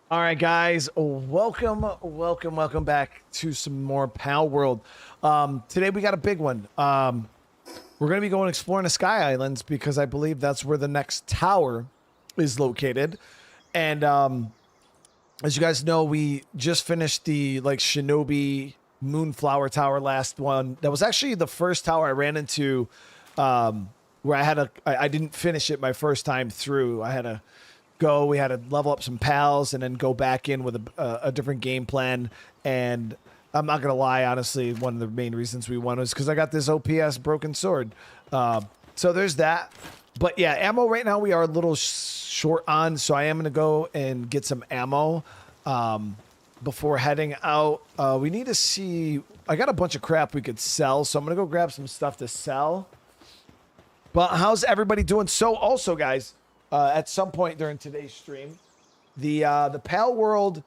All right, guys, welcome back to some more Palworld. Today we got a big one. We're gonna be going exploring the Sky Islands because I believe that's where the next tower is located. And as you guys know, we just finished the Shinobi Moonflower Tower last one. That was actually the first tower I ran into, where I didn't finish it my first time through. We had to level up some pals and then go back in with a different game plan. And I'm not gonna lie, honestly, one of the main reasons we won was because I got this OPS broken sword. So there's that. But yeah, ammo right now we are a little short on, so I am gonna go and get some ammo before heading out. We need to see. I got a bunch of crap we could sell, so I'm gonna go grab some stuff to sell. But how's everybody doing? So also, guys, at some point during today's stream, the Palworld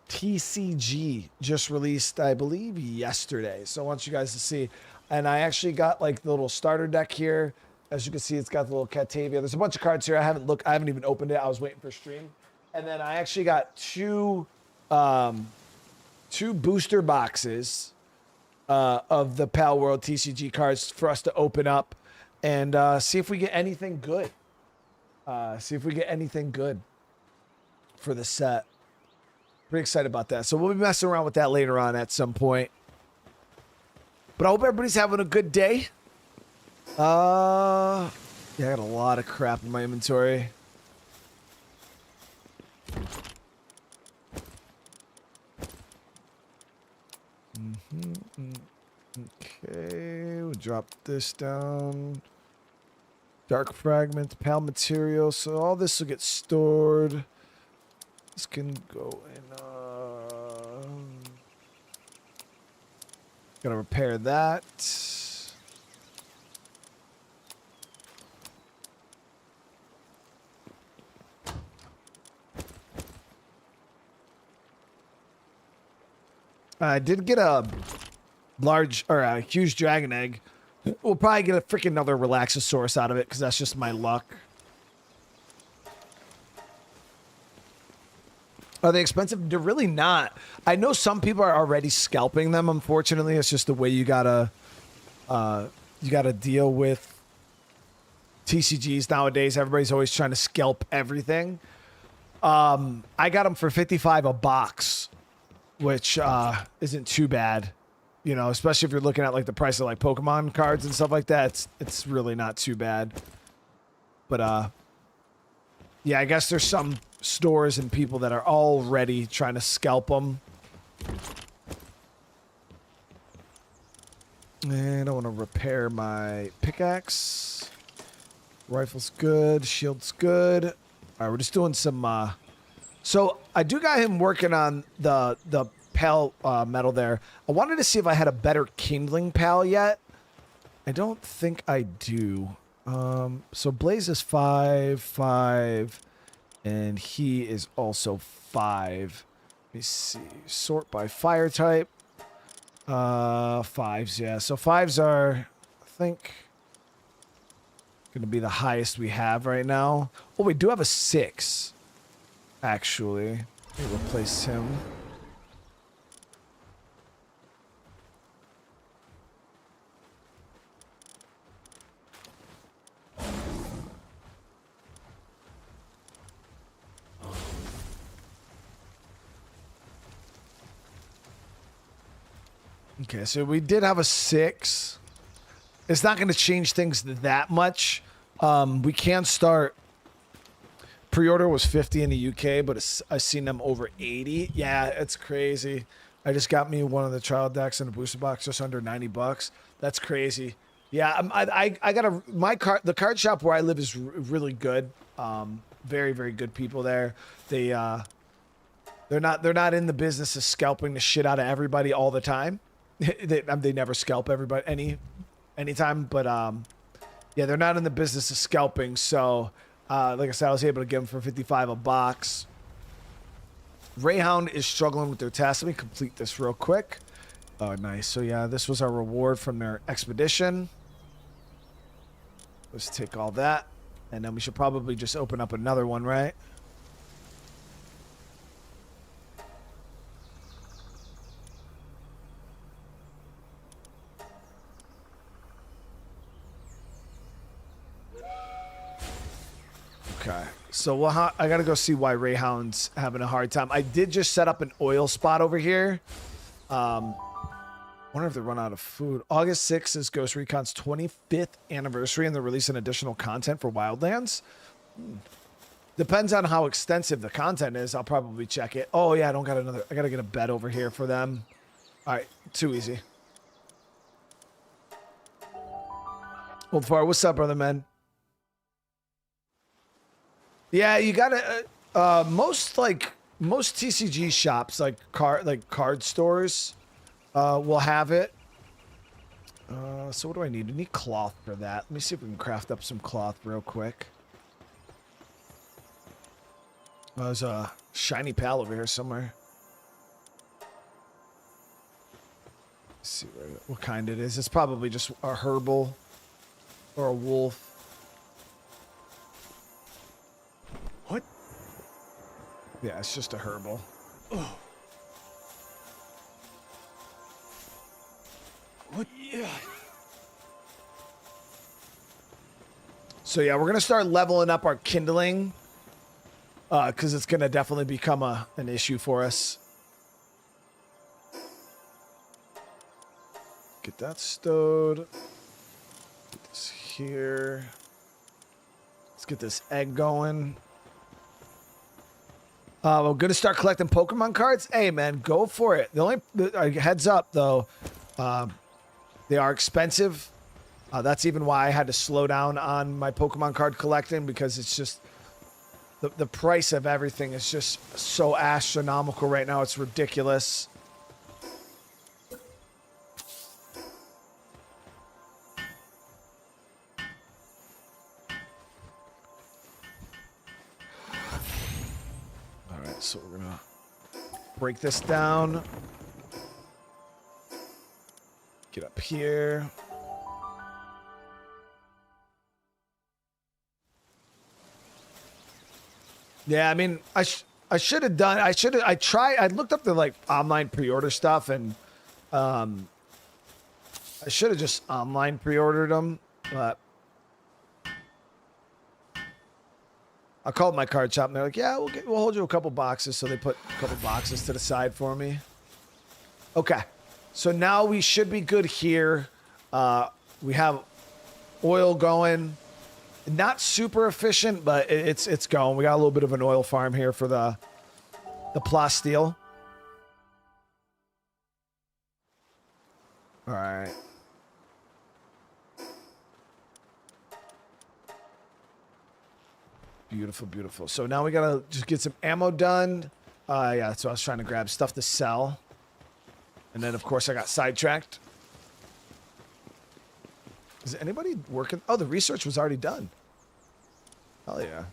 TCG just released, I believe, yesterday. So I want you guys to see. And I actually got like the little starter deck here. As you can see, it's got the little Catavia. There's a bunch of cards here. I haven't even opened it. I was waiting for stream. And then I actually got two booster boxes of the Palworld TCG cards for us to open up and see if we get anything good. For the set. Pretty excited about that. So we'll be messing around with that later on at some point. But I hope everybody's having a good day. Yeah, I got a lot of crap in my inventory. Okay, we'll drop this down. Dark fragments, pal material. So all this will get stored. This can go in. Gotta repair that. I did get a huge dragon egg. We'll probably get a freaking another Relaxosaurus out of it because that's just my luck. Are they expensive? They're really not. I know some people are already scalping them. Unfortunately, it's just the way you gotta deal with TCGs nowadays. Everybody's always trying to scalp everything. I got them for 55 a box, which isn't too bad. You know, especially if you're looking at like the price of like Pokemon cards and stuff like that, it's really not too bad. But yeah, I guess there's some stores and people that are already trying to scalp them. And I want to repair my pickaxe. Rifle's good, shield's good. All right, we're just doing some. So I do got him working on the pal metal there. I wanted to see if I had a better kindling pal yet. I don't think I do. So Blaze is 5, and he is also 5. Let me see. Sort by fire type. 5s, yeah. So 5s are, I think, going to be the highest we have right now. Oh, we do have a 6, actually. Let me replace him. Okay, so we did have a 6. It's not going to change things that much. We can start. Pre-order was 50 in the UK, but I've seen them over 80. Yeah, it's crazy. I just got me one of the trial decks in a booster box just under 90 bucks. That's crazy. Yeah, I got the card shop where I live is really good. Very, very good people there. They're not in the business of scalping the shit out of everybody all the time. They never scalp everybody anytime, but yeah, they're not in the business of scalping. So like I said, I was able to get them for 55 a box. Rayhound is struggling with their tasks. Let me complete this real quick. Oh, nice. So yeah, this was our reward from their expedition. Let's take all that, and then we should probably just open up another one, right? Okay, so I gotta go see why Rayhound's having a hard time. I did just set up an oil spot over here. Wonder if they run out of food. August 6th is Ghost Recon's 25th anniversary, and they're releasing additional content for Wildlands. Depends on how extensive the content is. I'll probably check it. Oh yeah, I gotta get a bed over here for them. All right, too easy. Old Far, what's up, brother man? Yeah, you gotta. Most TCG shops, like card stores, will have it. So what do I need? I need cloth for that. Let me see if we can craft up some cloth real quick. There's a shiny pal over here somewhere. Let's see what kind it is. It's probably just a herbal or a wolf. What? Yeah, it's just a herbal. Oh. What? Yeah. So yeah, we're gonna start leveling up our kindling, because it's gonna definitely become an issue for us. Get that stowed. Get this here. Let's get this egg going. We're gonna start collecting Pokemon cards. Hey man, go for it. The only heads up though, they are expensive. That's even why I had to slow down on my Pokemon card collecting, because it's just the price of everything is just so astronomical right now. It's ridiculous. All right, so we're gonna break this down. Get up here. Yeah, I mean, I should have done. I looked up the like online pre-order stuff, and I should have just online pre-ordered them. But I called my card shop, and they're like, "Yeah, we'll hold you a couple boxes." So they put a couple boxes to the side for me. Okay, so now we should be good here. We have oil going. Not super efficient, but it's going. We got a little bit of an oil farm here for the plasteel. All right. Beautiful, beautiful. So now we gotta just get some ammo done. Yeah, so I was trying to grab stuff to sell, and then of course I got sidetracked. Is anybody working? Oh, the research was already done. Hell yeah.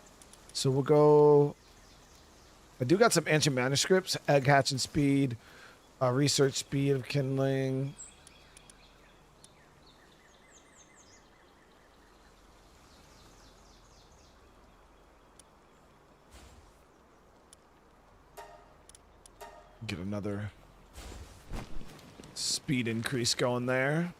So we'll go. I do got some ancient manuscripts, egg hatching speed, research speed of kindling. Get another speed increase going there.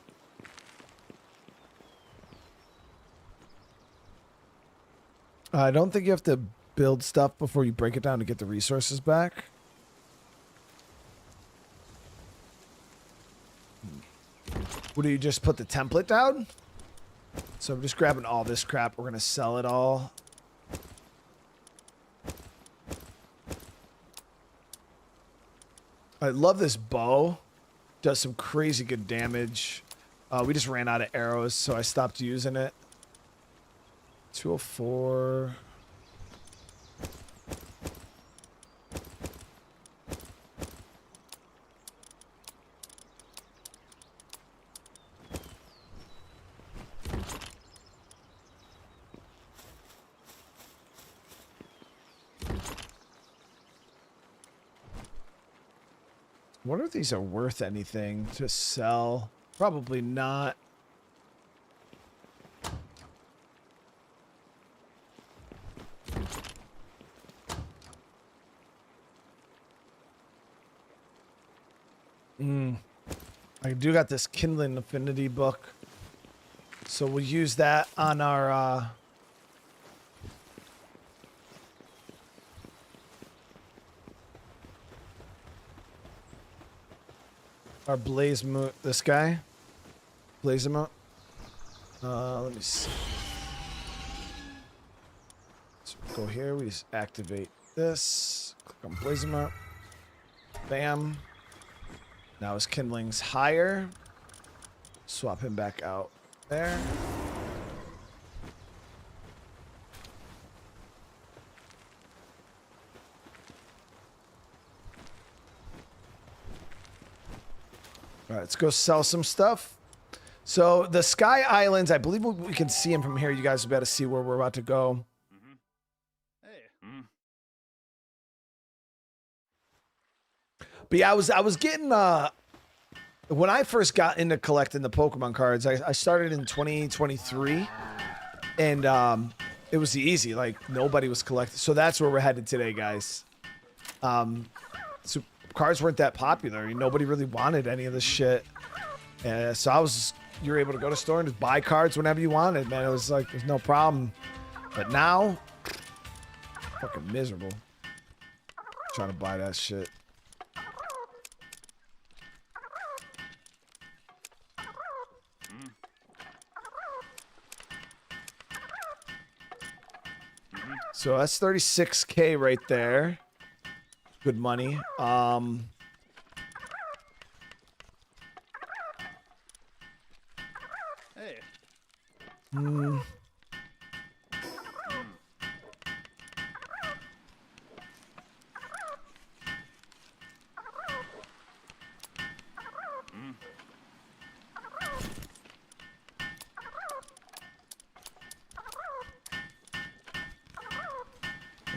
I don't think you have to build stuff before you break it down to get the resources back. What do you just put the template down? So I'm just grabbing all this crap. We're going to sell it all. I love this bow. Does some crazy good damage. We just ran out of arrows, so I stopped using it. 204. I wonder if these are worth anything to sell. Probably not. I do got this Kindling Affinity book, so we'll use that on our our this guy. Blazemoot. Let me see. So go here. We just activate this. Click on Blazemoot. Bam. Now his kindling's higher. Swap him back out there. All right, let's go sell some stuff. So the Sky Islands, I believe we can see them from here. You guys better see where we're about to go. But yeah, I was getting when I first got into collecting the Pokemon cards, I started in 2023, and it was easy. Like nobody was collecting, so that's where we're headed today, guys. So cards weren't that popular. Nobody really wanted any of this shit. So you were able to go to the store and just buy cards whenever you wanted, man. It was like, there's no problem. But now, fucking miserable. Trying to buy that shit. So that's 36K right there. Good money.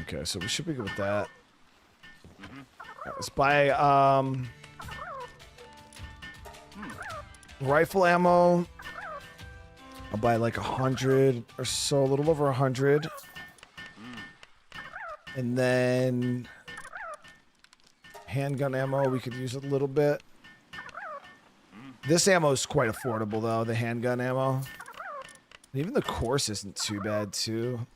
Okay, so we should be good with that. Right, let's buy rifle ammo. I'll buy like 100 or so, a little over 100. And then handgun ammo, we could use a little bit. This ammo is quite affordable though, the handgun ammo. And even the course isn't too bad too.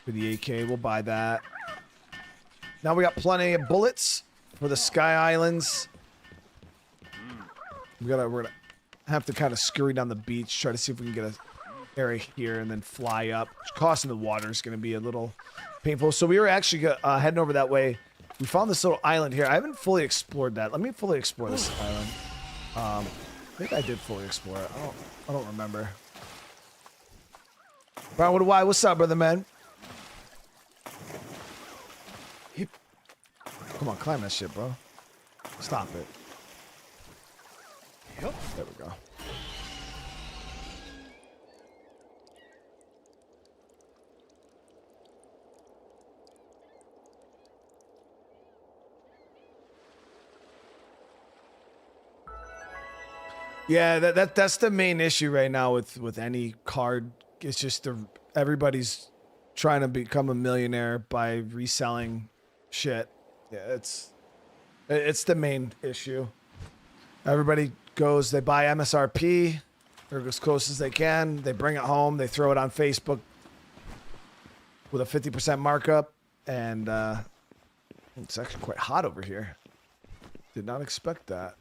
For the AK, we'll buy that. Now we got plenty of bullets for the Sky Islands. We're gonna have to kind of scurry down the beach, try to see if we can get an area here and then fly up. Crossing the water is gonna be a little painful. So we were actually heading over that way. We found this little island here. I haven't fully explored that. Let me fully explore this island. I think I did fully explore it. I don't remember. Brian, what's up, brother man? Come on, climb that shit, bro. Stop it. Yep. There we go. Yeah, that's the main issue right now with any card. It's just everybody's trying to become a millionaire by reselling shit. Yeah, it's the main issue. Everybody goes, they buy MSRP, or as close as they can. They bring it home, they throw it on Facebook with a 50% markup, and it's actually quite hot over here. Did not expect that.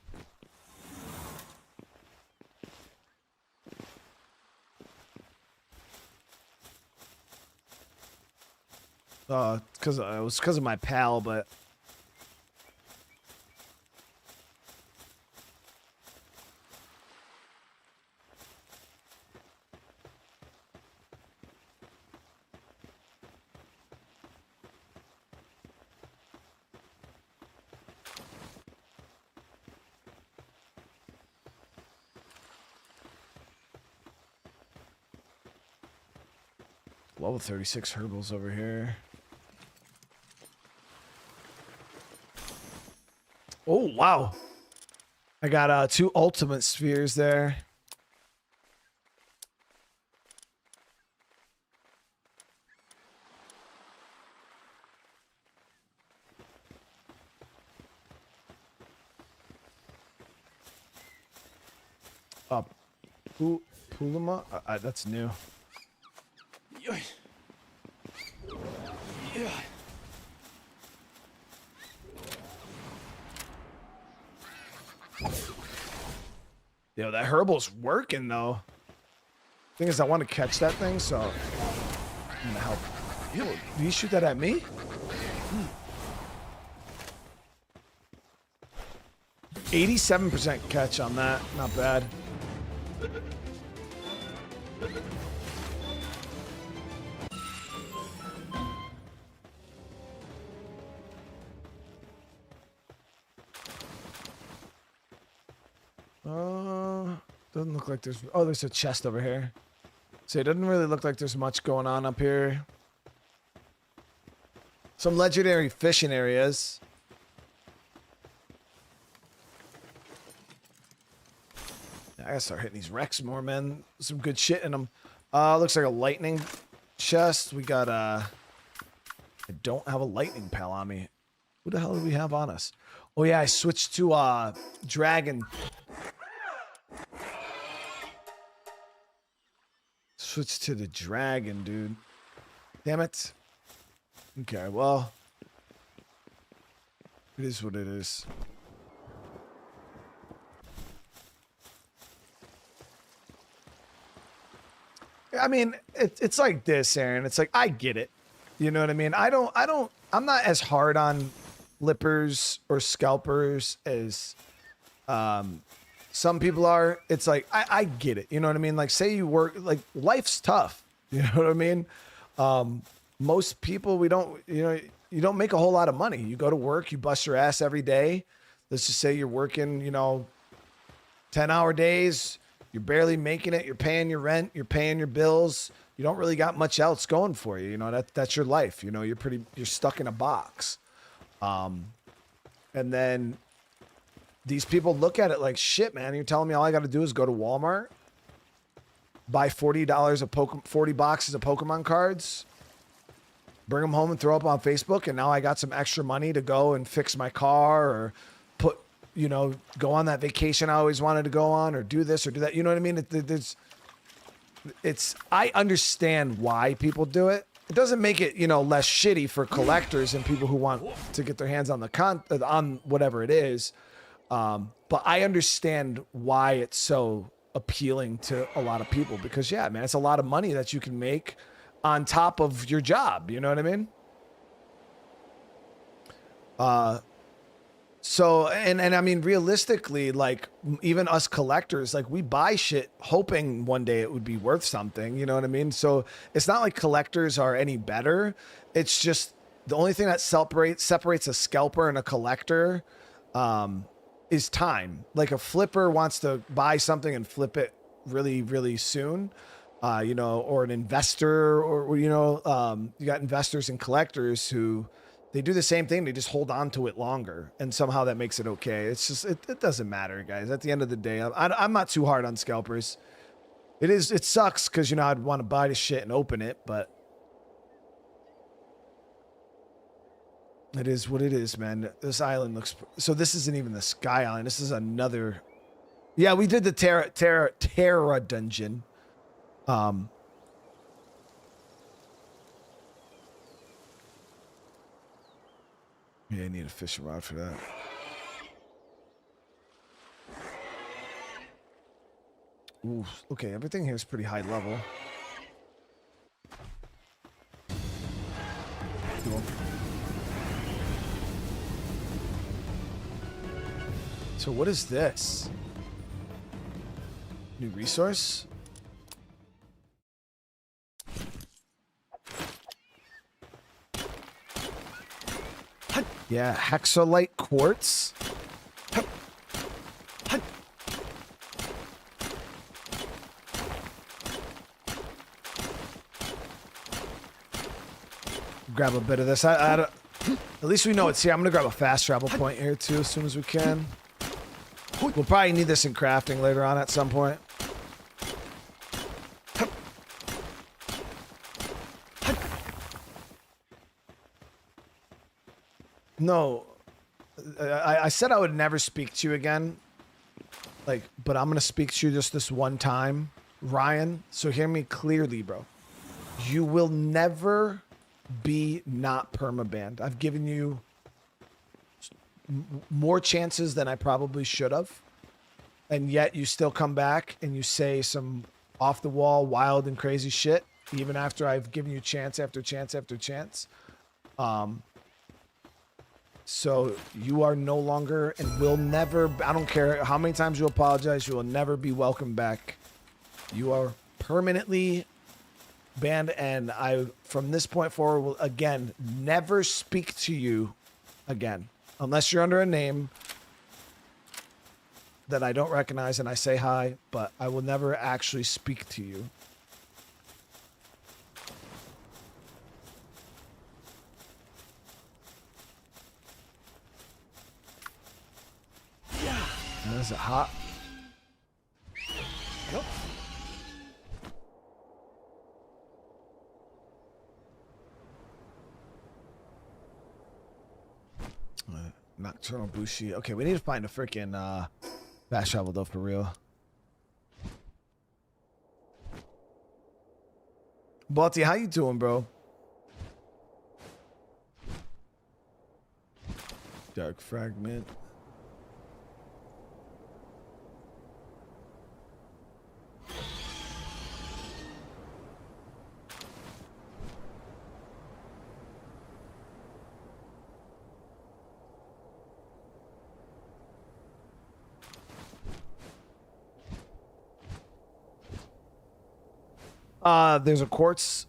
It was because of my pal, but level 36 herbals over here. Oh, wow. I got 2 ultimate spheres there. Pulima? That's new. Yeah. Yo, that herbal's working though. Thing is, I want to catch that thing, so I'm gonna help. Yo, do you shoot that at me? 87% catch on that. Not bad. Doesn't look like there's... Oh, there's a chest over here. So it doesn't really look like there's much going on up here. Some legendary fishing areas. I gotta start hitting these wrecks more, man. Some good shit in them. Looks like a lightning chest. We got, I don't have a lightning pal on me. Who the hell do we have on us? Oh, yeah, I switched to, dragon. Switched to the dragon, dude. Damn it. Okay, well. It is what it is. I mean, it's like this, Aaron. It's like, I get it. You know what I mean? I'm not as hard on lippers or scalpers as some people are. It's like, I get it. You know what I mean? Like, say you work, like, life's tough. You know what I mean? Most people, we don't, you don't make a whole lot of money. You go to work, you bust your ass every day. Let's just say you're working, 10-hour days. You're barely making it. You're paying your rent. You're paying your bills. You don't really got much else going for you. That's your life. You're stuck in a box. And then these people look at it like, shit, man. You're telling me all I got to do is go to Walmart, buy $40 40 boxes of Pokemon cards, bring them home and throw up on Facebook, and now I got some extra money to go and fix my car or put, go on that vacation I always wanted to go on, or do this or do that. You know what I mean? I understand why people do it. It doesn't make it, less shitty for collectors and people who want to get their hands on on whatever it is. But I understand why it's so appealing to a lot of people, because yeah, man, it's a lot of money that you can make on top of your job. You know what I mean? So, and I mean, realistically, like, even us collectors, like, we buy shit hoping one day it would be worth something, you know what I mean? So it's not like collectors are any better. It's just the only thing that separates a scalper and a collector, is time. Like, a flipper wants to buy something and flip it really, really soon, or an investor, or, you got investors and collectors who, they do the same thing. They just hold on to it longer, and somehow that makes it okay. It's just, it doesn't matter, guys. At the end of the day, I'm not too hard on scalpers. It sucks because, I'd want to buy the shit and open it, but it is what it is, man. This island looks, so this isn't even the Sky Island. This is another, yeah, we did the Terra dungeon. Yeah, I need a fishing rod for that. Ooh, okay, everything here is pretty high level. Cool. So what is this? New resource? Yeah, hexolite quartz. Grab a bit of this. At least we know it's here. I'm gonna grab a fast travel point here too as soon as we can. We'll probably need this in crafting later on at some point. No, I said I would never speak to you again. But I'm going to speak to you just this one time, Ryan. So hear me clearly, bro. You will never be not permabanned. I've given you more chances than I probably should have. and yet you still come back and you say some off the wall, wild and crazy shit, even after I've given you chance after chance after chance. So you are no longer and will never, I don't care how many times you apologize, you will never be welcome back. You are permanently banned, and I, from this point forward, will again never speak to you again. Unless you're under a name that I don't recognize and I say hi, but I will never actually speak to you. Is it hot? Nope. Nocturnal Bushi. Okay, we need to find a freaking fast travel though, for real. Balti, how you doing, bro? Dark Fragment. There's a quartz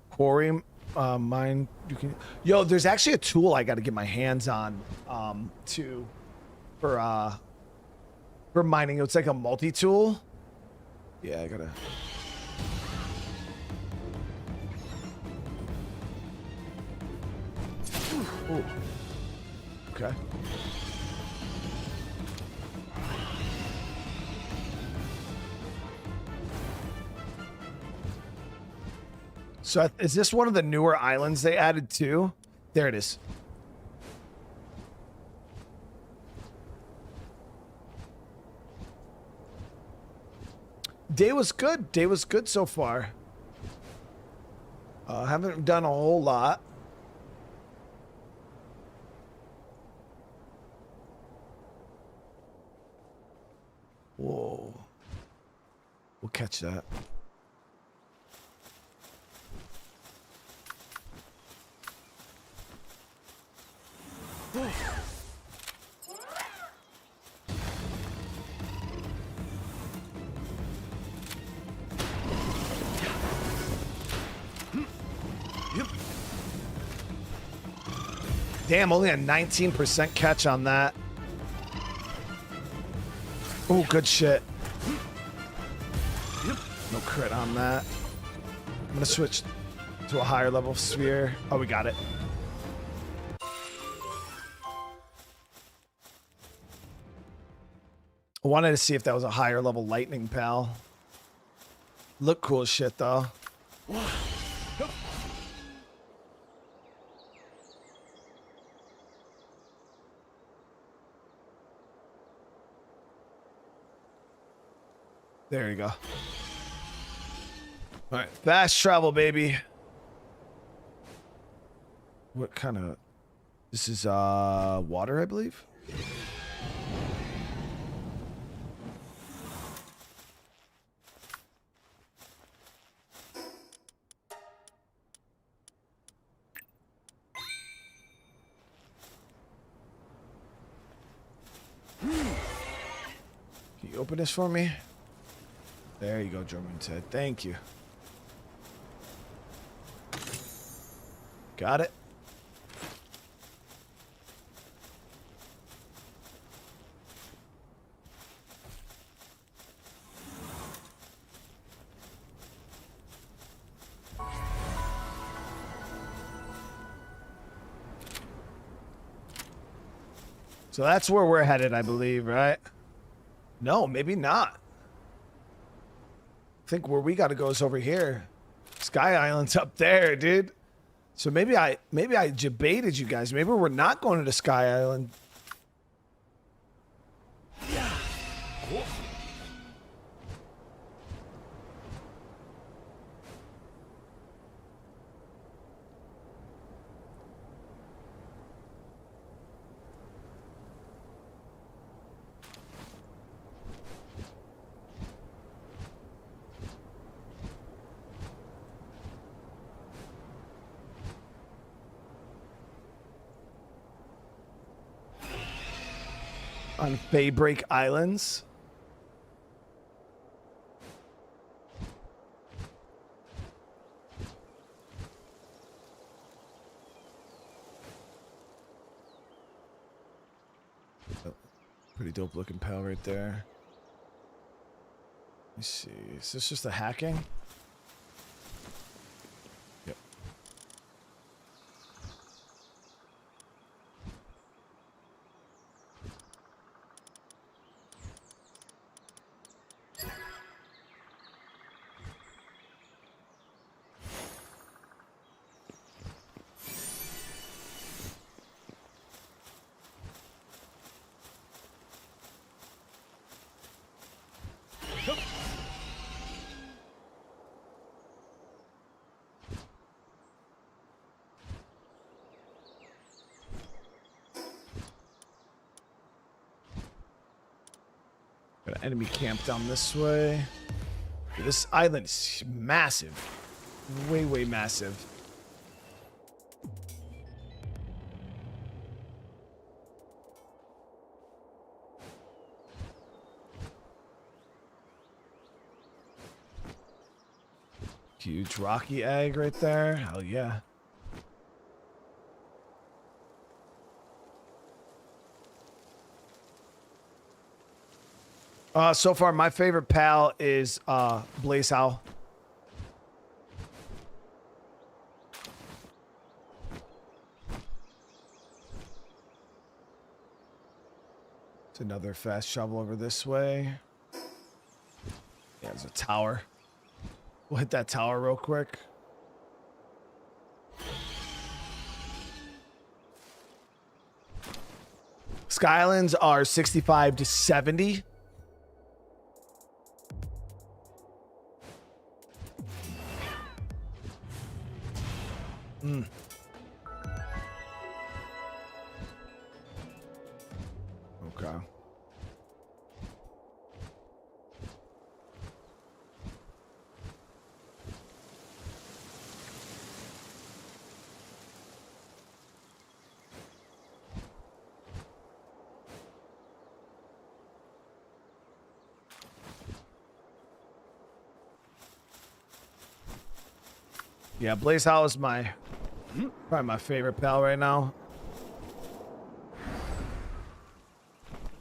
quarry mine. You can. Yo, there's actually a tool I got to get my hands on. For mining. It's like a multi-tool. Yeah, I gotta. Ooh. Okay. So is this one of the newer islands they added too? There it is. Day was good. Day was good so far. Haven't done a whole lot. Whoa. We'll catch that. Damn, only a 19% catch on that. Oh, good shit. No crit on that. I'm gonna switch to a higher level sphere. Oh, we got it. I wanted to see if that was a higher level lightning pal. Look cool as shit though. There you go. All right, fast travel, baby. What kind of? This is water, I believe. Can you open this for me? There you go, German Ted. Thank you. Got it. So that's where we're headed, I believe, right? No, maybe not. I think where we got to go is over here. Sky Island's up there, dude. So maybe I debated you guys. Maybe we're not going to the Sky Island. Yeah. Cool. on Feybreak Islands. Oh, pretty dope looking pal right there. Let me see. Is this just a hacking? Yep. Got an enemy camp down this way. Dude, this island is massive. Way, way massive. Huge rocky egg right there. Hell yeah. So far, my favorite pal is Blaze Owl. It's another fast shovel over this way. Yeah, there's a tower. We'll hit that tower real quick. Skylands are 65 to 70. Okay. Yeah, Blaze Owl is probably my favorite pal right now.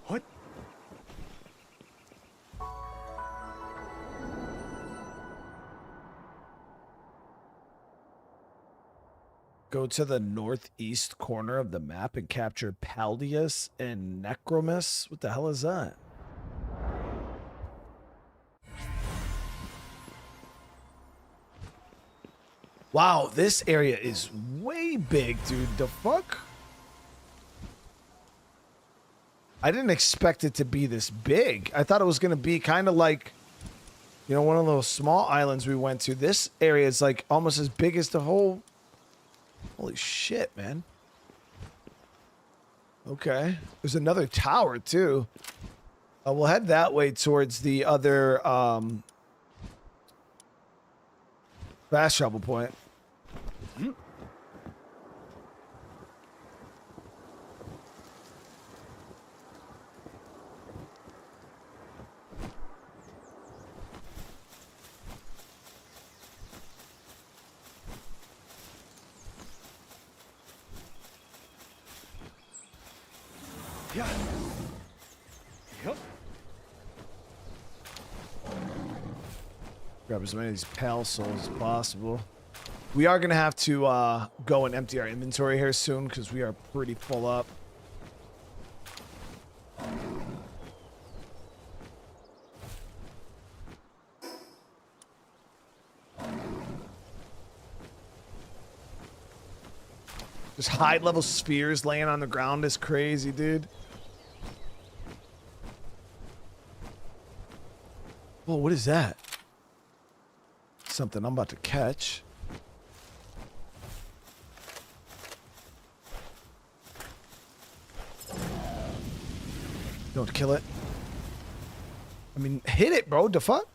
What? Go to the northeast corner of the map and capture Paldius and Necromus. What the hell is that? Wow, this area is way big, dude. The fuck? I didn't expect it to be this big. I thought it was going to be kind of like, you know, one of those small islands we went to. This area is like almost as big as the whole... Holy shit, man. Okay. There's another tower, too. We'll head that way towards the other fast shovel point. Yeah. Yep. Grab as many of these pal souls as possible. We are going to have to go and empty our inventory here soon because we are pretty full up. Just high-level spheres laying on the ground is crazy, dude. Whoa, what is that? Something I'm about to catch. Don't kill it. I mean, hit it, bro. The fuck?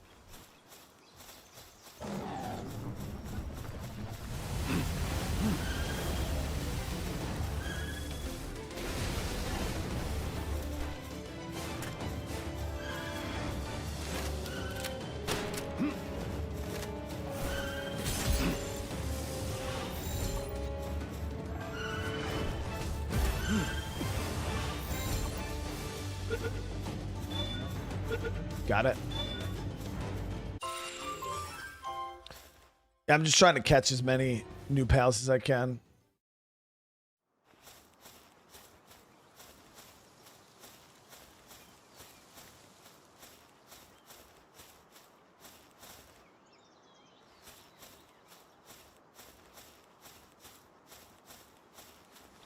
Got it. I'm just trying to catch as many new pals as I can.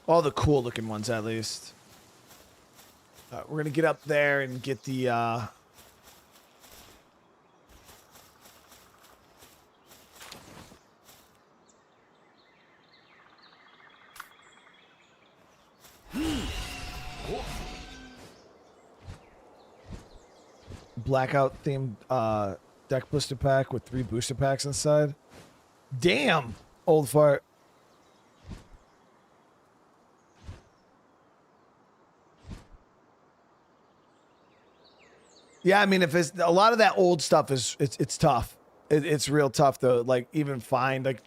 All the cool looking ones, at least. We're going to get up there and get the... Blackout themed deck booster pack with 3 booster packs inside. Damn, old fart. Yeah, I mean, if it's a lot of that old stuff is it's tough. It's real tough to like even find. Like,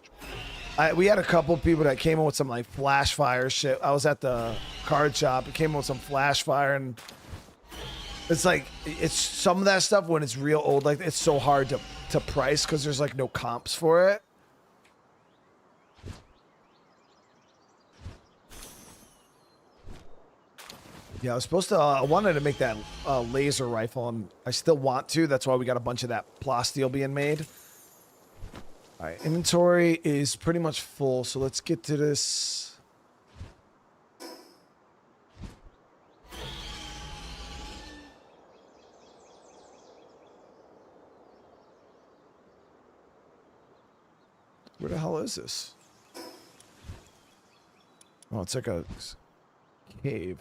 we had a couple people that came in with some like flash fire shit. I was at the card shop. It came in with some flash fire, and it's like it's some of that stuff when it's real old. Like it's so hard to price because there's like no comps for it. Yeah, I was supposed to. I wanted to make that laser rifle, and I still want to. That's why we got a bunch of that plasteel being made. All right, inventory is pretty much full, so let's get to this. Where the hell is this? Oh, it's like a cave.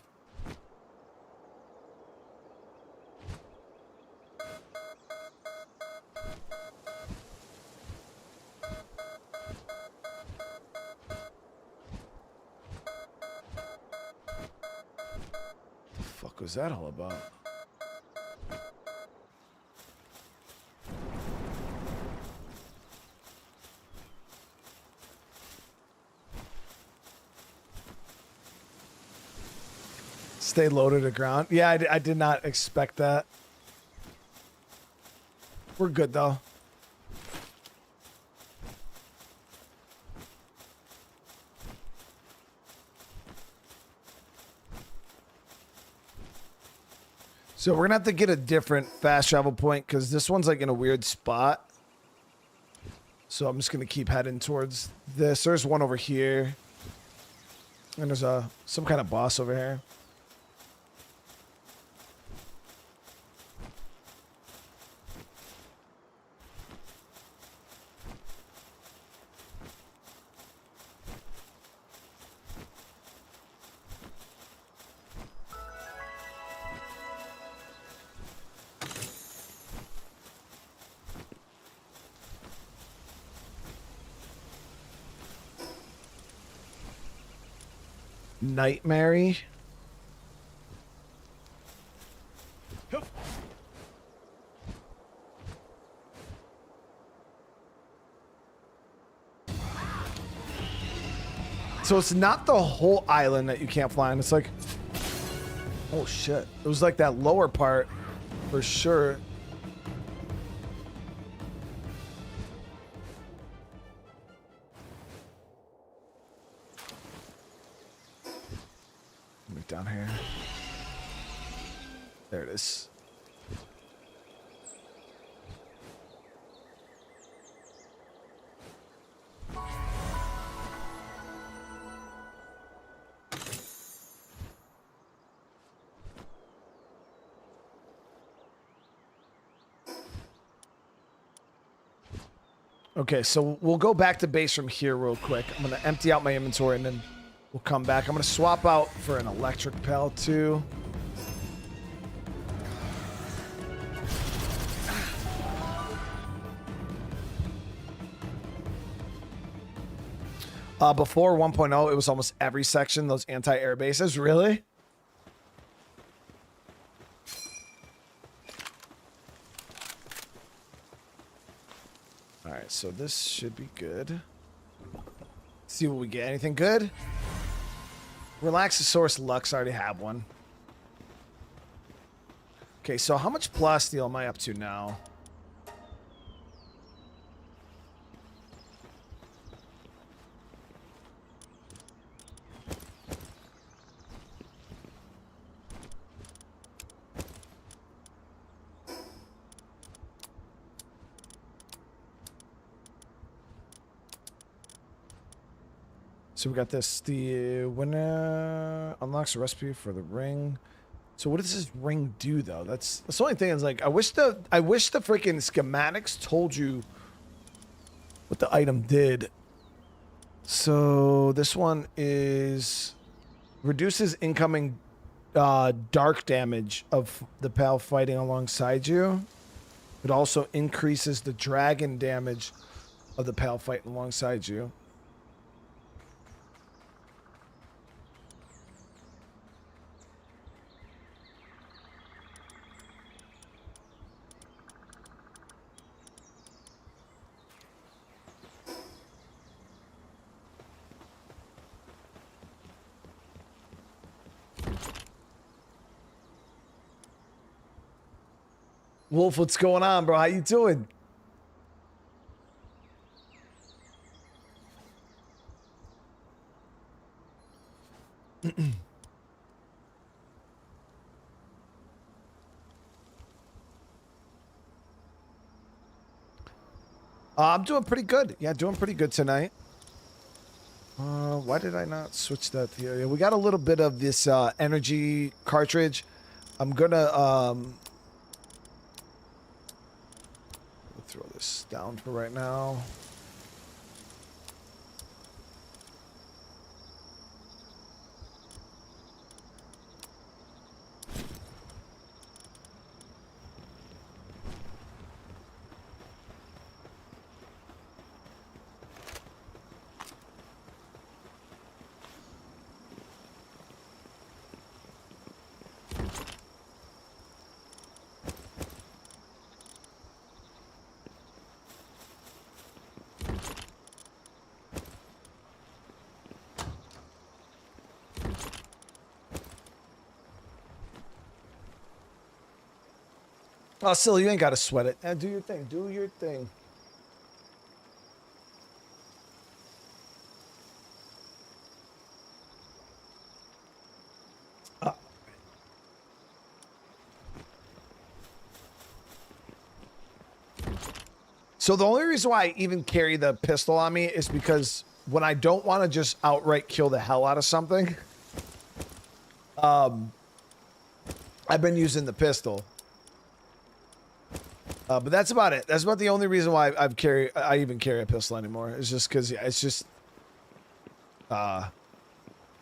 What was that all about? Stay low to the ground. Yeah, I did not expect that. We're good though. So we're gonna have to get a different fast travel point because this one's like in a weird spot. So I'm just gonna keep heading towards this. There's one over here, and there's some kind of boss over here. Nightmare. So it's not the whole island that you can't fly on. It's like, oh shit. It was like that lower part for sure. Down here. There it is. Okay, so we'll go back to base from here real quick. I'm going to empty out my inventory and then we'll come back. I'm going to swap out for an electric pal too. Before 1.0, it was almost every section, those anti-air bases. Really? All right, so this should be good. See what we get. Anything good? Relaxosaurus Lux, I already have one. Okay, so how much plasteel am I up to now? So we got this. The winner unlocks a recipe for the ring. So what does this ring do though? That's the only thing is like I wish the freaking schematics told you what the item did. So this one is reduces incoming dark damage of the pal fighting alongside you. It also increases the dragon damage of the pal fighting alongside you. Wolf, what's going on, bro? How you doing? I'm doing pretty good. Yeah, doing pretty good tonight. Why did I not switch that here? Yeah, we got a little bit of this energy cartridge. I'm gonna throw this down for right now. Oh, silly, you ain't got to sweat it. Do your thing. Do your thing. So the only reason why I even carry the pistol on me is because when I don't want to just outright kill the hell out of something, I've been using the pistol. But that's about it. That's about the only reason why I even carry a pistol anymore. It's just because it's just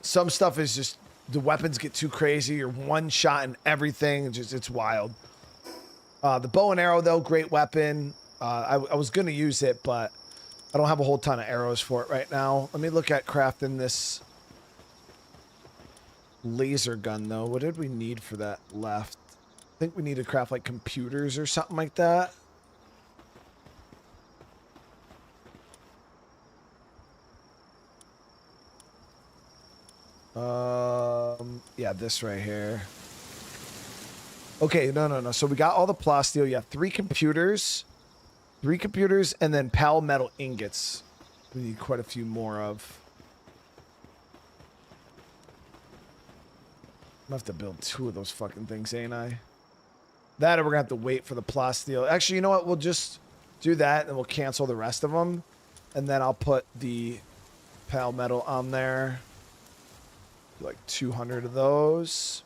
some stuff is just the weapons get too crazy. You're one shot and everything. It's wild. The bow and arrow though, great weapon. I was gonna use it, but I don't have a whole ton of arrows for it right now. Let me look at crafting this laser gun though. What did we need for that left? I think we need to craft like computers or something like that. Yeah, this right here. Okay, no. So we got all the plasteel. You have three computers, and then pal metal ingots. We need quite a few more of. I'm gonna have to build 2 of those fucking things, ain't I? That or we're gonna have to wait for the plasteel. Actually, you know what? We'll just do that and we'll cancel the rest of them. And then I'll put the pal metal on there. Like 200 of those.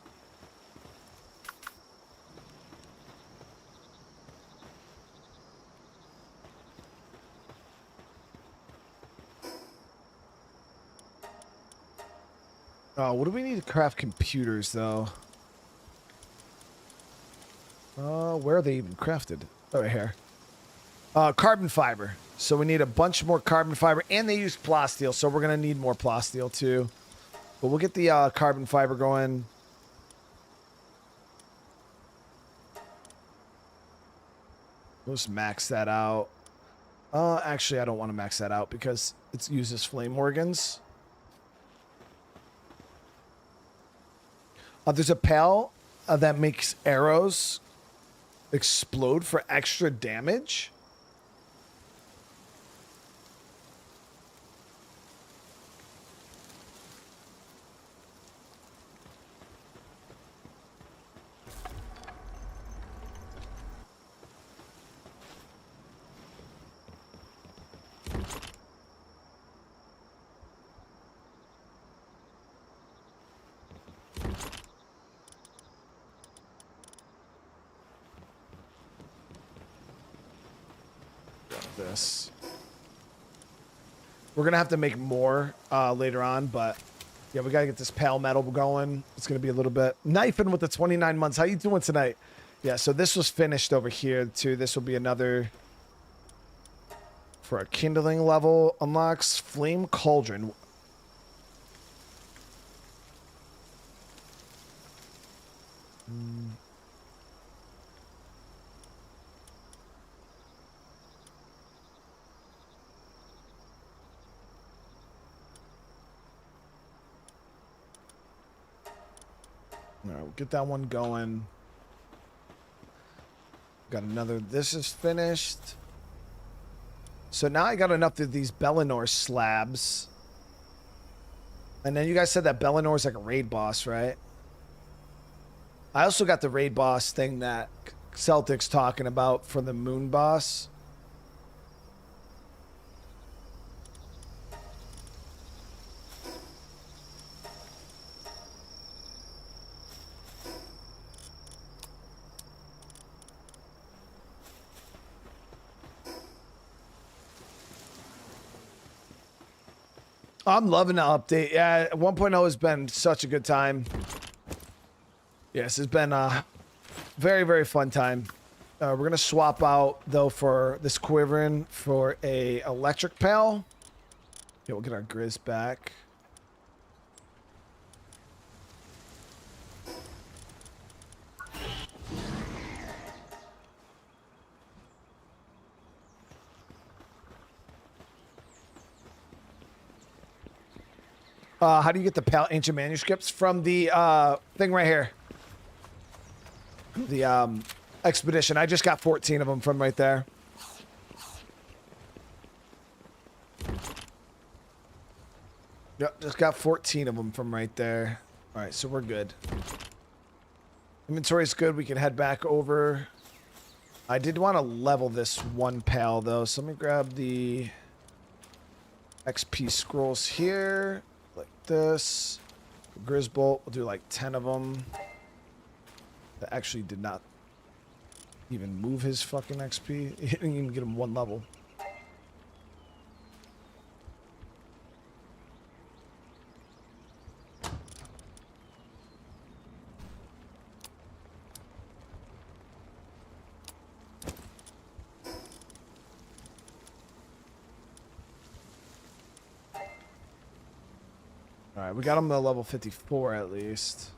Oh, what do we need to craft computers, though? Where are they even crafted? Oh, right here. Carbon fiber. So we need a bunch more carbon fiber, and they use plasteel, so we're gonna need more plasteel too. But we'll get the carbon fiber going. We'll just max that out. Actually, I don't want to max that out because it uses flame organs. There's a pal that makes arrows explode for extra damage? This. We're gonna have to make more later on, but yeah, we gotta get this pale metal going. It's gonna be a little bit knifing with the 29 months. How you doing tonight? Yeah, so this was finished over here too. This will be another for a kindling level. Unlocks flame cauldron. All right, we'll get that one going. Got another. This is finished. So now I got enough of these Bellinor slabs. And then you guys said that Bellinor is like a raid boss, right? I also got the raid boss thing that Celtic's talking about for the moon boss. I'm loving the update. Yeah, 1.0 has been such a good time. Yes, it's been a very, very fun time. We're going to swap out, though, for this Quivering for a electric pail. Yeah, we'll get our Grizz back. How do you get the ancient manuscripts? From the thing right here. The expedition. I just got 14 of them from right there. Yep, just got 14 of them from right there. All right, so we're good. Inventory's good. We can head back over. I did want to level this one pal, though. So let me grab the XP scrolls here. Like this. Grizzbolt, we'll do like 10 of them. That actually did not even move his fucking XP. He didn't even get him one level. Alright, we got him to level 54 at least.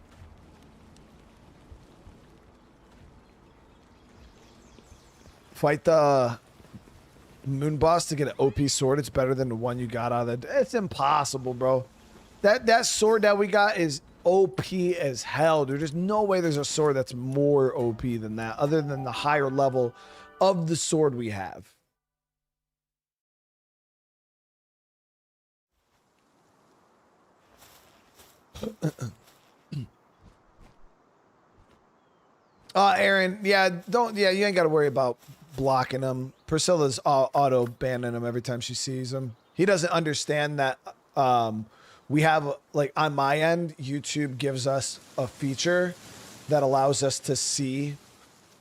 Fight the moon boss to get an OP sword. It's better than the one you got out of the... It's impossible, bro. That sword that we got is OP as hell, dude. There's no way there's a sword that's more OP than that, other than the higher level of the sword we have. Aaron, yeah, you ain't got to worry about blocking him. Priscilla's auto banning him every time she sees him. He doesn't understand that we have, like, on my end, YouTube gives us a feature that allows us to see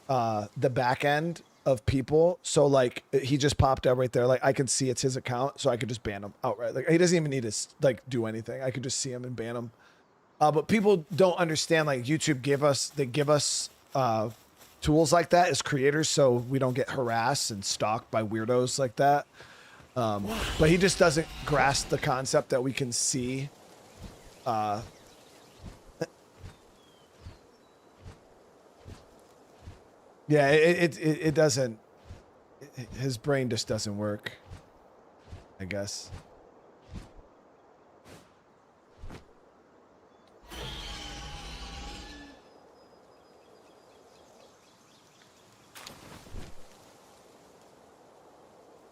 the back end of people. So, like, he just popped out right there. Like, I can see it's his account, so I could just ban him outright. Like, he doesn't even need to, like, do anything. I could just see him and ban him. But people don't understand, like, YouTube give us tools like that as creators so we don't get harassed and stalked by weirdos like that. But he just doesn't grasp the concept that we can see. Yeah, it doesn't. His brain just doesn't work, I guess.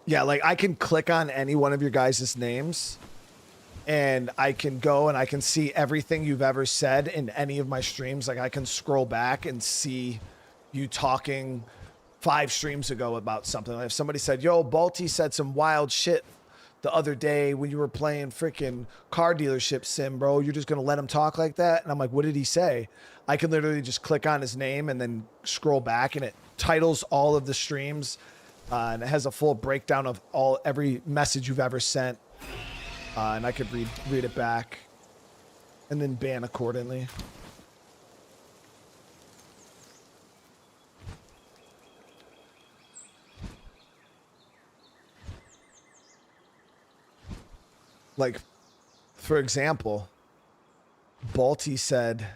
Yeah, like I can click on any one of your guys' names and I can go and I can see everything you've ever said in any of my streams. Like I can scroll back and see you talking 5 streams ago about something. Like if somebody said, yo, Balti said some wild shit the other day when you were playing freaking car dealership sim, bro, you're just going to let him talk like that? And I'm like, what did he say? I can literally just click on his name and then scroll back and it titles all of the streams. And it has a full breakdown of every message you've ever sent. And I could read it back and then ban accordingly. Like, for example, Balti said,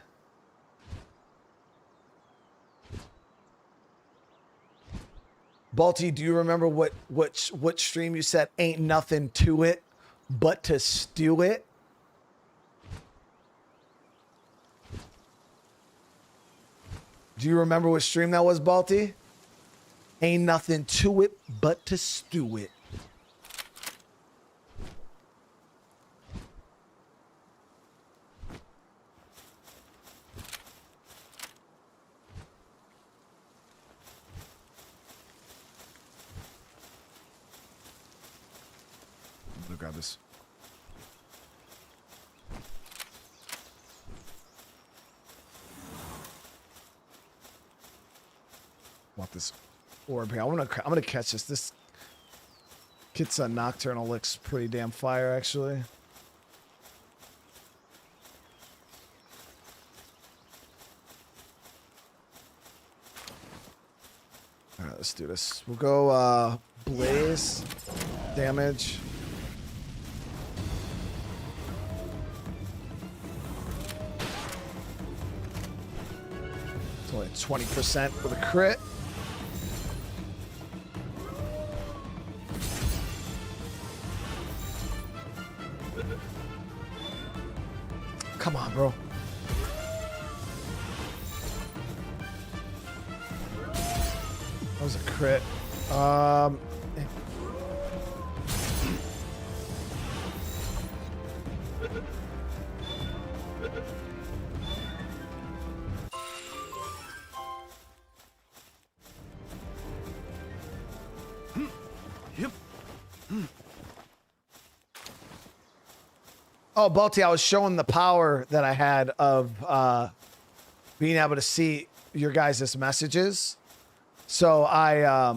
Balti, do you remember what stream you said ain't nothing to it but to stew it? Do you remember what stream that was, Balti? Ain't nothing to it but to stew it. Grab this. Want this orb here? I'm gonna catch this. This Kit's Nocturnal looks pretty damn fire, actually. All right, let's do this. We'll go Blaze damage. It's only 20% for the crit. Come on, bro. That was a crit. Oh, Balti, I was showing the power that I had of being able to see your guys' messages. So I,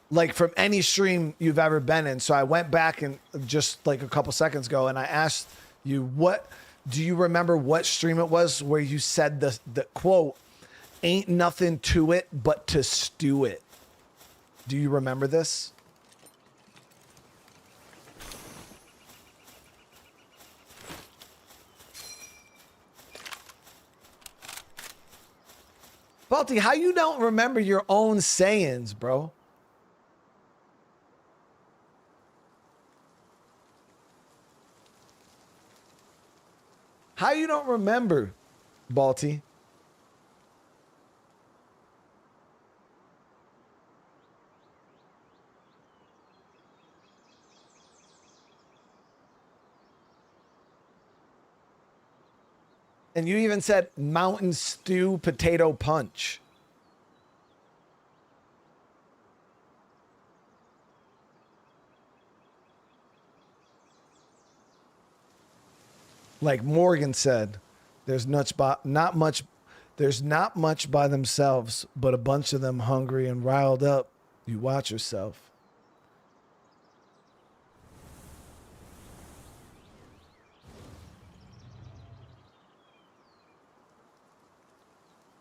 like from any stream you've ever been in. So I went back and just like a couple seconds ago and I asked you, do you remember what stream it was where you said the quote, ain't nothing to it but to stew it? Do you remember this? Balti, how you don't remember your own sayings, bro? How you don't remember, Balti? And you even said Mountain Stew Potato Punch. Like Morgan said, there's not much by themselves, but a bunch of them hungry and riled up. You watch yourself.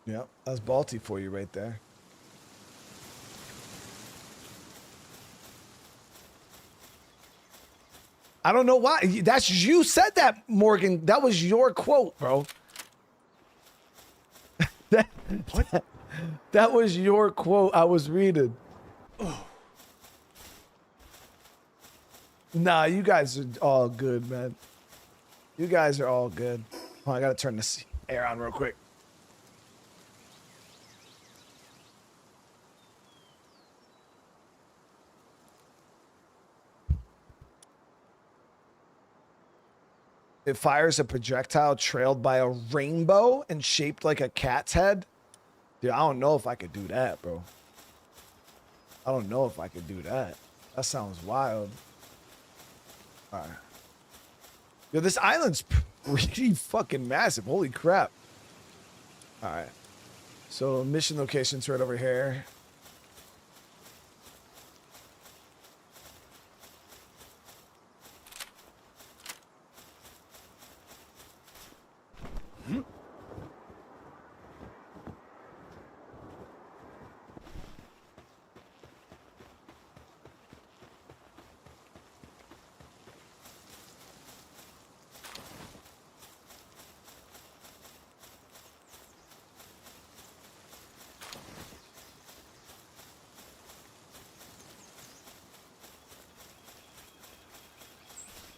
Yep, that's Balti for you right there. I don't know why. That's you said that, Morgan. That was your quote, bro. that was your quote I was reading. Nah, you guys are all good, man. You guys are all good. Oh, I gotta turn this air on real quick. It fires a projectile trailed by a rainbow and shaped like a cat's head. Dude, I don't know if I could do that, bro. I don't know if I could do that. That sounds wild. All right. Yo, this island's pretty fucking massive. Holy crap. All right. So mission location's right over here.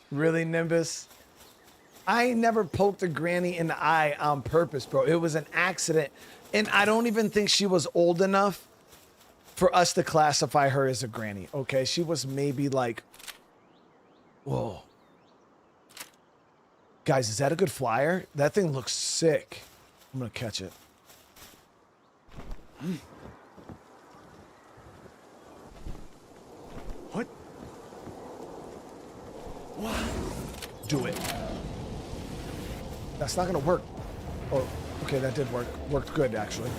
Really, Nimbus? I ain't never poked a granny in the eye on purpose, bro. It was an accident. And I don't even think she was old enough for us to classify her as a granny, okay? She was maybe like... Whoa. Guys, is that a good flyer? That thing looks sick. I'm gonna catch it. What? What? Do it. That's not gonna work. Oh, okay, that did work. Worked good, actually.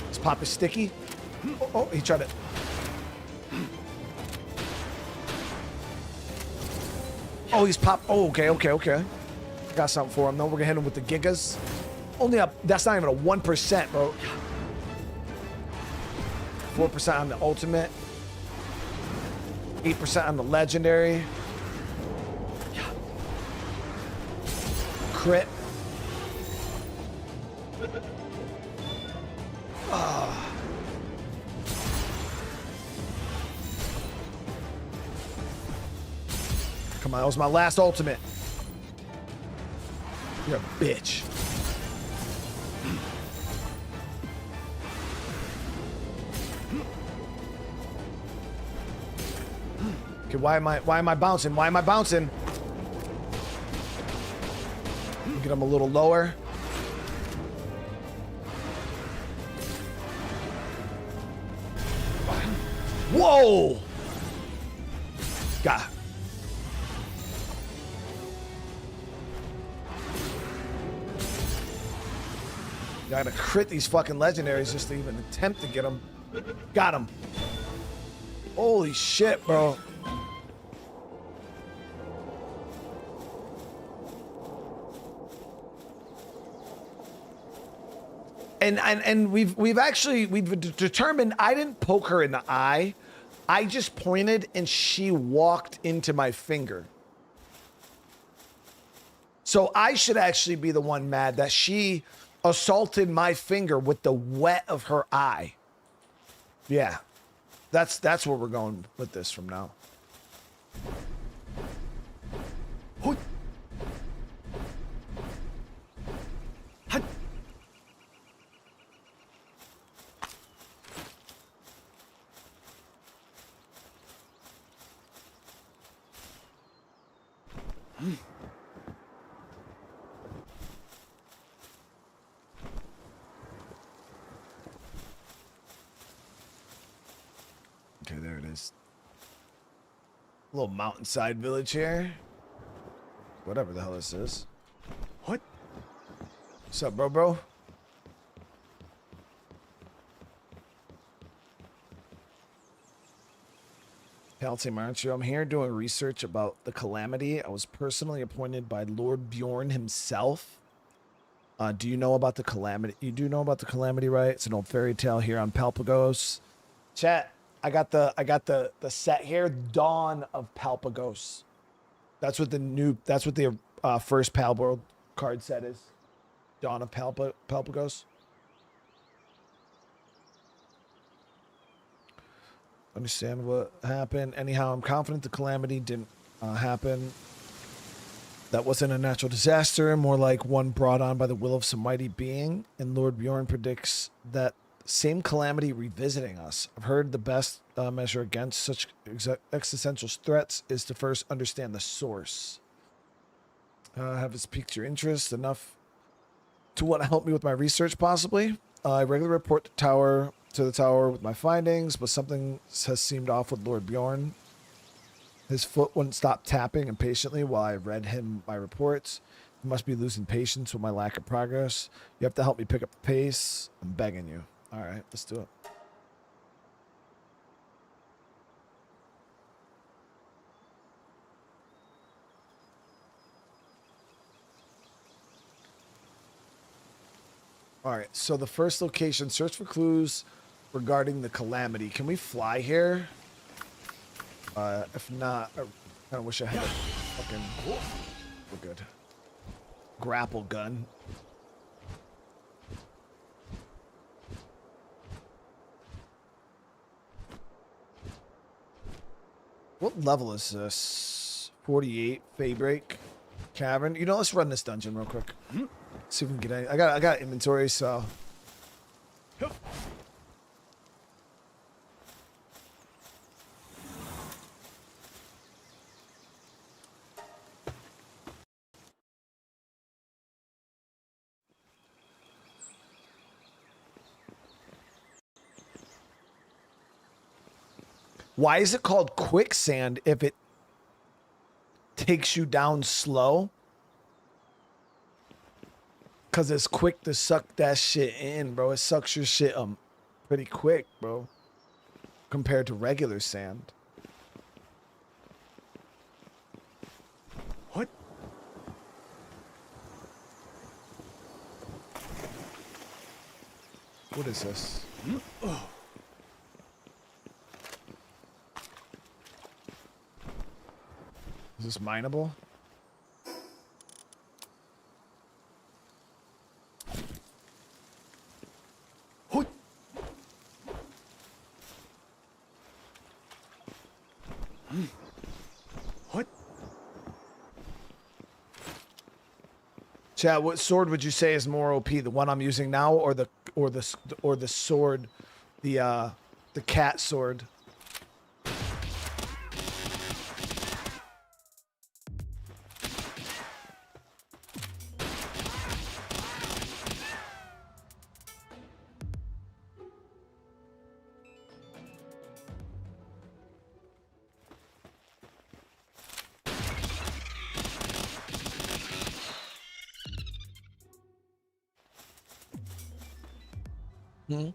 This pop is sticky. Oh, he tried it. Oh, he's pop. Oh, okay. Got something for him, though. We're gonna hit him with the gigas. Only up. That's not even a 1%, bro. 4% on the ultimate. 8% on the legendary. Crit. Come on, that was my last ultimate. You're a bitch. Okay, why am I bouncing? Why am I bouncing? Get him a little lower. Whoa! God. Gotta crit these fucking legendaries just to even attempt to get them. Got him. Holy shit, bro. And we've determined I didn't poke her in the eye. I just pointed and she walked into my finger. So I should actually be the one mad that she assaulted my finger with the wet of her eye. Yeah. That's where we're going with this from now. Okay, there it is. A little mountainside village here. Whatever the hell this is. What? What's up, bro? Palteam, aren't you? I'm here doing research about the calamity. I was personally appointed by Lord Bjorn himself. Do you know about the calamity? You do know about the calamity, right? It's an old fairy tale here on Palpagos. Chat, I got the set here, Dawn of Palpagos. That's what the first Palworld card set is. Dawn of Palpagos. Understand what happened. Anyhow, I'm confident the calamity didn't happen. That wasn't a natural disaster, more like one brought on by the will of some mighty being. And Lord Bjorn predicts that same calamity revisiting us. I've heard the best measure against such existential threats is to first understand the source. Have this piqued your interest enough to want to help me with my research, possibly? I regularly report to the tower with my findings, but something has seemed off with Lord Bjorn. His foot wouldn't stop tapping impatiently while I read him my reports. He must be losing patience with my lack of progress. You have to help me pick up the pace. I'm begging you. All right, let's do it. All right, so the first location, search for clues regarding the calamity. Can we fly here? If not, I kind of wish I had a fucking... We're good. Grapple gun. What level is this? 48, Feybreak. Cavern. You know, let's run this dungeon real quick. See if we can get any. I got inventory, so. Why is it called quicksand if it takes you down slow? Because it's quick to suck that shit in, bro. It sucks your shit pretty quick, bro. Compared to regular sand. What? What is this? Oh. Is this mineable? What? What? Chad, what sword would you say is more OP? The one I'm using now, or the sword, the cat sword? Hmm?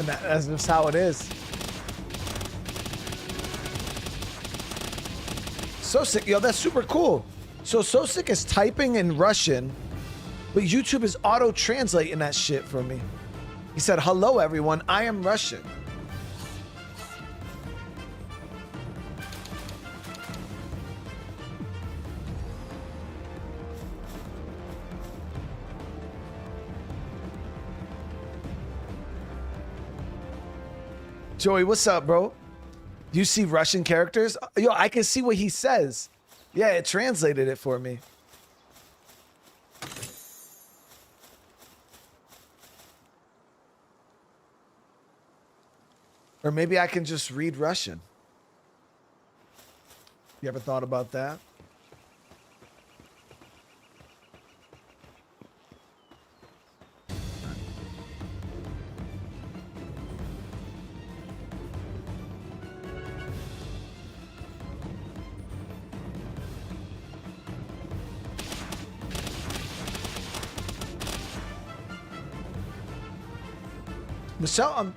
And that's just how it is. So sick, yo, that's super cool. So sick is typing in Russian, but YouTube is auto-translating that shit for me. He said, "Hello, everyone. I am Russian." Joey, what's up, bro? Do you see Russian characters? Yo, I can see what he says. Yeah, it translated it for me. Or maybe I can just read Russian. You ever thought about that? Michelle,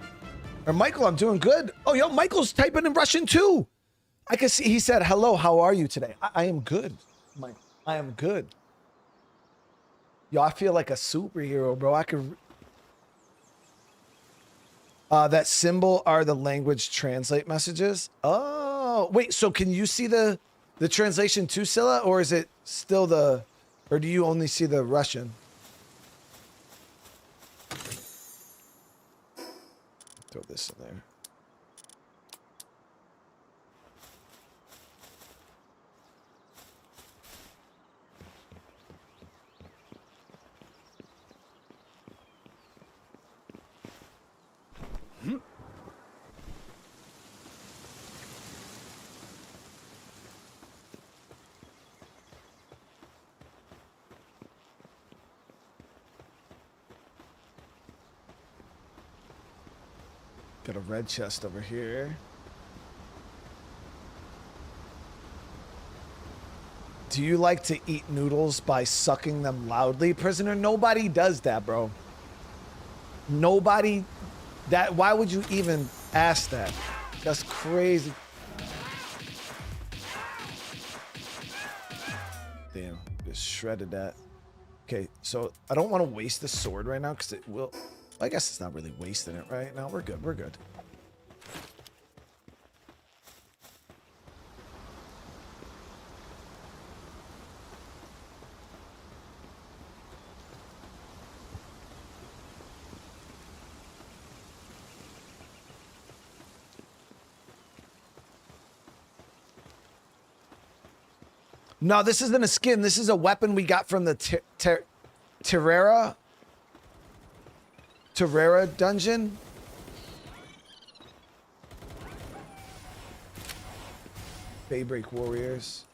or Michael, I'm doing good. Oh, yo, Michael's typing in Russian too. I can see he said, "Hello, how are you today?" I am good, Mike. I am good. Yo, I feel like a superhero, bro. I could. That symbol are the language translate messages. Oh, wait. So can you see the translation too, Scylla, or is it still the, or do you only see the Russian? Throw this in there. Got a red chest over here. Do you like to eat noodles by sucking them loudly, prisoner? Nobody does that, bro. Nobody. That. Why would you even ask that? That's crazy. Damn, just shredded that. Okay, so I don't want to waste the sword right now because it will. I guess it's not really wasting it, right? No, we're good. We're good. No, this isn't a skin. This is a weapon we got from the Terrera dungeon. Feybreak warriors.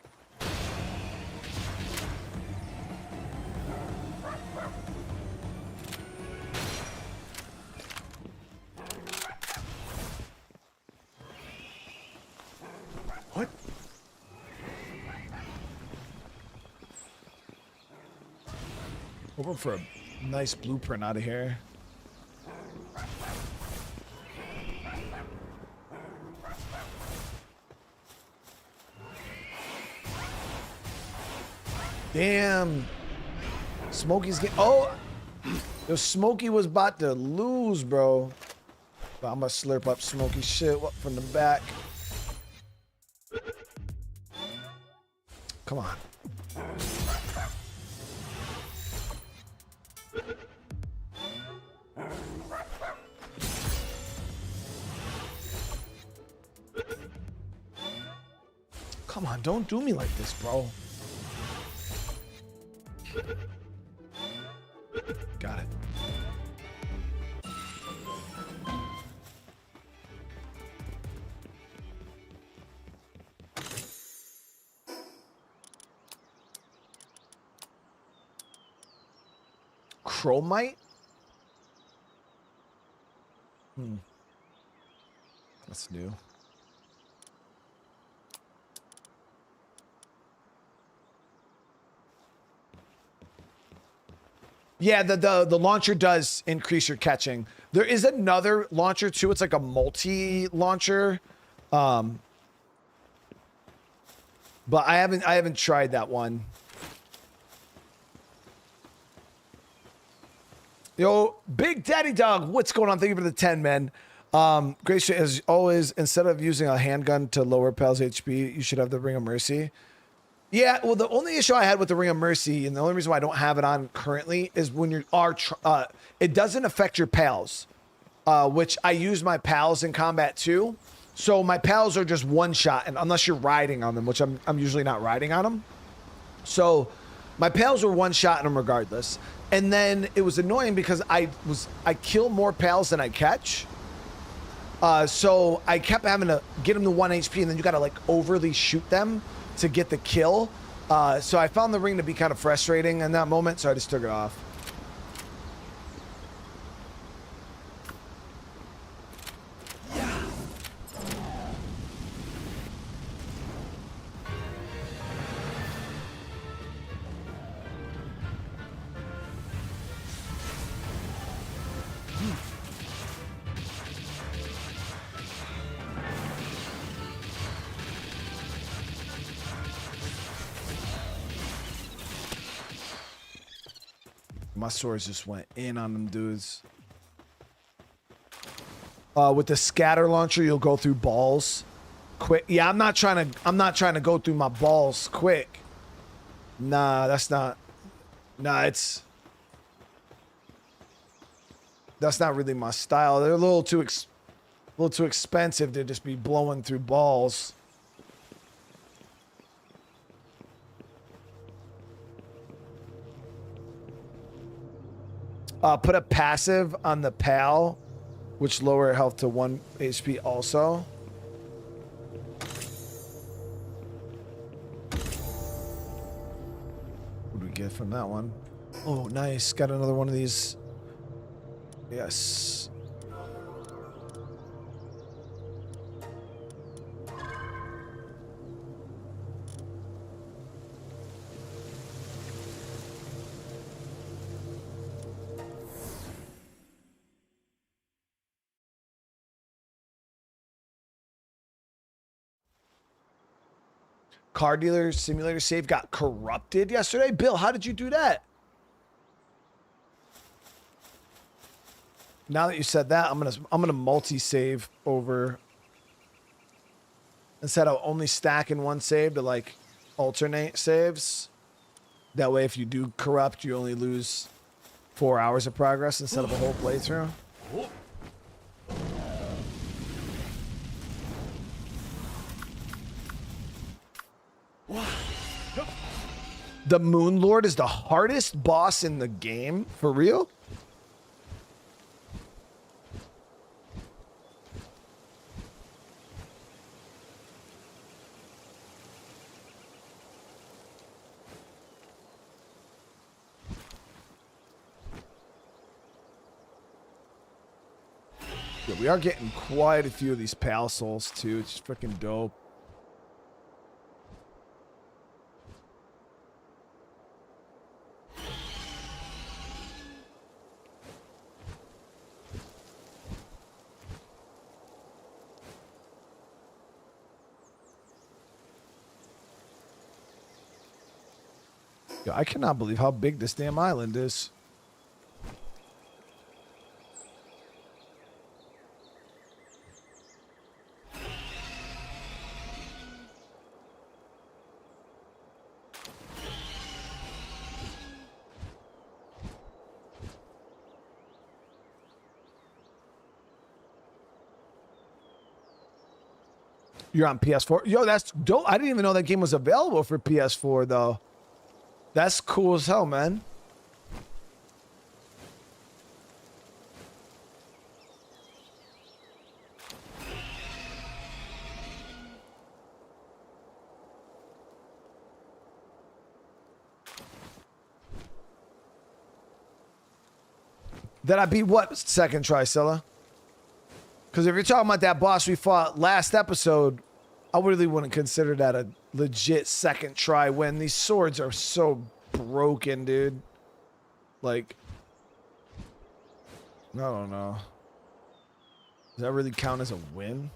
What? Hoping for a nice blueprint out of here. Damn. Smokey's getting... Oh! Yo, Smokey was about to lose, bro. But I'm gonna slurp up Smokey shit from the back. Come on. Come on, don't do me like this, bro. Got it. Chromite? That's new. Yeah, the launcher does increase your catching. There is another launcher too. It's like a multi-launcher. But I haven't tried that one. Yo, Big Daddy Dog, what's going on? Thank you for the 10, man. Great shit. As always, instead of using a handgun to lower Pal's HP, you should have the Ring of Mercy. Yeah, well, the only issue I had with the Ring of Mercy, and the only reason why I don't have it on currently, is when you are, it doesn't affect your pals, which I use my pals in combat too. So my pals are just one shot, and unless you're riding on them, which I'm usually not riding on them. So my pals were one shot in them regardless. And then it was annoying because I kill more pals than I catch. So I kept having to get them to 1 HP, and then you got to like overly shoot them to get the kill. So I found the ring to be kind of frustrating in that moment, so I just took it off. My swords just went in on them dudes. With the scatter launcher, you'll go through balls quick. Yeah, I'm not trying to go through my balls quick. Nah, that's not. Nah, that's not really my style. They're a little too expensive to just be blowing through balls. Put a passive on the PAL, which lower health to 1 HP also. What do we get from that one? Oh, nice. Got another one of these. Yes. car dealer simulator save got corrupted yesterday. Bill, how did you do that? Now that you said that, I'm gonna multi-save over instead of only stacking one save to like alternate saves. That way, if you do corrupt, you only lose 4 hours of progress instead of a whole playthrough. The Moon Lord is the hardest boss in the game, for real? Yeah, we are getting quite a few of these Pal Souls too. It's freaking dope. Yo, I cannot believe how big this damn island is. You're on PS4. Yo, that's dope. I didn't even know that game was available for PS4 though. That's cool as hell, man. Did I beat what second try, Scylla? Because if you're talking about that boss we fought last episode, I really wouldn't consider that a legit second try win. These swords are so broken, dude. Like, I don't know. Does that really count as a win?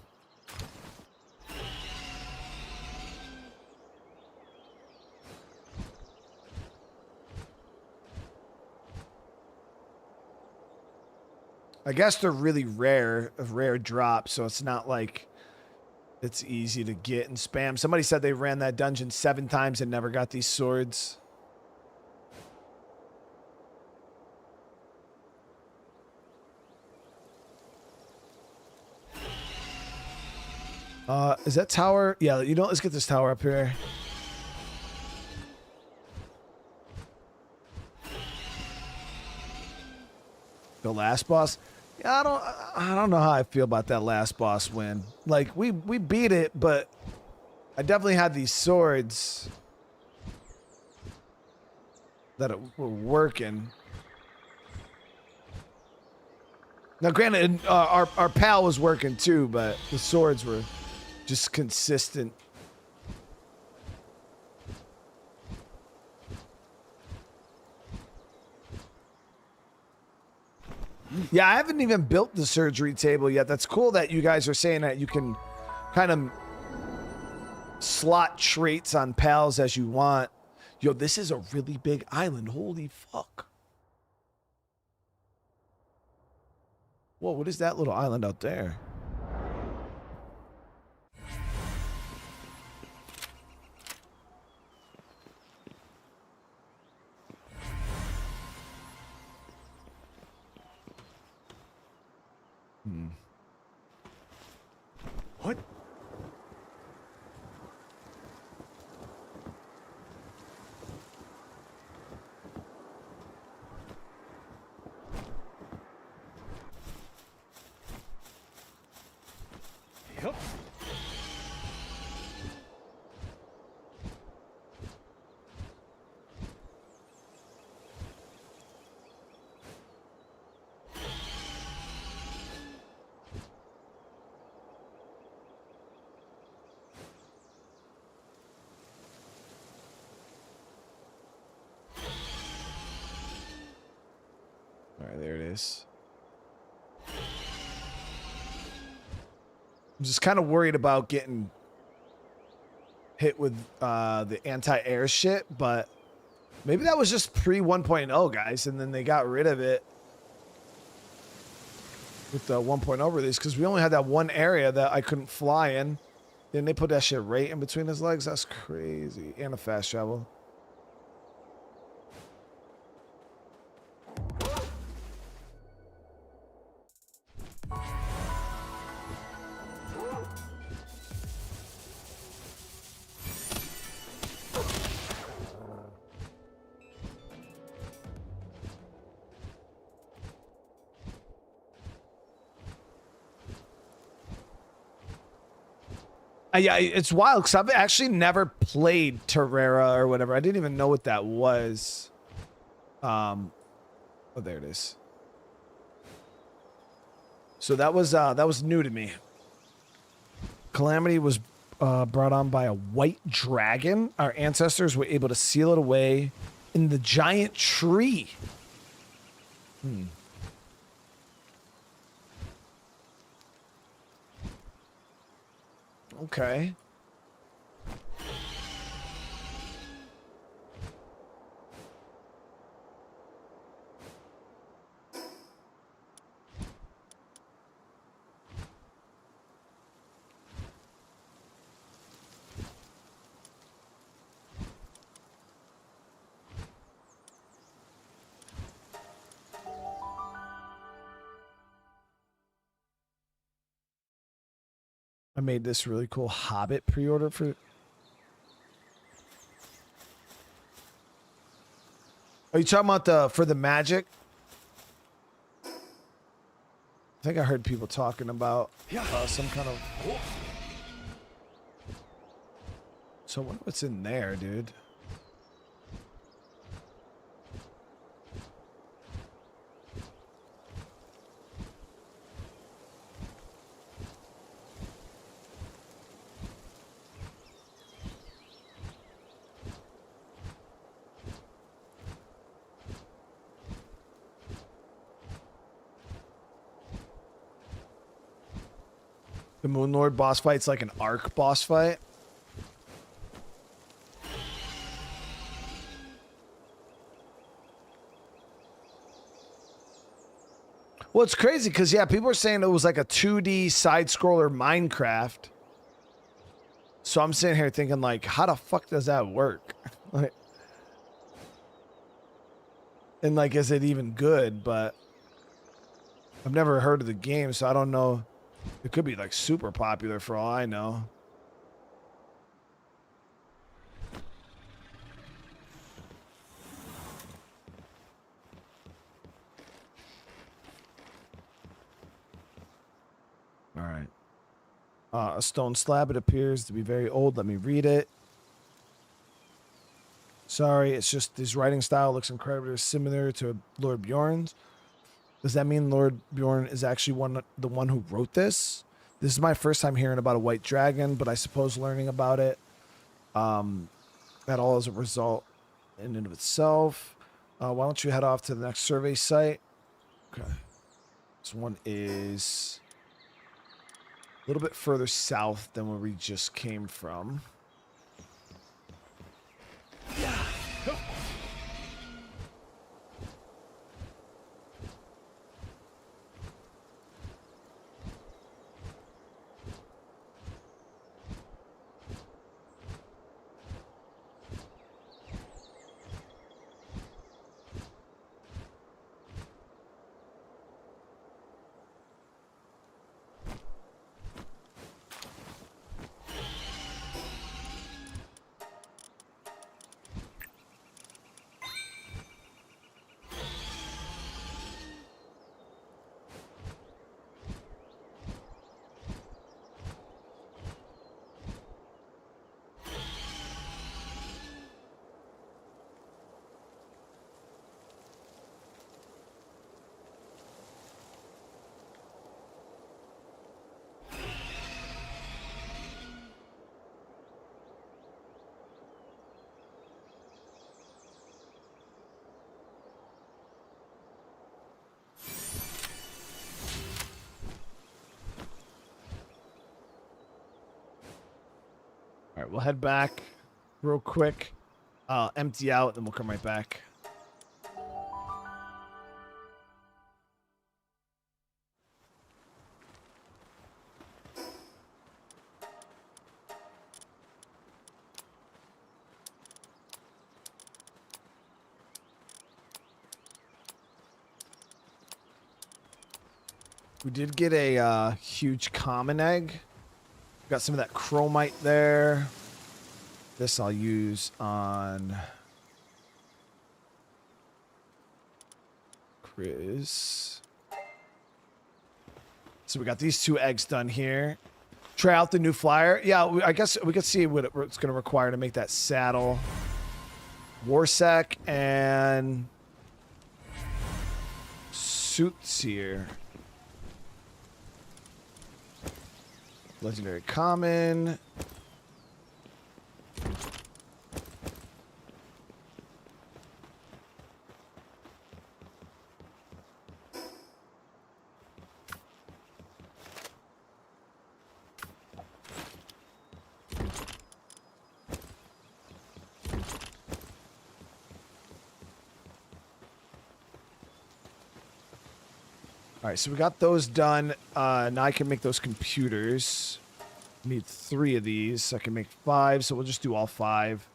I guess they're really rare, a rare drop, so it's not like it's easy to get and spam. Somebody said they ran that dungeon 7 times and never got these swords. Is that tower? Yeah, you know, let's get this tower up here. The last boss? Yeah, I don't know how I feel about that last boss win. Like we beat it, but I definitely had these swords that were working. Now, granted, our pal was working too, but the swords were just consistent. Yeah, I haven't even built the surgery table yet. That's cool that you guys are saying that you can kind of slot traits on pals as you want. Yo, this is a really big island. Holy fuck. Whoa, what is that little island out there? What? Yep. All right, there it is. I'm just kind of worried about getting hit with the anti-air shit, but maybe that was just pre 1.0, guys, and then they got rid of it with the 1.0 release because we only had that one area that I couldn't fly in. Then they put that shit right in between his legs. That's crazy. And a fast travel. Yeah, it's wild because I've actually never played Terraria or whatever. I didn't even know what that was. Oh, there it is. So that was new to me. Calamity was brought on by a white dragon. Our ancestors were able to seal it away in the giant tree. Okay. I made this really cool Hobbit pre-order for... Are you talking about for the magic? I think I heard people talking about some kind of... So I wonder what's in there, dude. The Moon Lord boss fight's like an arc boss fight. Well, it's crazy because, yeah, people are saying it was like a 2D side-scroller Minecraft. So I'm sitting here thinking, like, how the fuck does that work? Like, and, like, is it even good? But I've never heard of the game, so I don't know. It could be, like, super popular for all I know. All right. A stone slab. It appears to be very old. Let me read it. Sorry, it's just his writing style looks incredibly similar to Lord Bjorn's. Does that mean Lord Bjorn is actually the one who wrote this? This is my first time hearing about a white dragon, but I suppose learning about it at all as a result in and of itself. Why don't you head off to the next survey site? Okay. This one is a little bit further south than where we just came from. All right, we'll head back real quick. Empty out, then we'll come right back. We did get a huge common egg. Got some of that chromite there. This I'll use on Chris. So we got these 2 eggs done here. Try out the new flyer. Yeah, I guess we could see what it's going to require to make that saddle. Warsack and Suitseer. Legendary common. All right, so we got those done. Now I can make those computers. Need 3 of these. I can make 5, so we'll just do all 5.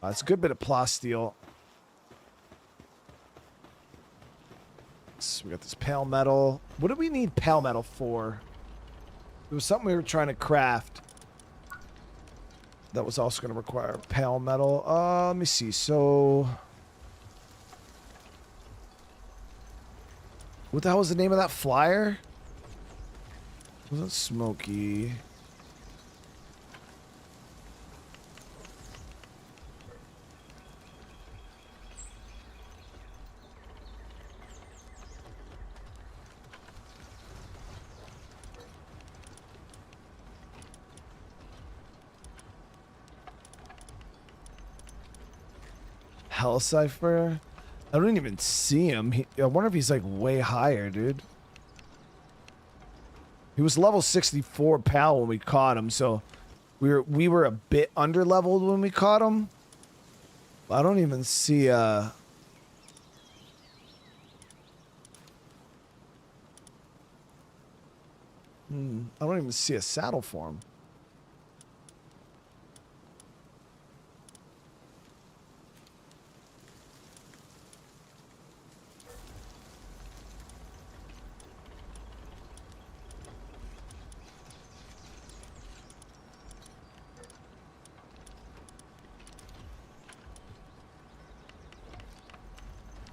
It's a good bit of plasteel. So we got this pale metal. What do we need pale metal for? There was something we were trying to craft that was also going to require pale metal. Let me see. So what the hell was the name of that flyer? Wasn't Smoky? Hell Cipher? I don't even see him. I wonder if he's like way higher, dude. He was level 64 pal when we caught him, so we were a bit under leveled when we caught him. I don't even see I don't even see a saddle for him.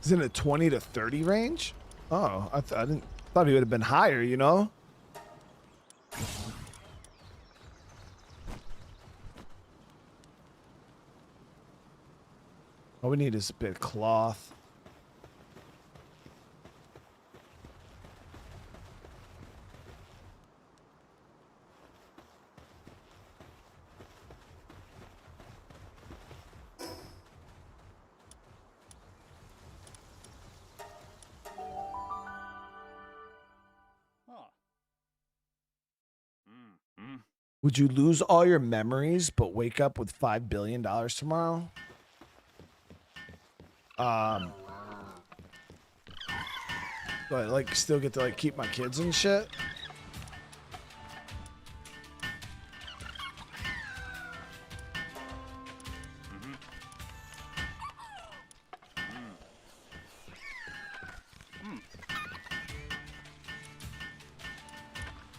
He's in a 20 to 30 range? Oh, I didn't thought he would have been higher, you know? All we need is a bit of cloth. Would you lose all your memories but wake up with $5 billion tomorrow? But like still get to like keep my kids and shit?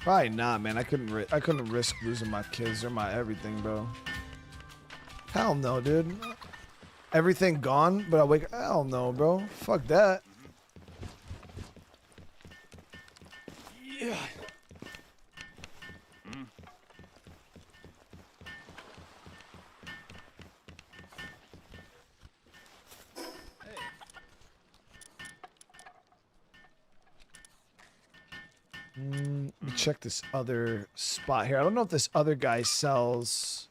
Probably not, man. I couldn't risk losing my kids or my everything, bro. Hell no, dude. Everything gone, but I wake. Hell no, bro. Fuck that. Yeah. Let me check this other spot here. I don't know if this other guy sells.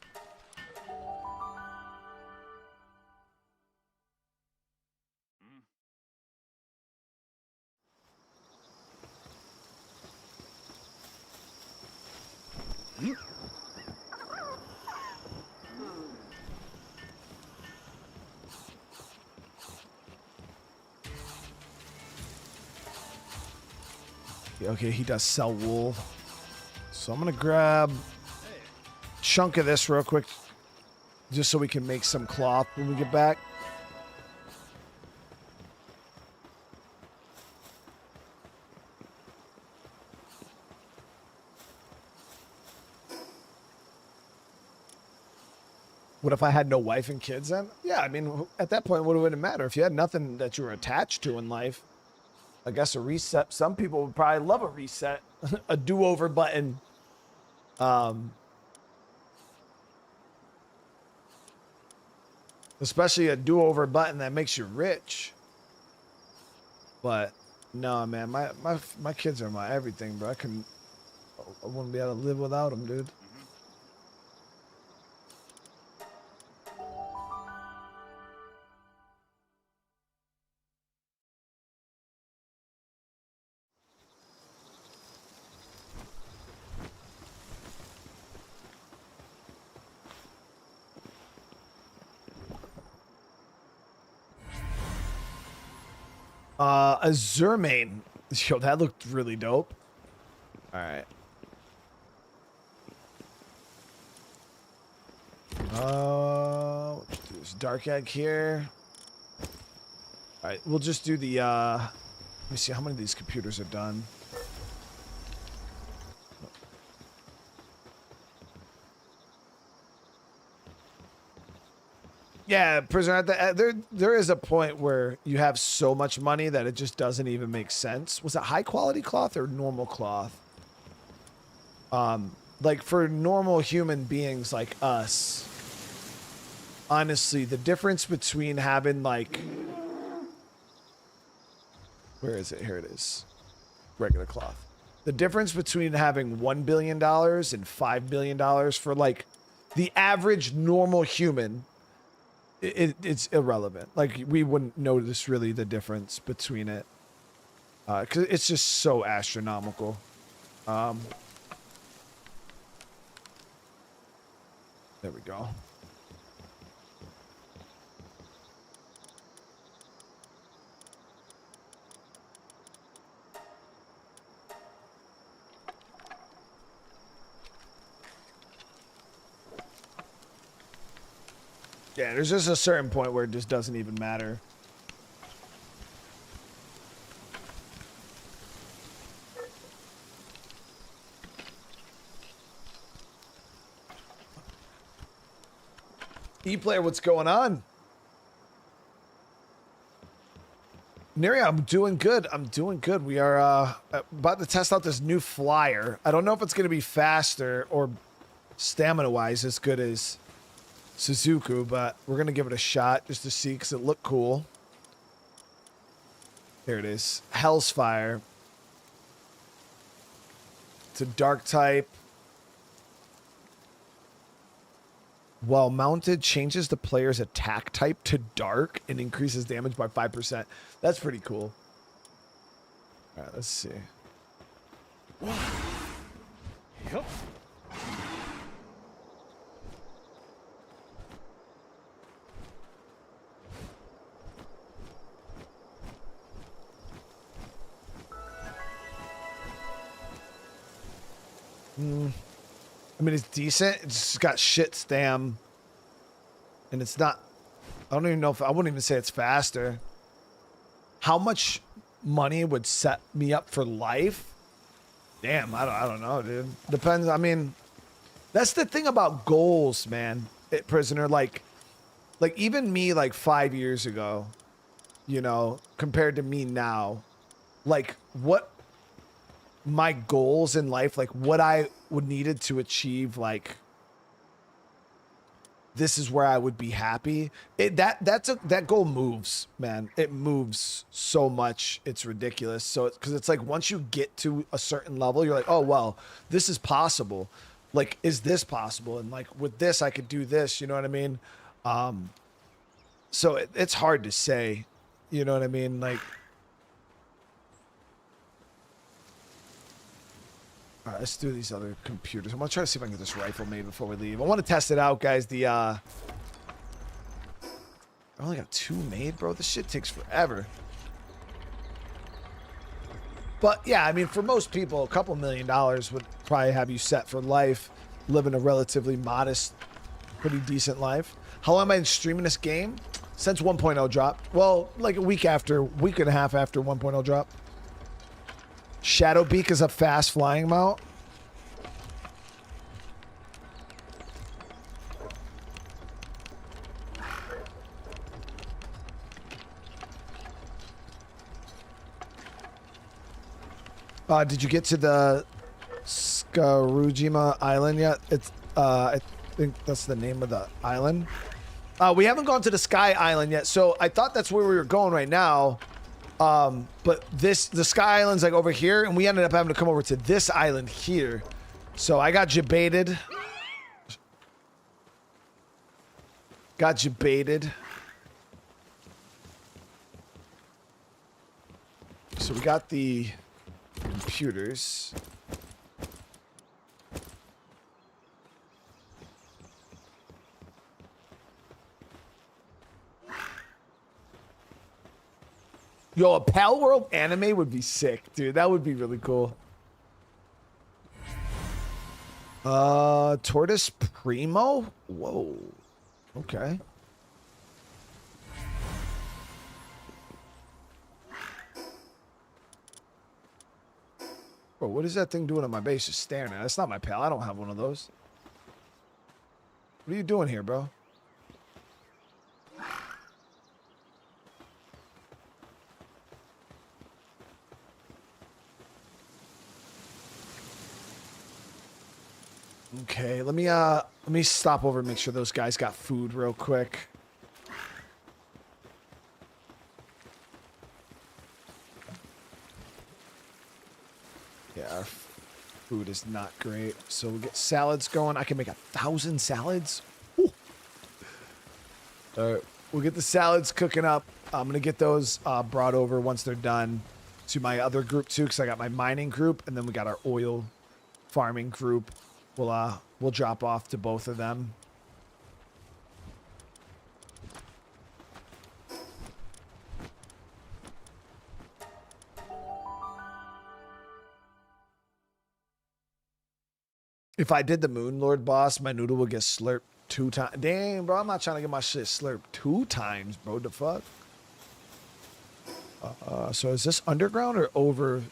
Okay, he does sell wool. So I'm gonna grab a chunk of this real quick, just so we can make some cloth when we get back. What if I had no wife and kids then? Yeah, I mean, at that point, what would it matter? If you had nothing that you were attached to in life, I guess a reset. Some people would probably love a reset, a do-over button. Especially a do-over button that makes you rich. But no, man, my kids are my everything, bro. I wouldn't be able to live without them, dude. A Zermain. Yo, that looked really dope. All right. There's Dark Egg here. All right, we'll just do the, let me see how many of these computers are done. Yeah, prisoner. There is a point where you have so much money that it just doesn't even make sense. Was it high quality cloth or normal cloth? Like for normal human beings like us, honestly, the difference between having like, where is it? Here it is. Regular cloth. The difference between having $1 billion and $5 billion for like the average normal human. It's irrelevant. Like we wouldn't notice really the difference between it, because it's just so astronomical. There we go. Yeah, there's just a certain point where it just doesn't even matter. E-player, what's going on? Neri, I'm doing good. I'm doing good. We are about to test out this new flyer. I don't know if it's going to be faster or stamina-wise as good as Suzuku, but we're going to give it a shot just to see because it looked cool. There it is. Hell's Fire. It's a dark type. While mounted, changes the player's attack type to dark and increases damage by 5%. That's pretty cool. All right, let's see. Yep. I mean, it's decent. It's just got shit stam. And it's not... I don't even know if... I wouldn't even say it's faster. How much money would set me up for life? Damn, I don't know, dude. Depends. I mean, that's the thing about goals, man. Prisoner, like even me, like 5 years ago, you know, compared to me now, like what my goals in life, like what I would needed to achieve, like this is where I would be happy. That goal moves, man. It moves so much. It's ridiculous. So because it's like once you get to a certain level, you're like, oh well, this is possible. Like, is this possible? And like with this, I could do this. You know what I mean? So it's hard to say. You know what I mean? Like. All right, let's do these other computers. I'm gonna try to see if I can get this rifle made before we leave. I want to test it out, guys. I only got 2 made, bro. This shit takes forever. But yeah, I mean, for most people, a couple $1 million would probably have you set for life, living a relatively modest, pretty decent life. How long have I been streaming this game? Since 1.0 dropped. Well, like a week and a half after 1.0 dropped. Shadowbeak is a fast flying mount. Did you get to the Skarujima Island yet? It's I think that's the name of the island. We haven't gone to the Sky Island yet, so I thought that's where we were going right now. But the Sky Island's like over here, and we ended up having to come over to this island here. So I got jebaited. Got jebaited. So we got the computers. Yo, a Palworld anime would be sick, dude. That would be really cool. Tortoise Primo? Whoa. Okay. Bro, what is that thing doing on my base? Just staring at it. That's not my pal. I don't have one of those. What are you doing here, bro? Okay, let me stop over and make sure those guys got food real quick. Yeah, our food is not great. So we'll get salads going. I can make 1,000 salads. Ooh. All right, we'll get the salads cooking up. I'm gonna get those brought over once they're done to my other group too, because I got my mining group, and then we got our oil farming group. We'll drop off to both of them. If I did the Moon Lord boss, my noodle would get slurped 2 times. Dang, bro, I'm not trying to get my shit slurped 2 times, bro. The fuck? So is this underground or over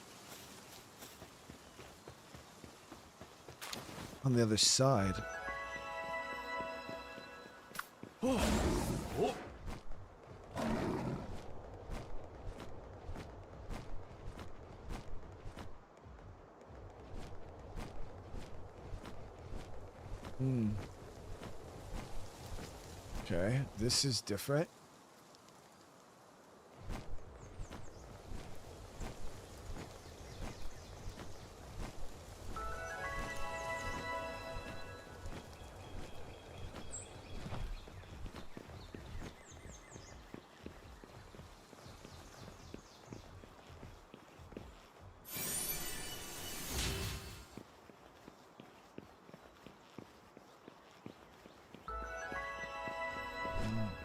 on the other side? Okay, this is different.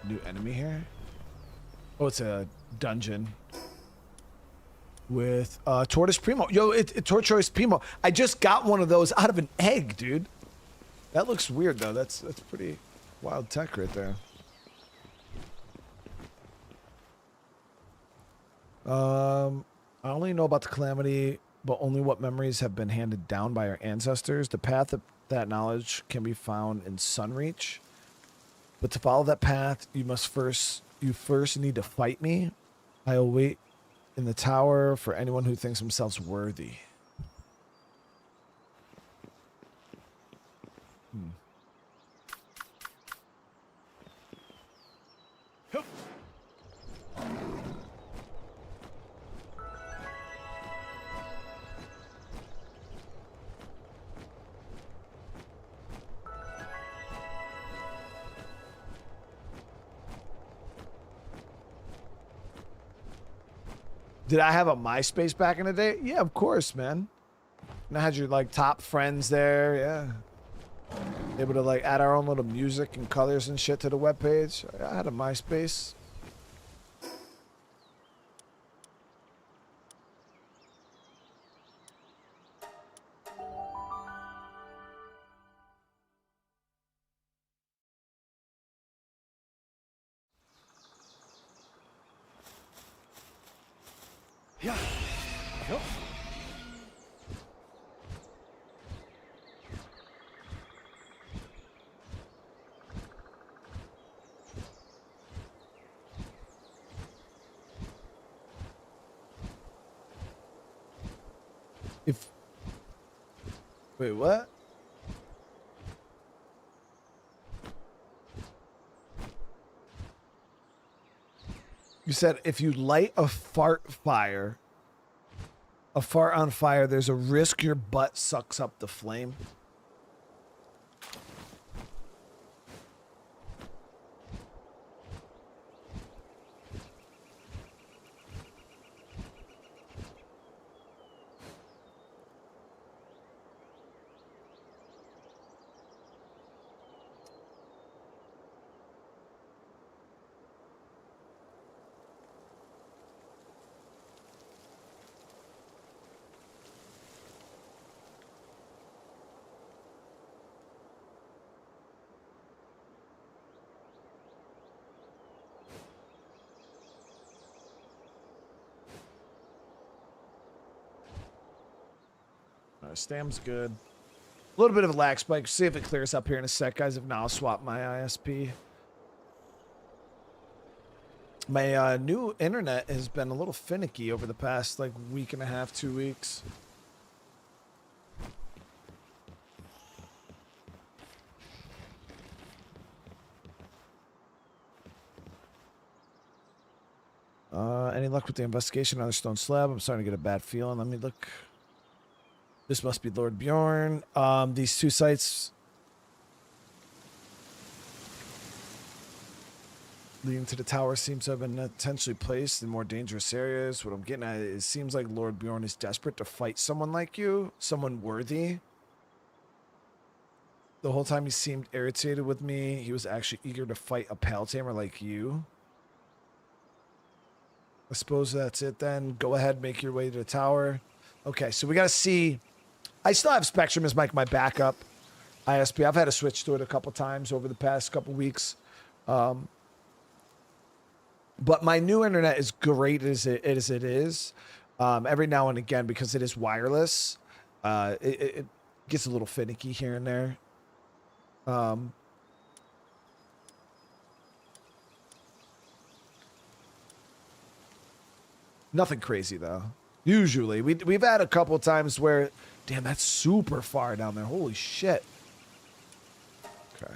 New enemy here. Oh, it's a dungeon with Tortoise Primo. Yo, Tortoise Primo. I just got one of those out of an egg, dude. That looks weird though. That's pretty wild tech right there. I only know about the calamity, but only what memories have been handed down by our ancestors. The path of that knowledge can be found in Sunreach. But to follow that path, you first need to fight me. I will wait in the tower for anyone who thinks themselves worthy. Did I have a MySpace back in the day? Yeah, of course, man. And I had your like top friends there, yeah. Able to like add our own little music and colors and shit to the webpage. I had a MySpace. Yeah. Yup. If wait, what? You said if you light a fart on fire, there's a risk your butt sucks up the flame. Stam's good. A little bit of a lag spike. See if it clears up here in a sec, guys. If not, I'll swap my ISP. My new internet has been a little finicky over the past like week and a half, 2 weeks. Any luck with the investigation on the stone slab? I'm starting to get a bad feeling. Let me look. This must be Lord Bjorn. These two sites leading to the tower seems to have been intentionally placed in more dangerous areas. What I'm getting at is it seems like Lord Bjorn is desperate to fight someone like you, someone worthy. The whole time he seemed irritated with me. He was actually eager to fight a pal tamer like you. I suppose that's it then. Go ahead, make your way to the tower. Okay, so we got to see. I still have Spectrum as like my backup ISP. I've had to switch to it a couple times over the past couple weeks. But my new internet is great as it is. Every now and again, because it is wireless, it gets a little finicky here and there. Nothing crazy though. Usually, we've had a couple times where, damn, that's super far down there. Holy shit. Okay.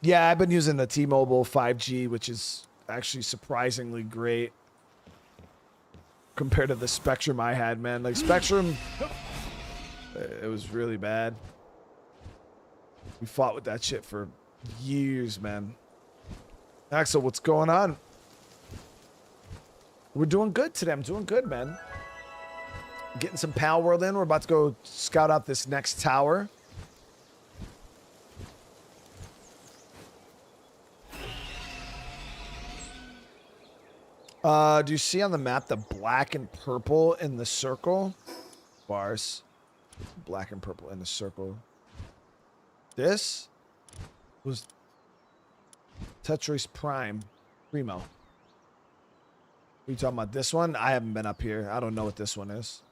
Yeah, I've been using the T-Mobile 5G, which is actually surprisingly great compared to the Spectrum I had, man. Like Spectrum, it was really bad. We fought with that shit for years, man. Axel, what's going on? We're doing good today. I'm doing good, man. Getting some Palworld in. We're about to go scout out this next tower. Do you see on the map the black and purple in the circle? Bars. Black and purple in the circle. This was Tetris Primo. Are you talking about this one? I haven't been up here. I don't know what this one is.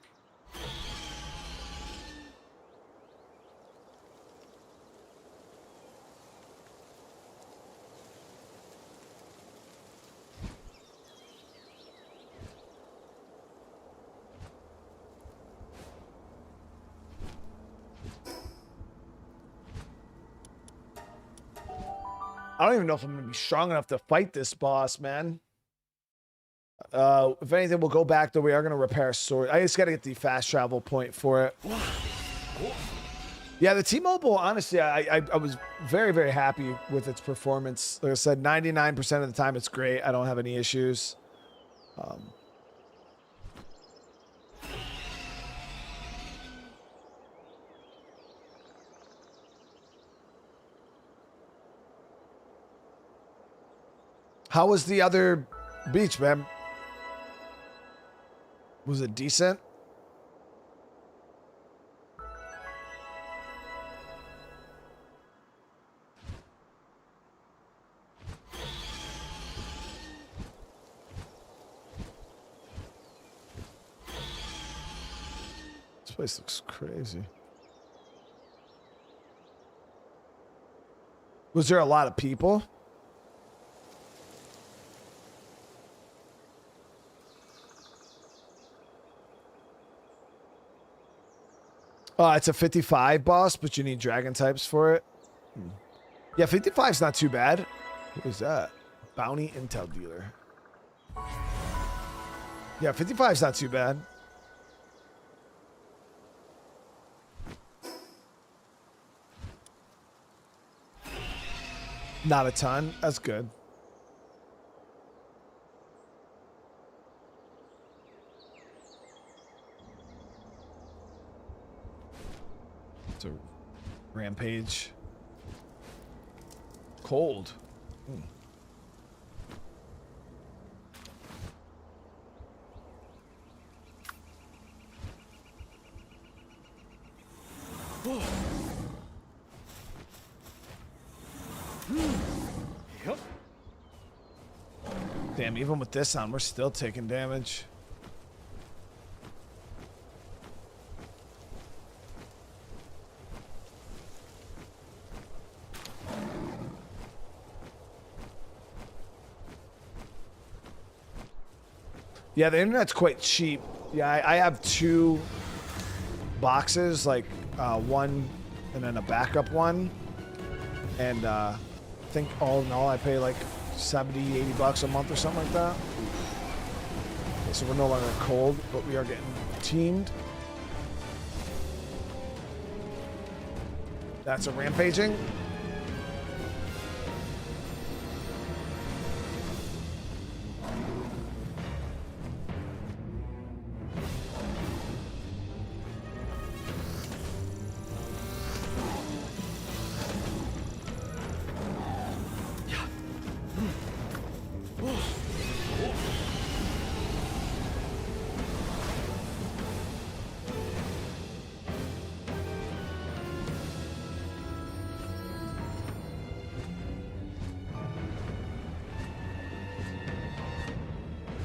I don't even know if I'm going to be strong enough to fight this boss, man. If anything, we'll go back, though. We are going to repair a sword. I just got to get the fast travel point for it. Yeah, the T-Mobile, honestly, I was very, very happy with its performance. Like I said, 99% of the time, it's great. I don't have any issues. How was the other beach, man? Was it decent? Place looks crazy. Was there a lot of people? It's a 55 boss, but you need dragon types for it. Yeah, 55 is not too bad. What is that? Bounty intel dealer. Yeah, 55 is not too bad. Not a ton. That's good. It's a rampage. Cold. Yep. Damn, even with this on, we're still taking damage. Yeah, the internet's quite cheap. Yeah, I have 2 boxes, like one and then a backup one. And I think all in all, I pay like 70, 80 bucks a month or something like that. Okay, so we're no longer cold, but we are getting teamed. That's a rampaging.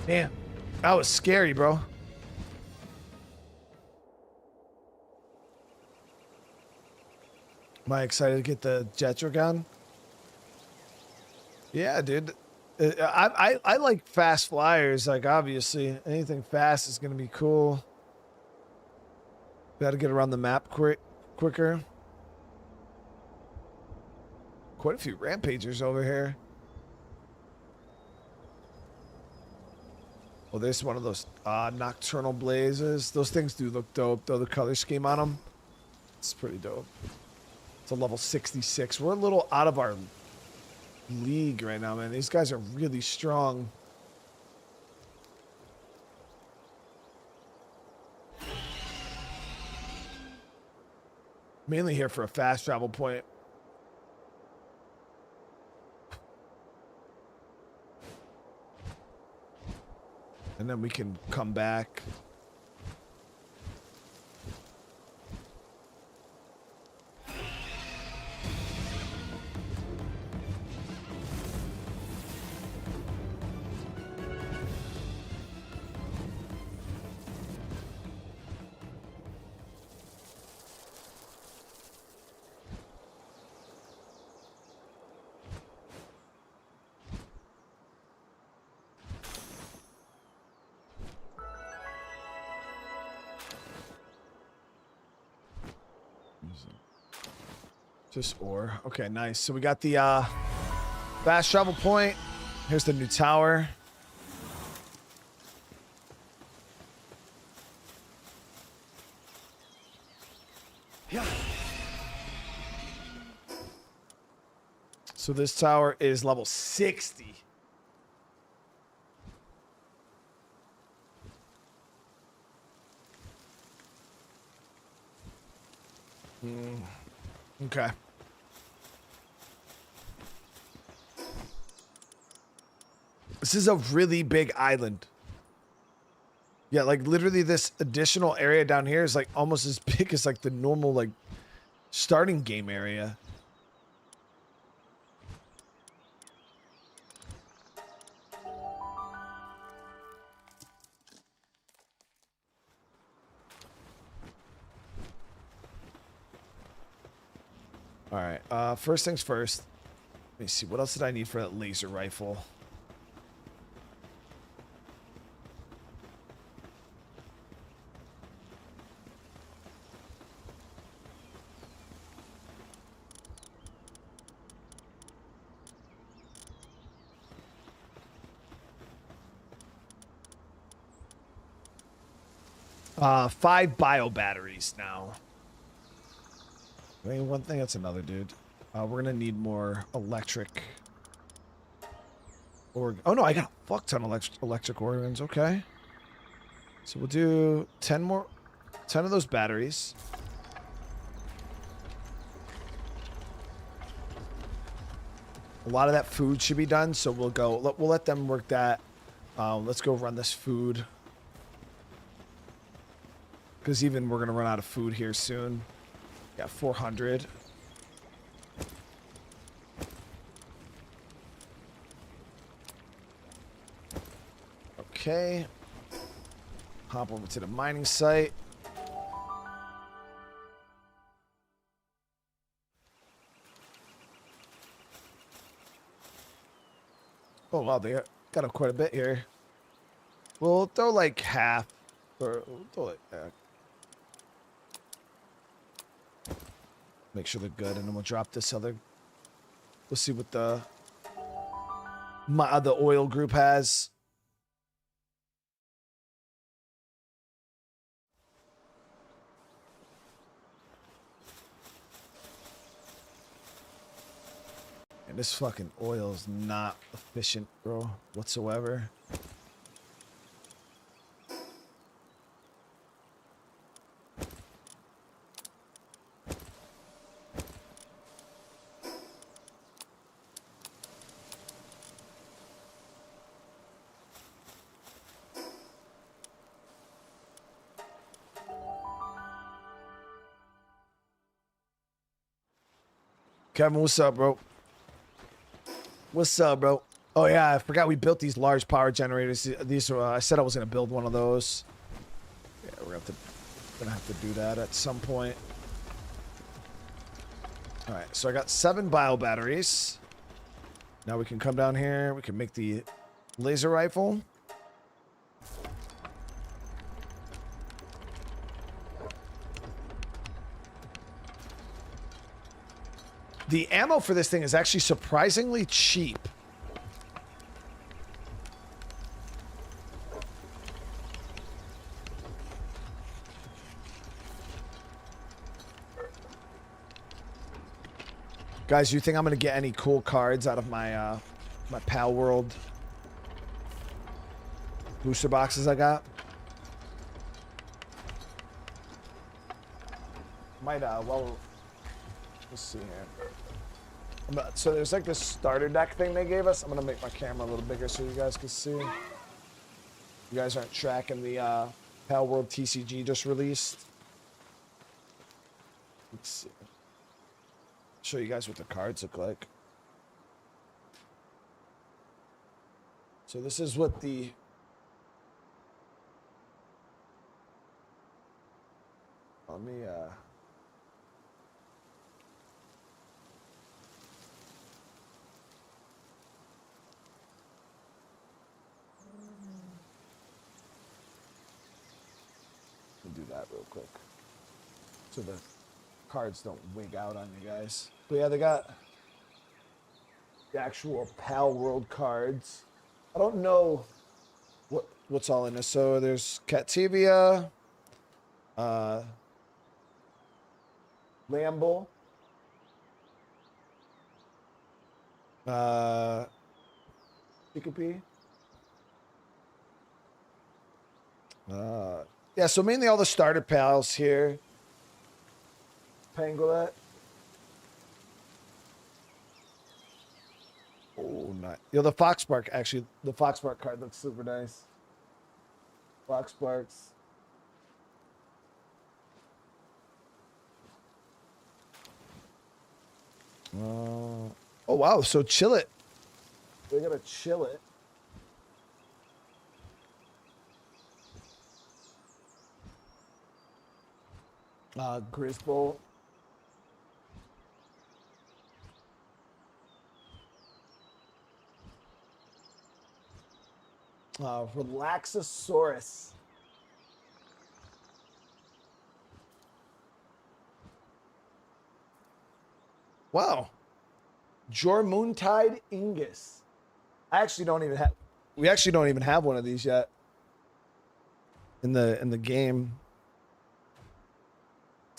Damn, that was scary, bro. Am I excited to get the Jetro gun? Yeah, dude. I like fast flyers. Like, obviously, anything fast is gonna be cool. Got to get around the map quicker. Quite a few rampagers over here. Oh, there's one of those nocturnal blazes. Those things do look dope, though. The color scheme on them, it's pretty dope. It's a level 66. We're a little out of our league right now, man. These guys are really strong. Mainly here for a fast travel point. And then we can come back. Just ore. Okay, nice. So we got the fast travel point. Here's the new tower. Yeah. So this tower is level 60. Okay. This is a really big island. Yeah, like literally this additional area down here is like almost as big as like the normal like starting game area. All right. First things first. Let me see. What else did I need for that laser rifle? Five bio batteries now. I mean, one thing, that's another, dude. We're gonna need more electric. Oh no, I got a fuck ton of electric organs. Okay, so we'll do 10 of those batteries. A lot of that food should be done, so we'll let them work that. Let's go run this food. Because even we're going to run out of food here soon. Yeah, 400. Okay. Hop over to the mining site. Oh, wow, they got up quite a bit here. We'll throw like half. Or we'll throw like... make sure they're good, and then we'll drop this other. We'll see what the oil group has. And this fucking oil is not efficient, bro, whatsoever. Kevin, what's up, bro? What's up, bro? Oh yeah, I forgot we built these large power generators. These are, I said I was gonna build one of those. Yeah, we're gonna have to do that at some point. All right, so I got 7 bio batteries. Now we can come down here. We can make the laser rifle. The ammo for this thing is actually surprisingly cheap. Guys, you think I'm gonna get any cool cards out of my my Palworld booster boxes I got? Might well, let's see here. So there's like this starter deck thing they gave us. I'm gonna make my camera a little bigger so you guys can see. You guys aren't tracking the Palworld TCG just released. Let's see. Show you guys what the cards look like. So this is what the let me do that real quick so the cards don't wig out on you guys. But yeah, they got the actual Palworld cards. I don't know what's all in this. So there's Cativia, Lamble, Pikapi. Yeah, so mainly all the starter pals here. Pangolin. Oh, nice. Yo, the Foxbark, actually, the Foxbark card looks super nice. Foxbarks. Oh, wow. So chill it. We're going to chill it. Grisbolt. Relaxosaurus. Wow. Jormuntide Ingus. I actually don't even have. We actually don't even have one of these yet in the game.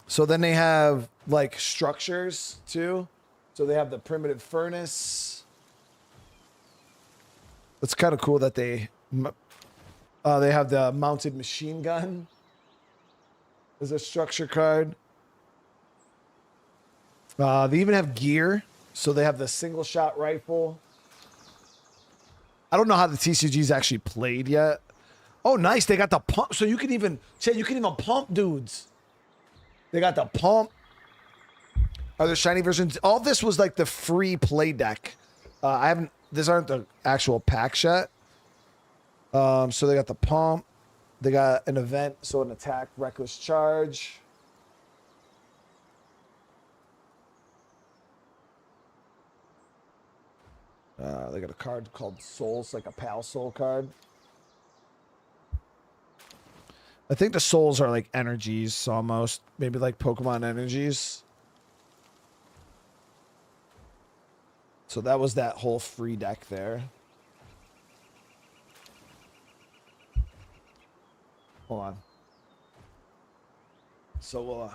So then they have like structures too. So they have the primitive furnace. It's kind of cool that they have the mounted machine gun as a structure card. They even have gear. So they have the single shot rifle. I don't know how the TCG's actually played yet. Oh, nice. They got the pump. So you can even pump dudes. They got the pump. Are there shiny versions? All this was like the free play deck. These aren't the actual packs yet. So they got the pump. They got an event. So an attack, reckless charge. They got a card called Souls, like a PAL Soul card. I think the Souls are like energies almost. Maybe like Pokemon energies. So that was that whole free deck there. Hold on. So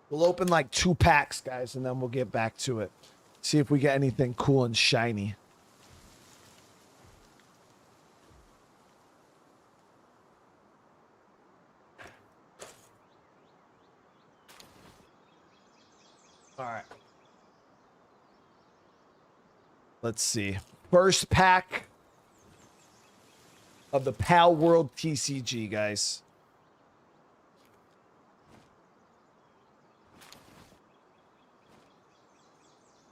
we'll open like 2 packs, guys, and then we'll get back to it. See if we get anything cool and shiny. All right. Let's see. First pack of the Palworld TCG, guys.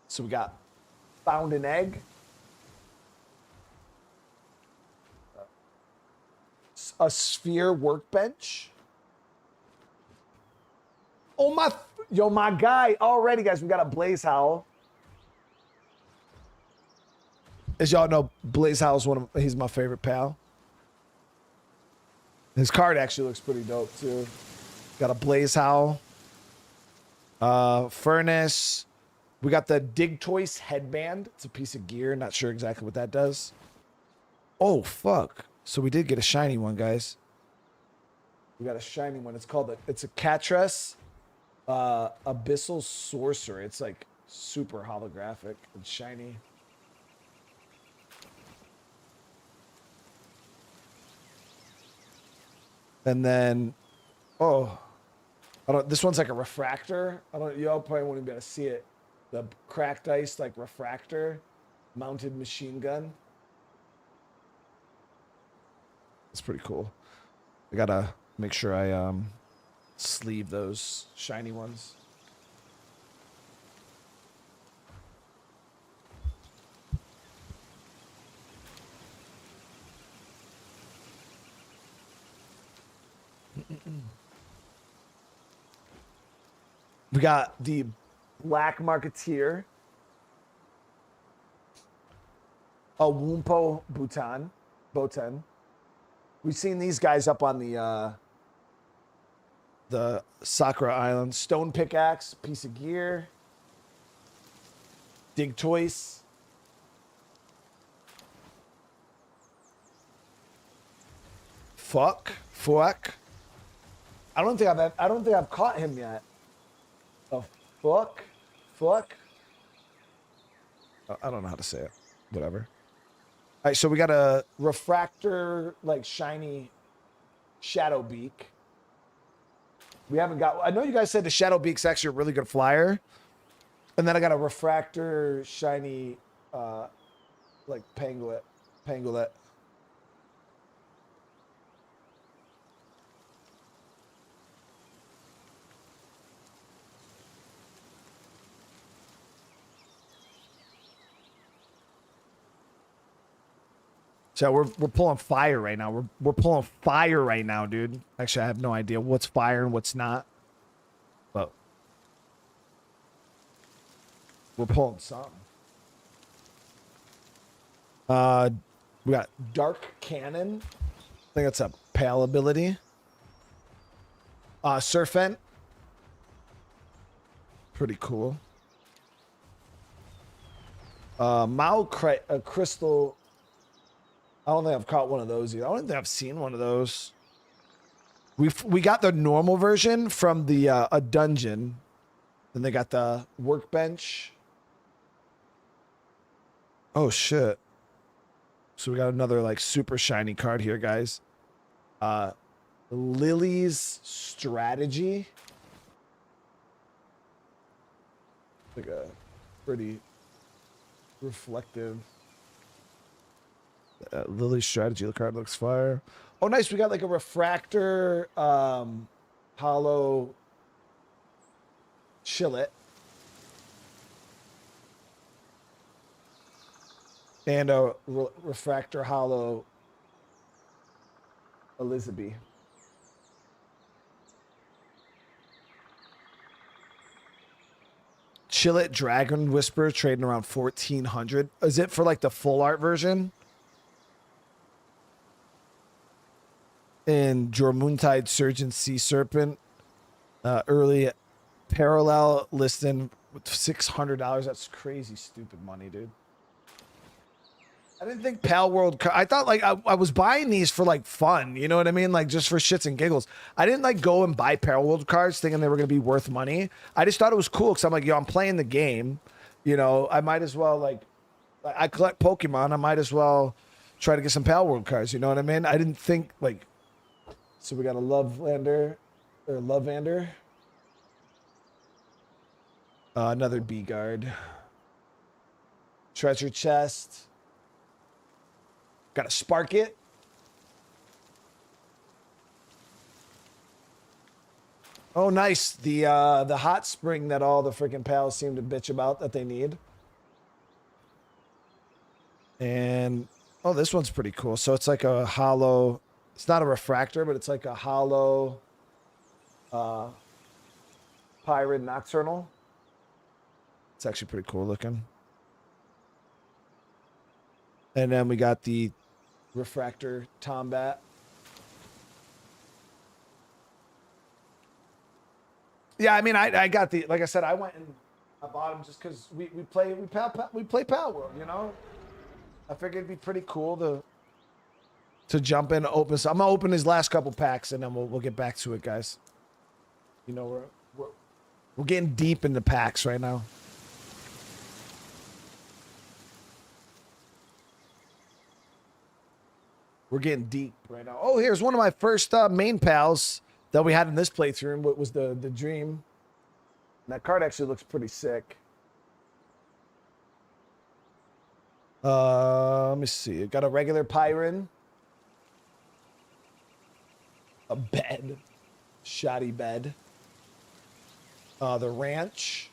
So we got Found an Egg. A Sphere Workbench. Oh my, my guy. Already, guys, we got a Blaze Howl. As y'all know, Blaze Howl's he's my favorite pal. His card actually looks pretty dope too. Got a Blaze Howl. Furnace. We got the Dig Toys headband. It's a piece of gear. Not sure exactly what that does. Oh, fuck. So we did get a shiny one, guys. We got a shiny one. It's a Catress Abyssal Sorcerer. It's like super holographic and shiny. And then, this one's like a refractor. Y'all probably won't even be able to see it. The cracked ice, like refractor, mounted machine gun. It's pretty cool. I gotta make sure I sleeve those shiny ones. We got the Black Marketeer, a Wumpo Boten. We've seen these guys up on the Sakura Island. Stone Pickaxe, piece of gear. Dig Toys. Fuck. I don't think I've caught him yet. Oh, fuck. I don't know how to say it. Whatever. All right, so we got a refractor, like shiny Shadow Beak. We haven't got. I know you guys said the Shadow Beak's actually a really good flyer, and then I got a refractor shiny, like Pangolin. So we're pulling fire right now. We're pulling fire right now, dude. Actually, I have no idea what's fire and what's not. But We're pulling something. We got Dark Cannon. I think that's a pal ability. Surfent. Pretty cool. Crystal. I don't think I've caught one of those yet. I don't think I've seen one of those. We got the normal version from the a dungeon. Then they got the workbench. Oh shit. So we got another like super shiny card here, guys. Lily's Strategy. Like a pretty reflective Lily's Strategy. The card looks fire. Oh, nice. We got like a refractor hollow Chillet. And a refractor hollow Elizabeth. Chillet Dragon Whisper trading around 1400. Is it for like the full art version? And Jormuntide Surgeon Sea Serpent. Early parallel listing with $600. That's crazy stupid money, dude. I didn't think Palworld. I thought like I was buying these for like fun. You know what I mean? Like just for shits and giggles. I didn't like go and buy Palworld cards thinking they were going to be worth money. I just thought it was cool because I'm like, yo, I'm playing the game. You know, I might as well like, I collect Pokemon. I might as well try to get some Palworld cards. You know what I mean? I didn't think like, so we got a Lovelander or Lovander. Another B guard. Treasure chest. Got to spark it. Oh, nice. The hot spring that all the freaking pals seem to bitch about that they need. And oh, this one's pretty cool. So it's like a hollow. It's not a refractor, but it's like a hollow Pirate Nocturnal. It's actually pretty cool looking. And then we got the refractor Tombat. Yeah, I mean, I got the, like I said, I went and I bought them just because we play Palworld, you know. I figured it'd be pretty cool to jump in and open. So I'm gonna open his last couple packs and then we'll get back to it, guys. You know, we're getting deep into packs right now. We're getting deep right now. Oh, here's one of my first main pals that we had in this playthrough. What was the Dream? And that card actually looks pretty sick. Let me see. Got a regular Pyron. A bed. Shoddy bed. The ranch.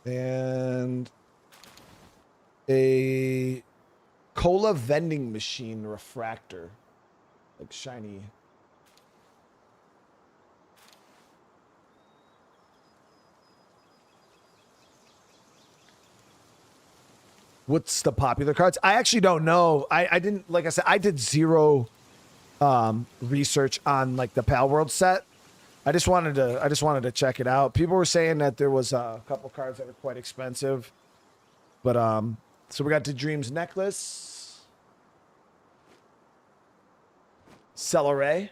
And a cola vending machine refractor. Like shiny. What's the popular cards? I actually don't know. I didn't, like I said, I did zero research on like the Palworld set. I just wanted to check it out. People were saying that there was a couple cards that are quite expensive. But so we got the Dreams necklace. Celeray.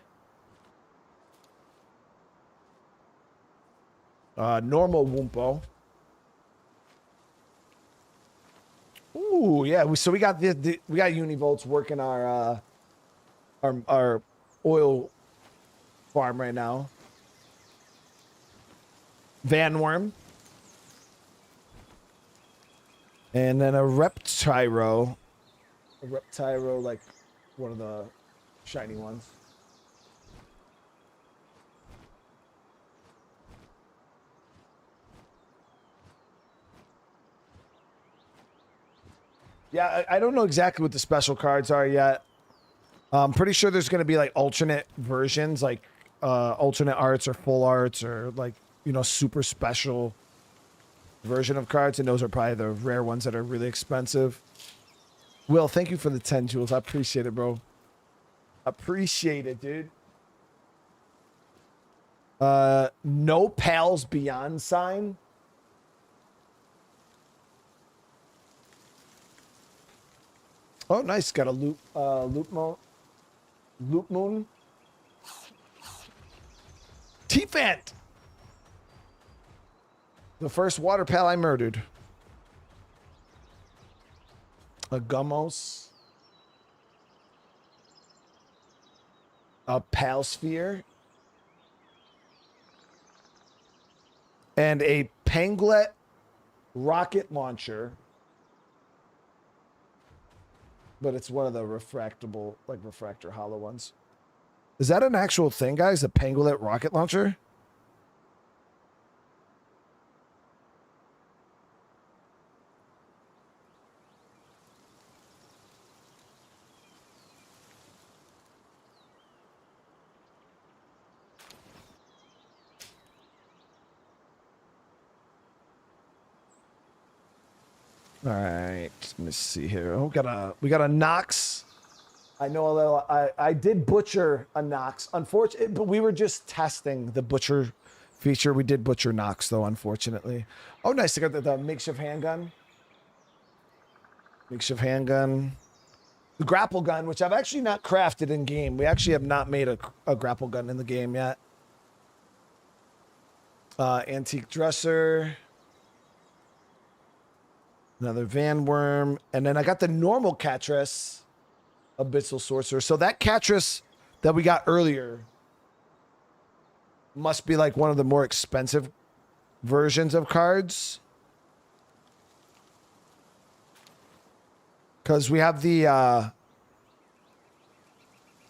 Normal Wumpo. Ooh, yeah. So we got we got Univolts working our oil farm right now. Van Worm. And then a Reptyro. A Reptyro, like one of the shiny ones. Yeah, I don't know exactly what the special cards are yet. I'm pretty sure there's going to be like alternate versions, like alternate arts or full arts or like, you know, super special version of cards, and those are probably the rare ones that are really expensive. Will, thank you for the 10 jewels. I appreciate it, bro. Appreciate it, dude. No pals beyond sign. Oh, nice. Got a loop moon. T-Fant. The first water pal I murdered. A Gummos. A Palsphere. And a Panglet rocket launcher. But it's one of the refractable, like refractor hollow ones. Is that an actual thing, guys? A Panglet rocket launcher? All right, let me see here. Oh, we got a Nox. I know a little. I did butcher a Nox. Unfortunately, but we were just testing the butcher feature. We did butcher Nox though, unfortunately. Oh, nice. I got the makeshift handgun. Makeshift handgun. The grapple gun, which I've actually not crafted in game. We actually have not made a grapple gun in the game yet. Antique dresser. Another Van Worm. And then I got the normal Catras, Abyssal Sorcerer. So that Catras that we got earlier must be like one of the more expensive versions of cards. Because we have the...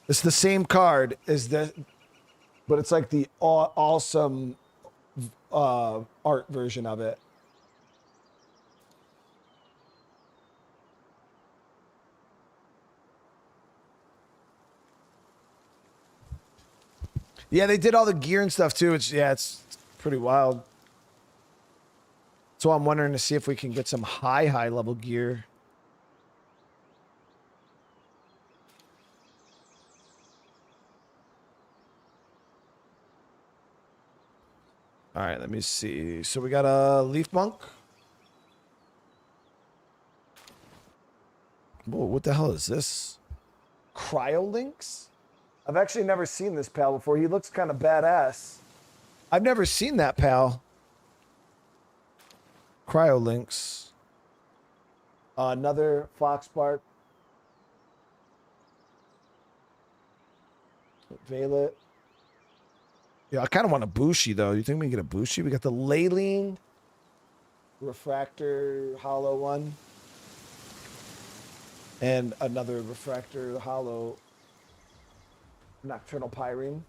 it's the same card as the... But it's like the awesome art version of it. Yeah, they did all the gear and stuff too. It's pretty wild. So I'm wondering to see if we can get some high level gear. All right, let me see. So we got a Leaf Monk. Whoa, what the hell is this? Cryolinks? I've actually never seen this pal before. He looks kind of badass. I've never seen that pal. Cryolinks. Another Foxbark. Violet. Yeah, I kind of want a Bushi, though. You think we can get a Bushi? We got the Leyline. Refractor hollow one. And another refractor hollow Nocturnal Pyrene.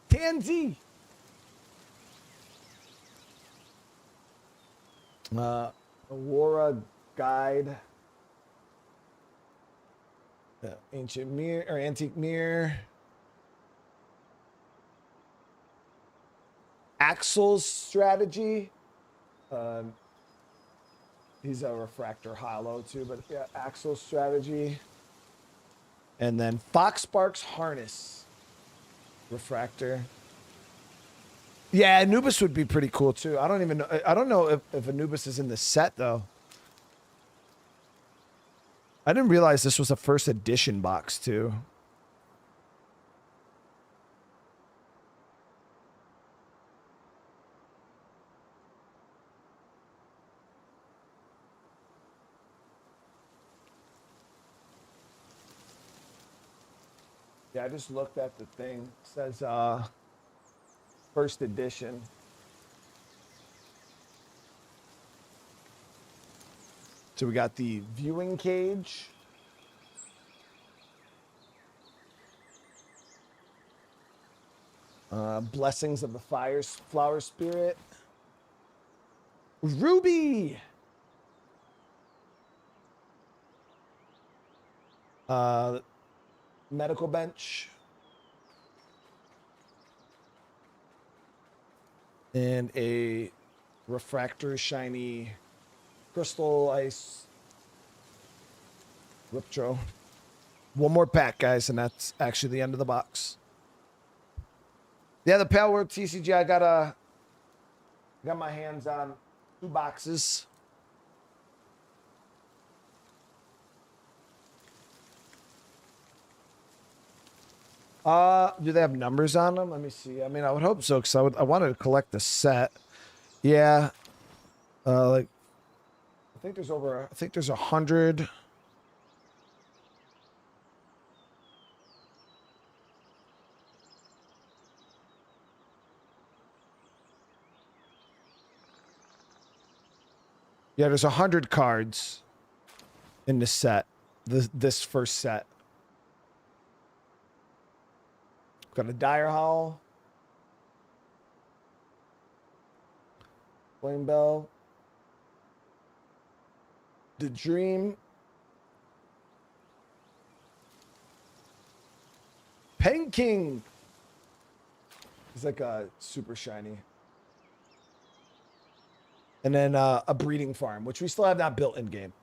Tansy. Aurora Guide. Ancient mirror or antique mirror. Axel's strategy. He's a refractor hollow too, but yeah, Axel's strategy. And then Foxbark's harness. Refractor. Yeah, Anubis would be pretty cool too. I don't even know. I don't know if Anubis is in the set though. I didn't realize this was a first edition box too. Yeah, I just looked at the thing. It says first edition. So we got the viewing cage. Blessings of the flower spirit. Ruby. Medical bench. And a refractor shiny crystal ice Riptro. One more pack, guys, and that's actually the end of the box. Yeah, the Palworld TCG, I got my hands on 2 boxes. Do they have numbers on them? Let me see. I mean, I would hope so, because I wanted to collect the set. Yeah. Like, I think there's 100. Yeah, there's 100 cards in this set. This first set. Got a Dire Howl. Flame Bell. The Dream. Pen King. He's like a super shiny. And then a breeding farm, which we still have not built in game.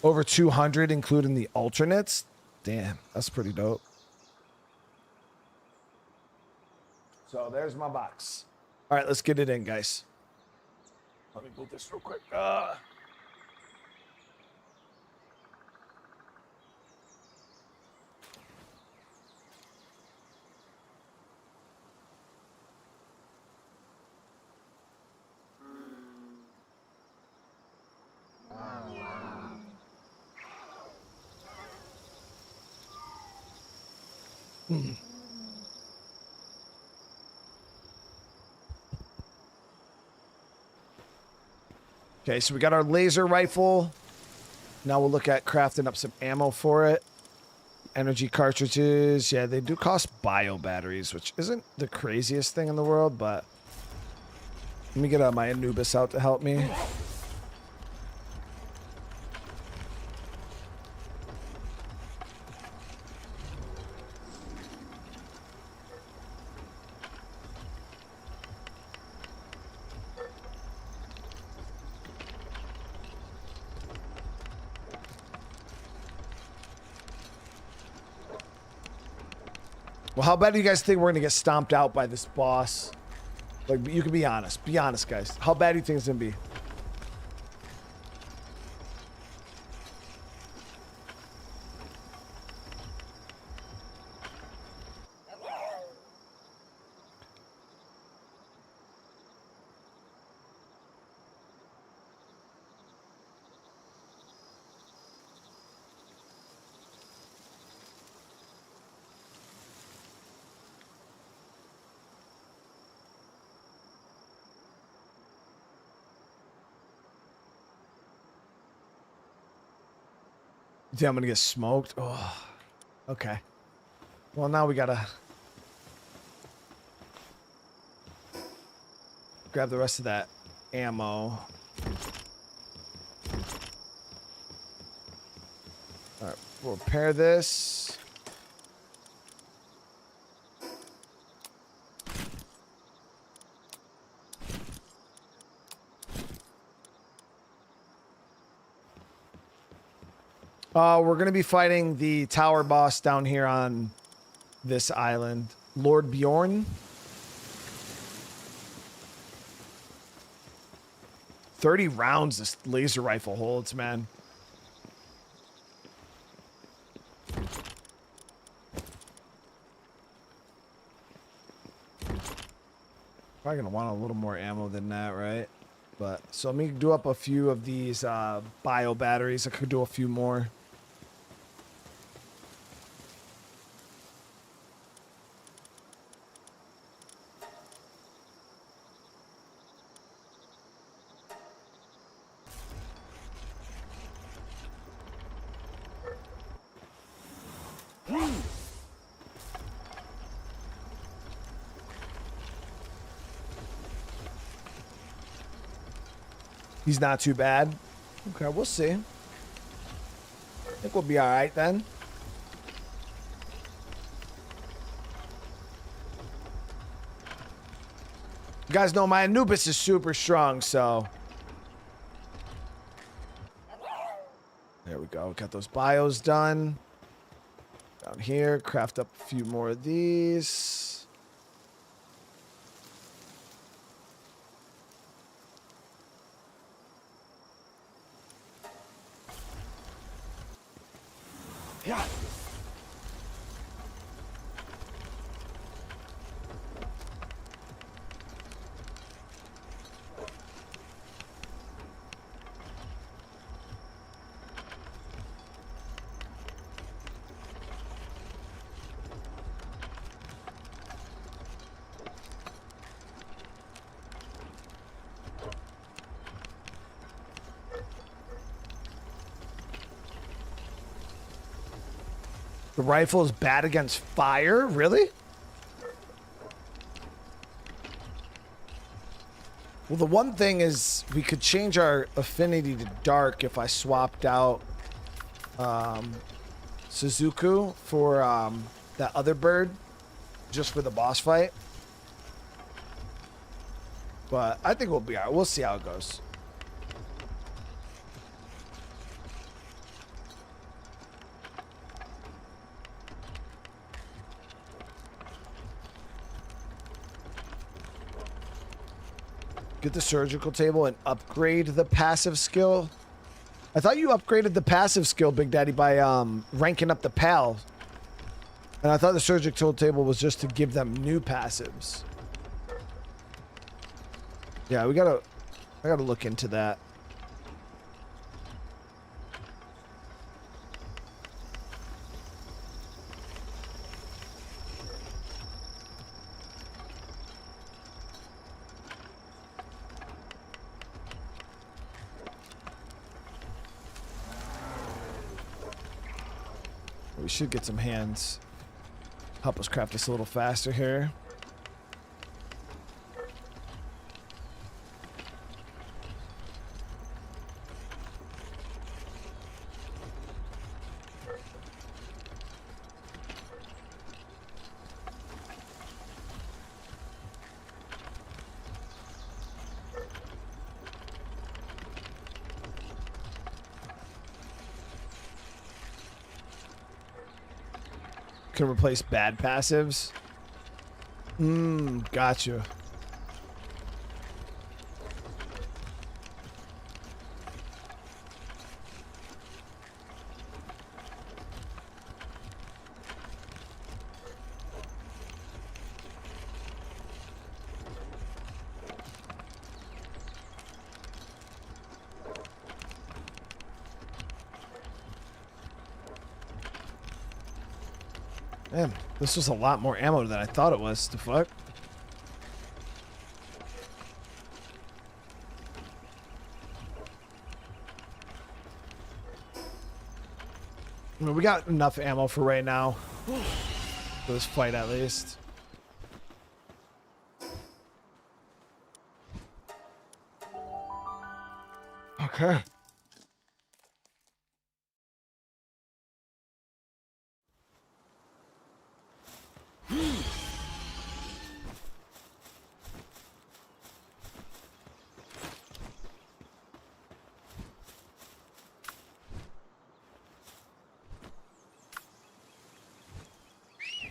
Over 200, including the alternates. Damn, that's pretty dope. So there's my box. All right, let's get it in, guys. Let me move this real quick. Okay, so we got our laser rifle. Now we'll look at crafting up some ammo for it. Energy cartridges. Yeah, they do cost bio batteries, which isn't the craziest thing in the world, but let me get my Anubis out to help me. Well, how bad do you guys think we're gonna get stomped out by this boss? Like, you can be honest. Be honest, guys. How bad do you think it's gonna be? Yeah, I'm gonna get smoked. Oh, okay. Well, now we gotta grab the rest of that ammo. All right, we'll repair this. We're going to be fighting the tower boss down here on this island. Lord Bjorn. 30 rounds this laser rifle holds, man. Probably going to want a little more ammo than that, right? But so let me do up a few of these bio batteries. I could do a few more. He's not too bad. Okay, we'll see. I think we'll be all right then. You guys know my Anubis is super strong, so. There we go. Got those bios done. Down here, craft up a few more of these. Yeah. The rifle is bad against fire? Really? Well, the one thing is we could change our affinity to dark if I swapped out Suzuku for that other bird just for the boss fight. But I think we'll be all right. We'll see how it goes. Get the surgical table and upgrade the passive skill. I thought you upgraded the passive skill, Big Daddy, by ranking up the PAL. And I thought the surgical table was just to give them new passives. Yeah, I gotta look into that. We should get some hands. Help us craft this a little faster here. Can replace bad passives. Gotcha. Man, this was a lot more ammo than I thought it was. The fuck? I mean, we got enough ammo for right now. For this fight, at least. Okay.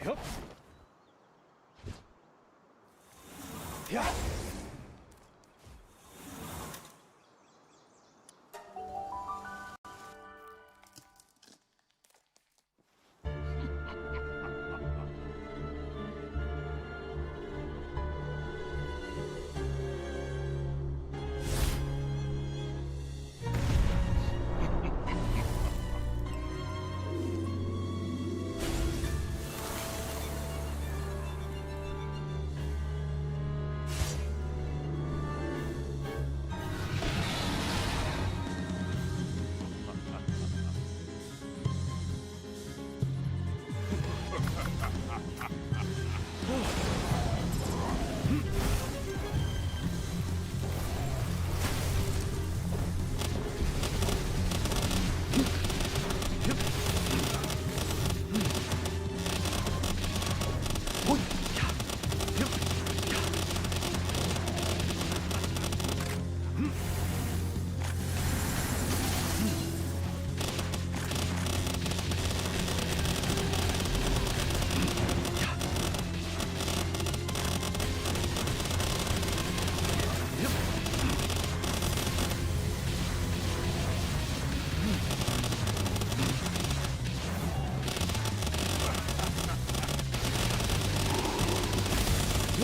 Yup. Yeah.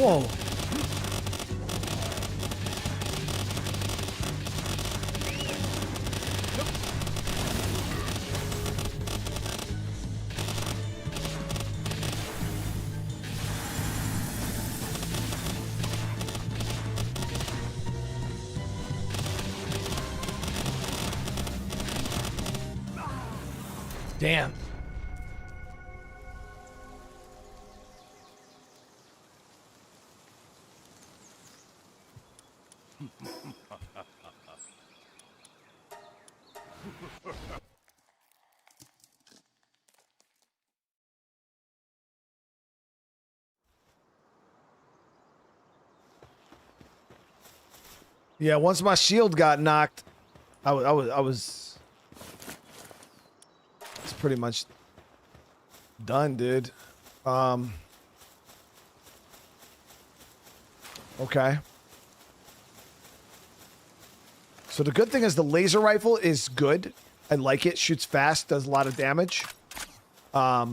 Whoa. Damn. Yeah, once my shield got knocked, I was it's pretty much done, dude. Okay. So the good thing is the laser rifle is good. I like it. Shoots fast, does a lot of damage. I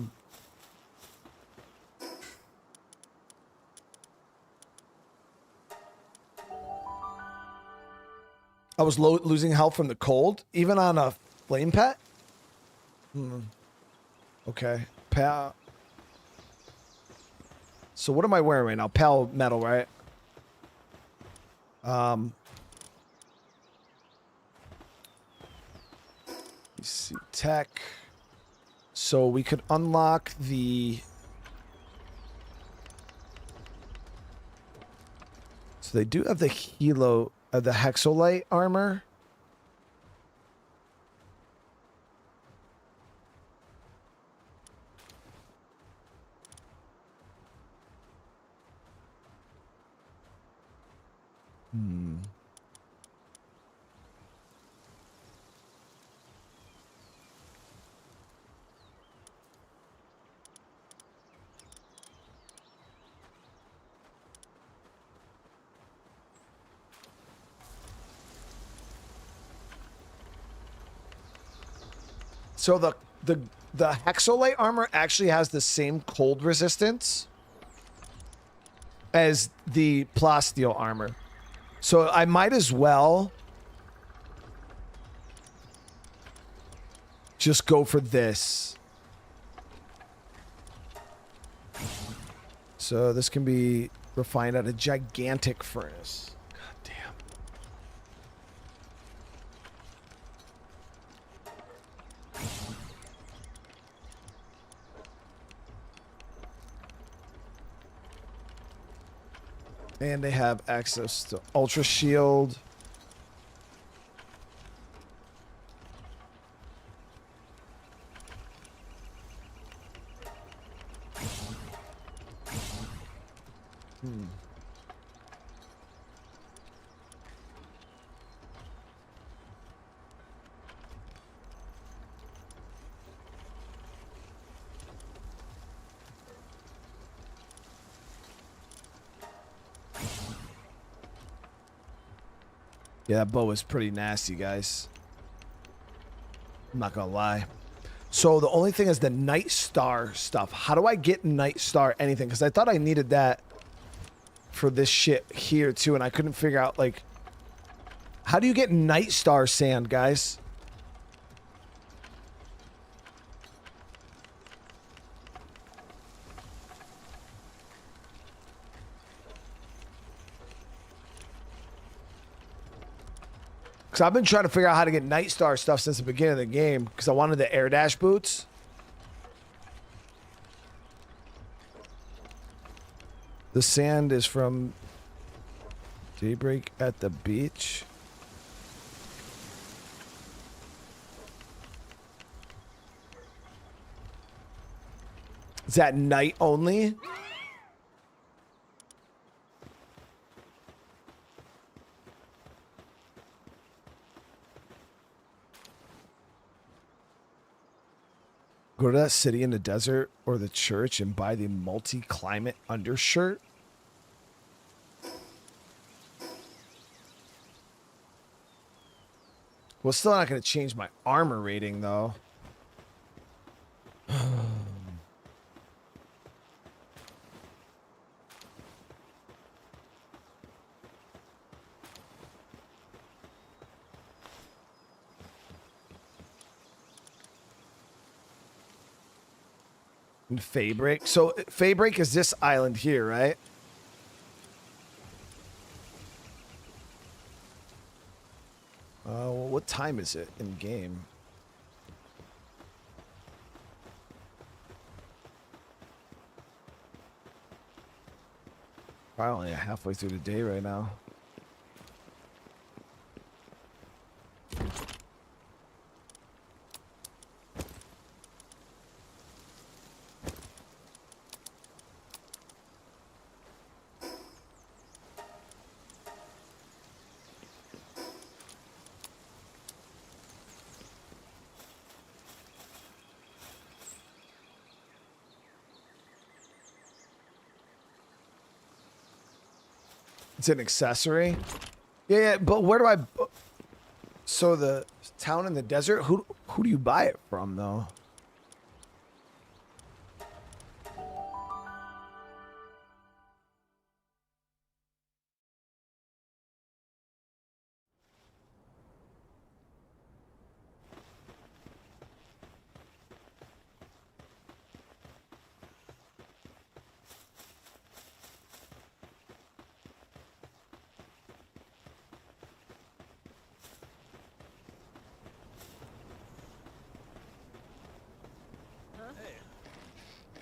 was losing health from the cold, even on a flame pet. Okay. So what am I wearing right now? Pal metal, right? Let's see, tech. So we could unlock the. So they do have the the Hexolite armor. So the Hexolite armor actually has the same cold resistance as the Plasteel armor. So I might as well just go for this. So this can be refined at a gigantic furnace. God damn. And they have access to Ultra Shield. Yeah, that bow is pretty nasty, guys. I'm not gonna lie. So the only thing is the Night Star stuff. How do I get Night Star anything? Because I thought I needed that for this shit here too, and I couldn't figure out, like, how do you get Night Star sand, guys? Because I've been trying to figure out how to get Night Star stuff since the beginning of the game, because I wanted the air dash boots. The sand is from Daybreak at the beach. Is that night only? Go to that city in the desert or the church and buy the multi-climate undershirt. Well, still not going to change my armor rating, though. In Feybreak. So Feybreak is this island here, right? Well, what time is it in game? Probably only halfway through the day right now. It's an accessory. Yeah, but where do I? So the town in the desert. Who do you buy it from though?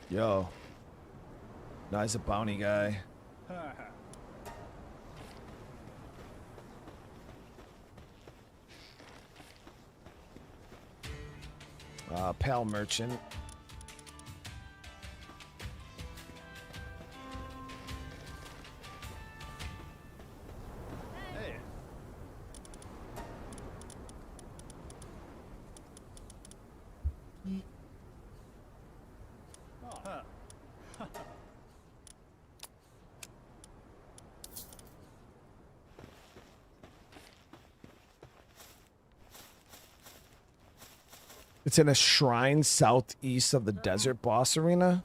Yo. No, he's a bounty guy. Pal merchant. It's in a shrine southeast of the desert boss arena.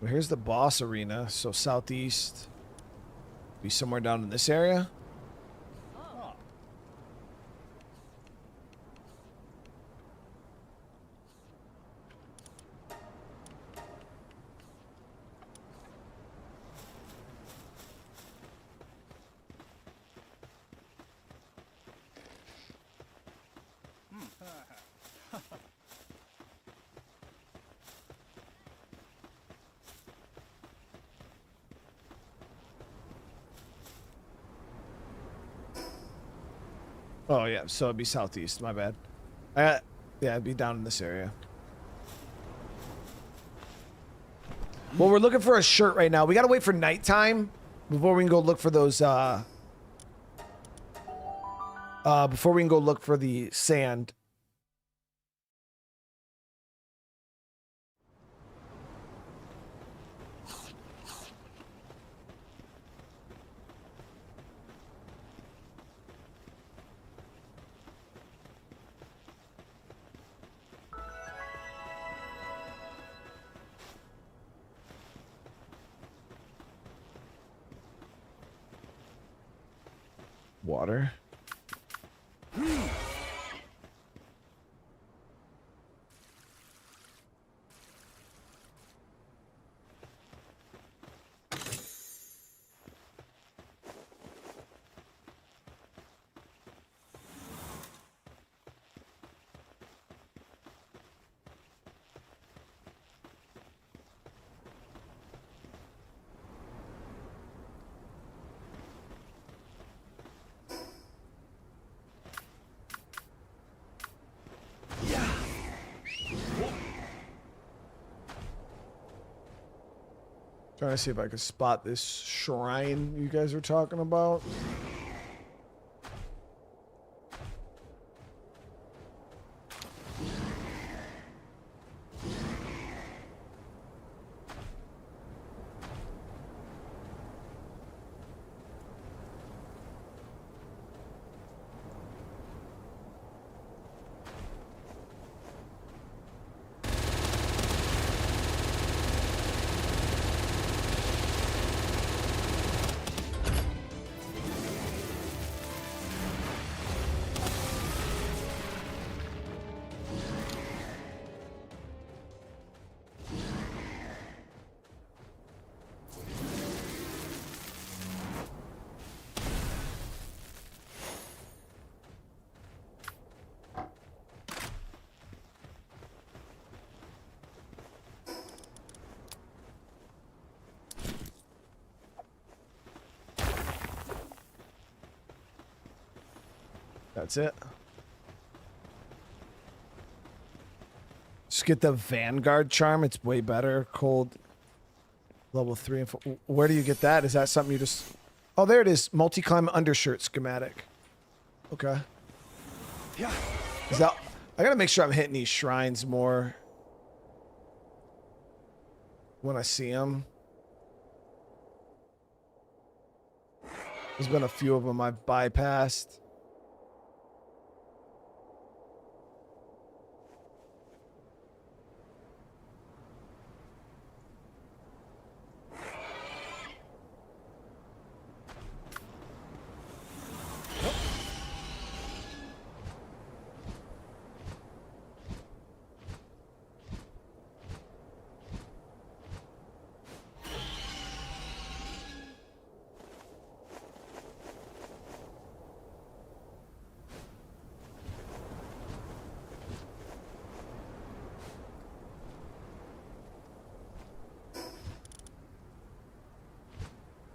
Well, here's the boss arena, so southeast. Be somewhere down in this area. Oh yeah, so it'd be southeast. My bad. Yeah, it'd be down in this area. Well, we're looking for a shirt right now. We gotta wait for nighttime before we can go look for those. Before we can go look for the sand. Water. Trying to see if I can spot this shrine you guys are talking about. that's it. Just get the Vanguard charm. It's way better. Cold level 3 and 4. Where do you get that? Is that something you just... Oh, there it is. Multi-climb undershirt schematic. Okay. Yeah. Is that... I gotta make sure I'm hitting these shrines more when I see them. There's been a few of them I've bypassed.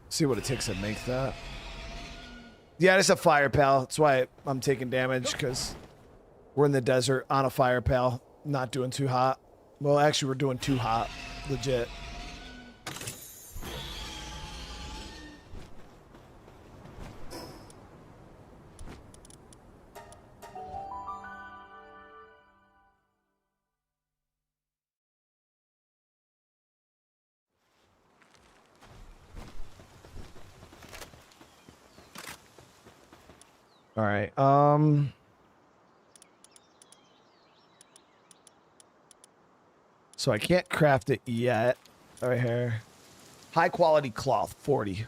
See what it takes to make that. Yeah, it's a fire pal. That's why I'm taking damage, because we're in the desert on a fire pal. Not doing too hot. Well, actually, we're doing too hot. Legit. All right. So I can't craft it yet. Right here. High quality cloth, 40.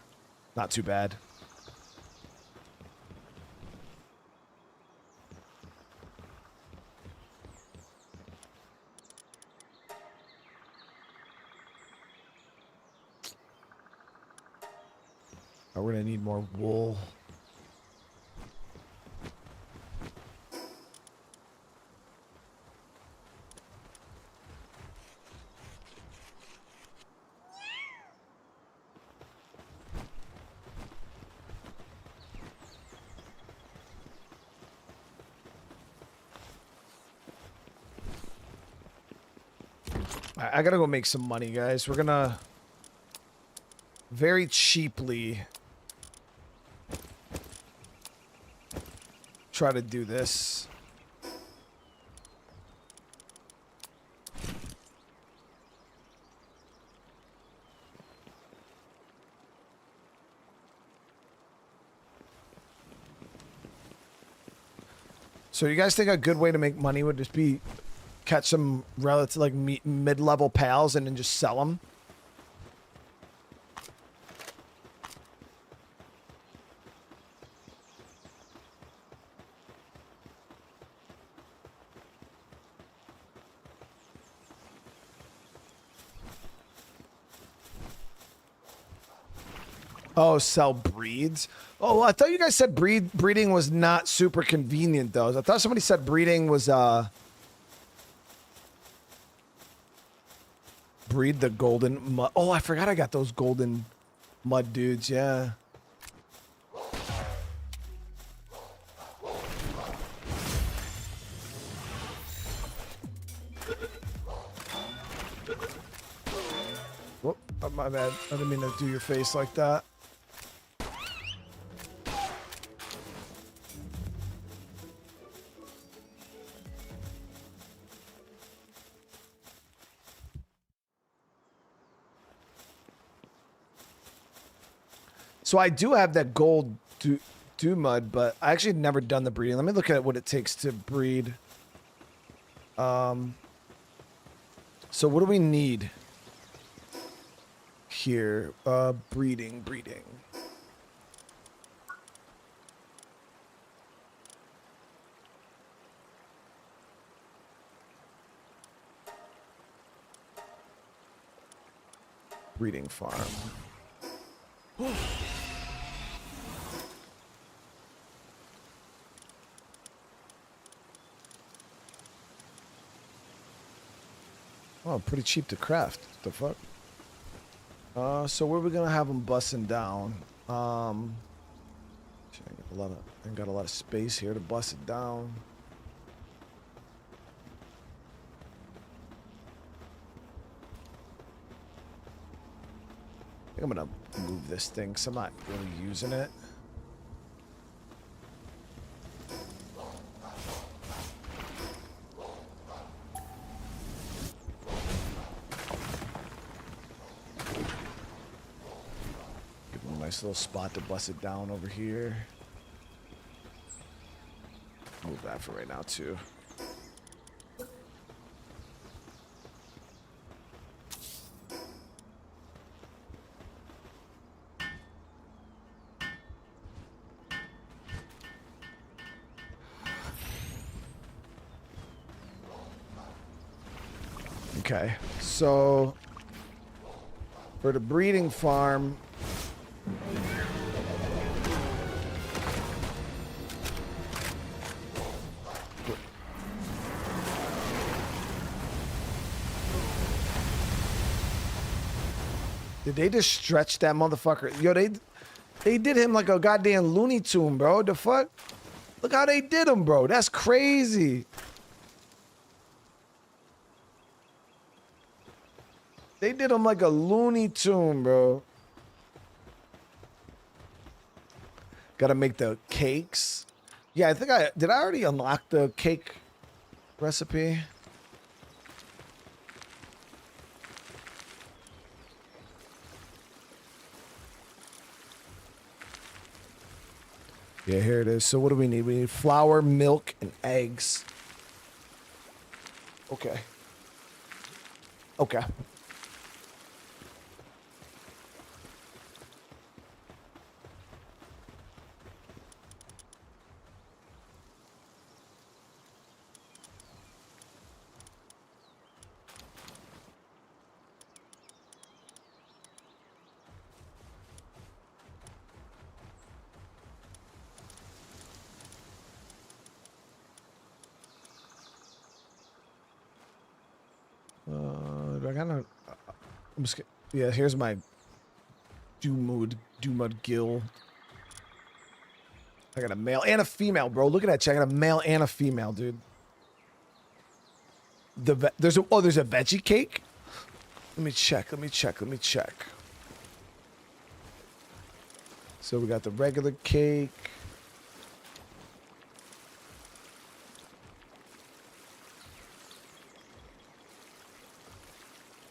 Not too bad. Oh, we're gonna need more wool. I gotta go make some money, guys. We're gonna very cheaply try to do this. So you guys think a good way to make money would just be catch some relative like mid-level pals and then just sell them? Oh, sell breeds? Oh, well, I thought you guys said breeding was not super convenient, though. I thought somebody said breeding was, breed the golden mud. Oh, I forgot I got those golden mud dudes, yeah. Whoop, oh, my bad. I didn't mean to do your face like that. So I do have that gold do mud, but I actually never done the breeding. Let me look at what it takes to breed. So what do we need here? Breeding. Breeding farm. Oh, pretty cheap to craft. What the fuck? So where are we gonna have them busting down? 11. And got a lot of space here to bust it down. I think I'm gonna move this thing because I'm not really using it. Give him a nice little spot to bust it down over here. Move that for right now too. Okay, so for the breeding farm, did they just stretch that motherfucker? Yo, they did him like a goddamn Looney Tune, bro. The fuck? Look how they did him, bro. That's crazy. They did him like a Looney Tune, bro. Gotta make the cakes. Yeah, I think did I already unlock the cake recipe? Yeah, here it is. So what do we need? We need flour, milk, and eggs. Okay. Okay. Do I gotta? I'm just. Yeah, here's my Doomud Gill. I got a male and a female, bro. Look at that. Check. I got a male and a female, dude. There's a veggie cake. Let me check. So we got the regular cake.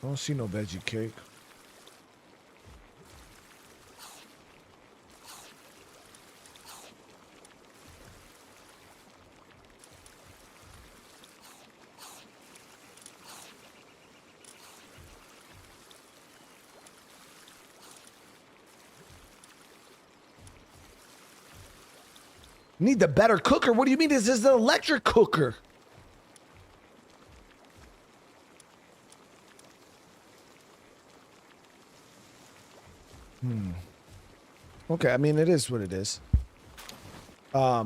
I don't see no veggie cake. Need the better cooker? What do you mean? This is an electric cooker. Okay, I mean, it is what it is. I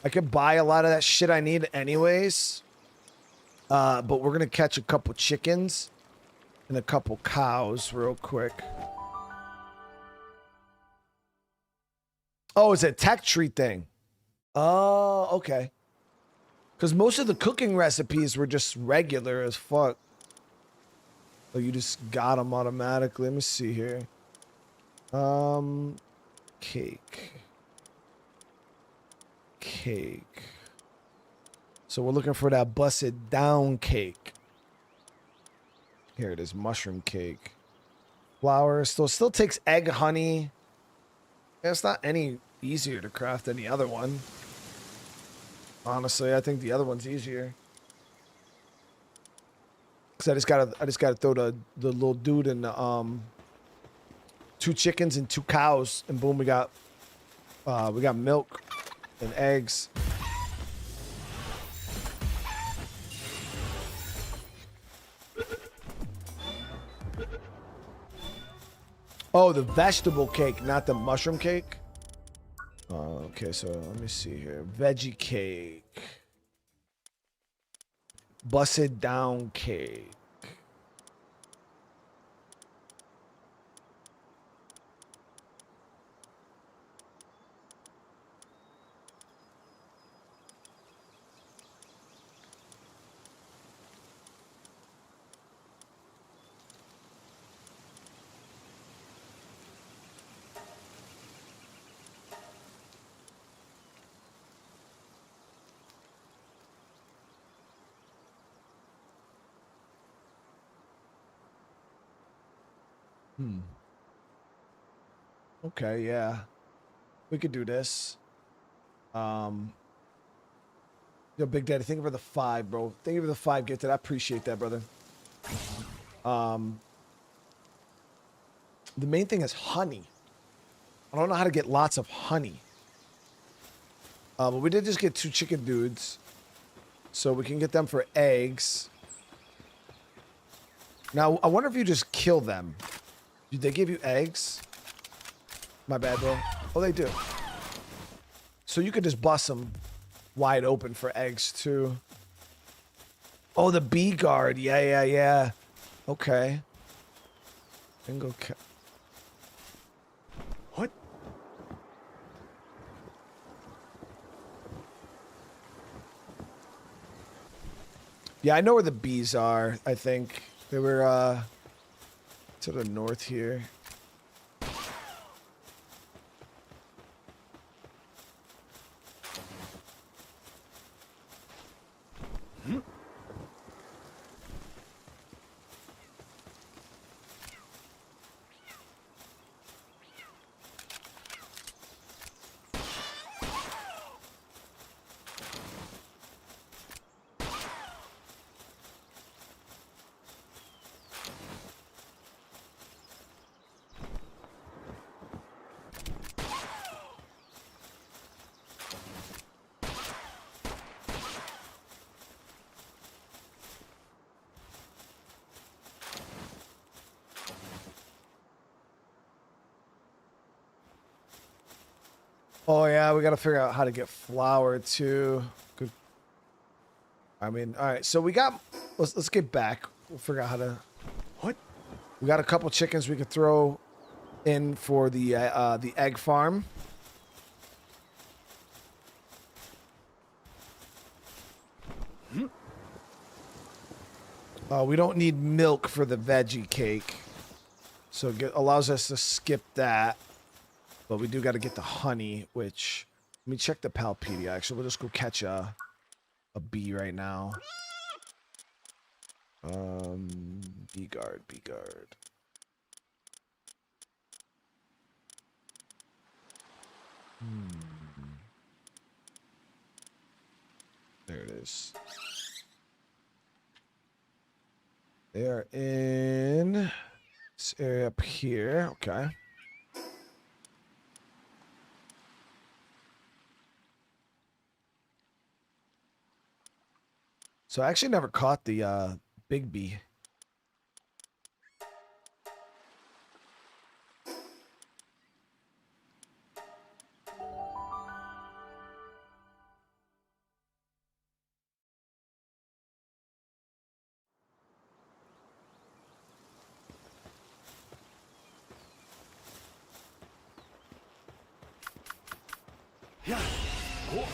could buy a lot of that shit I need anyways. But we're gonna catch a couple chickens and a couple cows real quick. Oh, it's a tech tree thing. Oh, okay. Because most of the cooking recipes were just regular as fuck. Oh, you just got them automatically. Let me see here. Cake. So we're looking for that busted down cake. Here it is, mushroom cake. Flour. Still takes egg, honey. It's not any easier to craft than the other one. Honestly, I think the other one's easier. Cause I just gotta throw the little dude in the 2 chickens and 2 cows, and boom, we got milk and eggs. Oh, the vegetable cake, not the mushroom cake. Okay, so let me see here. Veggie cake. Busted down cake. Okay, yeah. We could do this. Yo, Big Daddy, thank you for the 5, bro. Thank you for the 5 gifted. I appreciate that, brother. The main thing is honey. I don't know how to get lots of honey. But we did just get 2 chicken dudes. So we can get them for eggs. Now, I wonder if you just kill them. Did they give you eggs? My bad, bro. Oh, they do. So you could just bust them wide open for eggs, too. Oh, the bee guard. Yeah. Okay. Bingo. What? Yeah, I know where the bees are, I think. They were, to the north here. Oh yeah, we gotta figure out how to get flour too. Good. I mean, all right. So we got. Let's get back. We'll figure out how to. What? We got a couple chickens we could throw in for the egg farm. We don't need milk for the veggie cake, so it allows us to skip that. But we do got to get the honey, which let me check the Palpedia. Actually, we'll just go catch a bee right now. Bee guard. There it is. They are in this area up here. Okay. So I actually never caught the big bee. Yeah. Oh.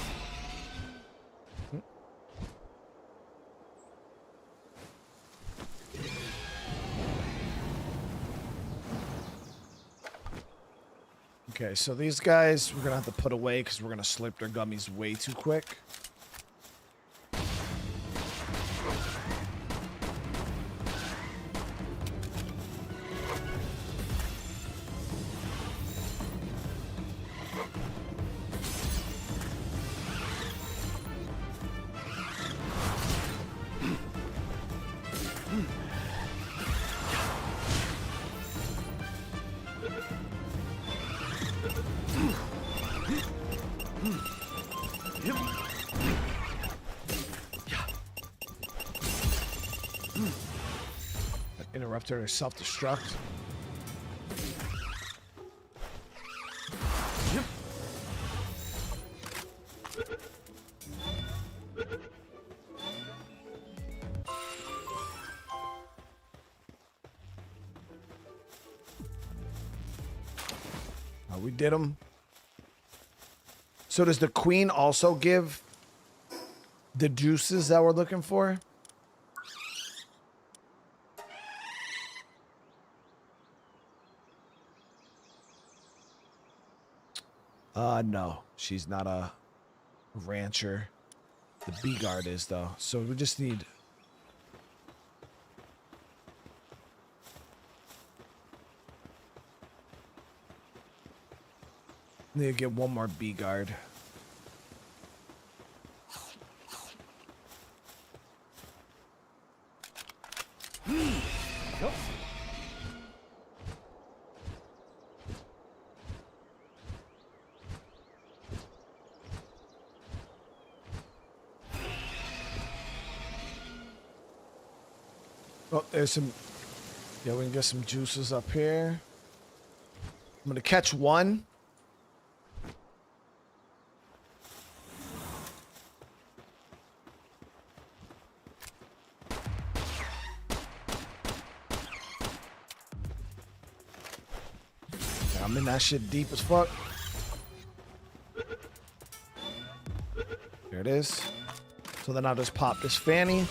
Okay, so these guys we're gonna have to put away because we're gonna slurp their gummies way too quick. Interrupter self-destruct. We did them. So does the queen also give the juices that we're looking for? No. She's not a rancher. The bee guard is, though. So we just need... Need to get one more B guard. Yup. Oh, there's some. Yeah, we can get some juices up here. I'm gonna catch one. I'm in that shit deep as fuck. There it is. So then I'll just pop this fanny.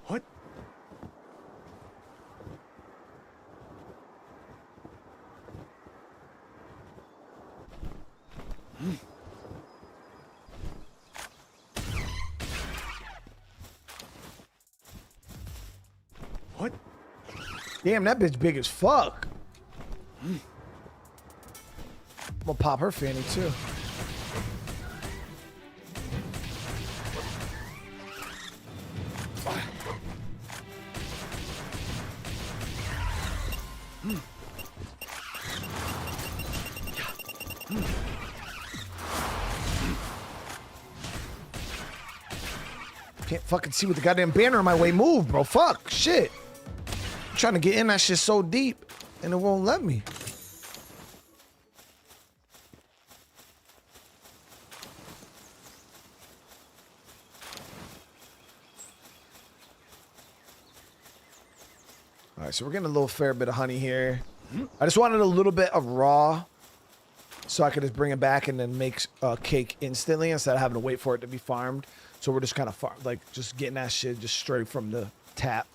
What? What? Damn, that bitch big as fuck. I'm gonna pop her fanny too. Can't fucking see with the goddamn banner in my way. Move, bro. Fuck. Shit. I'm trying to get in that shit so deep, and it won't let me. All right, so we're getting a little fair bit of honey here. I just wanted a little bit of raw, so I could just bring it back and then make cake instantly instead of having to wait for it to be farmed. So we're just kind of like just getting that shit just straight from the tap.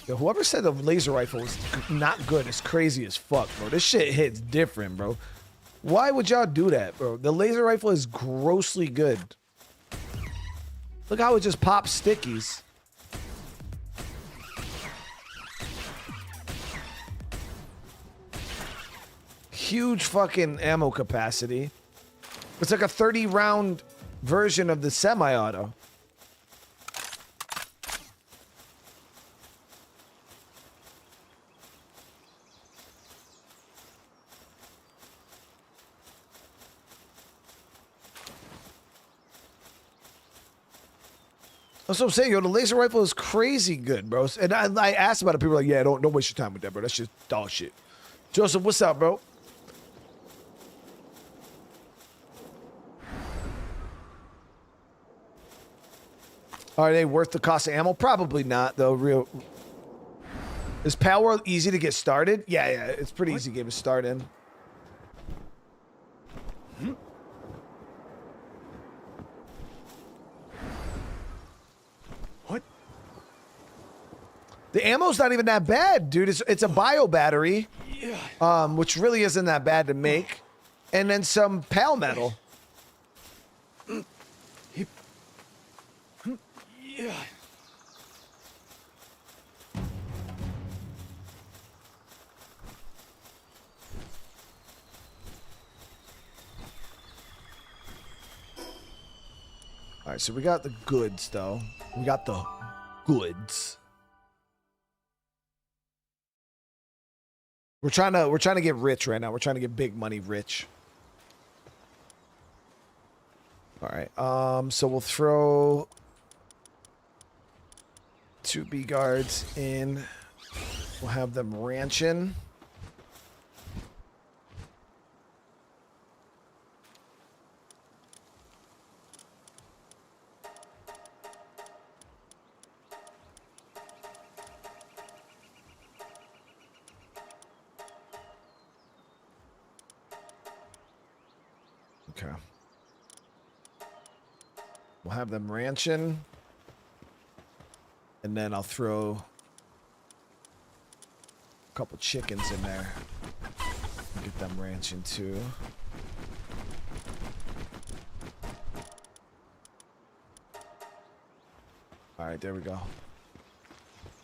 Yo, whoever said the laser rifle was not good is crazy as fuck, bro. This shit hits different, bro. Why would y'all do that, bro? The laser rifle is grossly good. Look how it just pops stickies. Huge fucking ammo capacity. It's like a 30-round version of the semi-auto. That's what I'm saying, yo. The laser rifle is crazy good, bro. And I asked about it. People are like, yeah, don't waste your time with that, bro. That's just dog shit. Joseph, what's up, bro? Are they worth the cost of ammo? Probably not, though. Is Palworld easy to get started? Yeah, it's pretty easy game to start in. What? The ammo's not even that bad, dude. It's a bio battery, which really isn't that bad to make, and then some pal metal. Yeah. All right, so we got the goods, though. We got the goods. We're trying to get rich right now. We're trying to get big money rich. All right. So we'll throw 2 B guards in. We'll have them ranching. Okay. We'll have them ranching. And then I'll throw a couple chickens in there. Get them ranching too. right, there we go.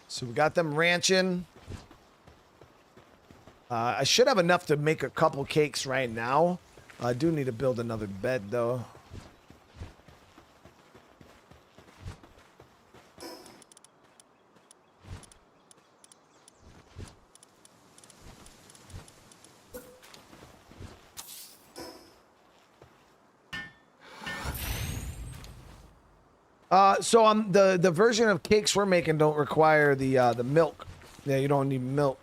So we got them ranching. I should have enough to make a couple cakes right now. I do need to build another bed, though. So the version of cakes we're making don't require the milk. Yeah, you don't need milk.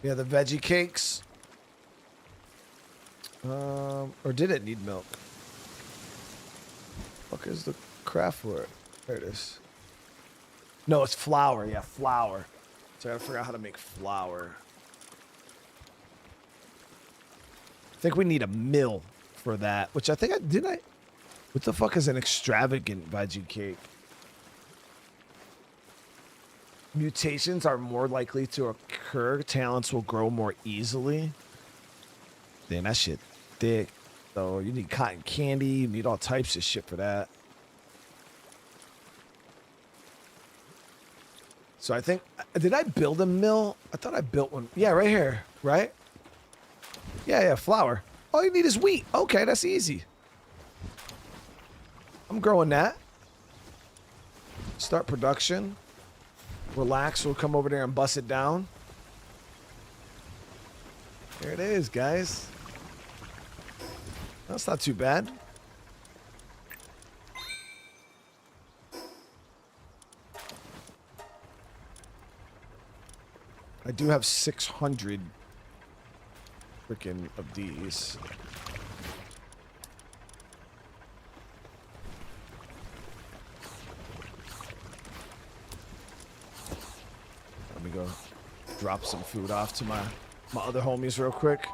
Yeah, the veggie cakes. Or did it need milk? What is the craft for it? There it is. No, it's flour. Yeah, flour. So I gotta figure out how to make flour. I think we need a mill for that, which I think I didn't I. What the fuck is an extravagant veggie cake? Mutations are more likely to occur. Talents will grow more easily. Damn, that shit thick. So you need cotton candy. You need all types of shit for that. So I think, did I build a mill? I thought I built one. Yeah, right here, right? Yeah, flour. All you need is wheat. Okay, that's easy. I'm growing that. Start production. Relax, we'll come over there and bust it down. There it is, guys. That's not too bad. I do have 600 freaking of these. Let me go drop some food off to my other homies real quick.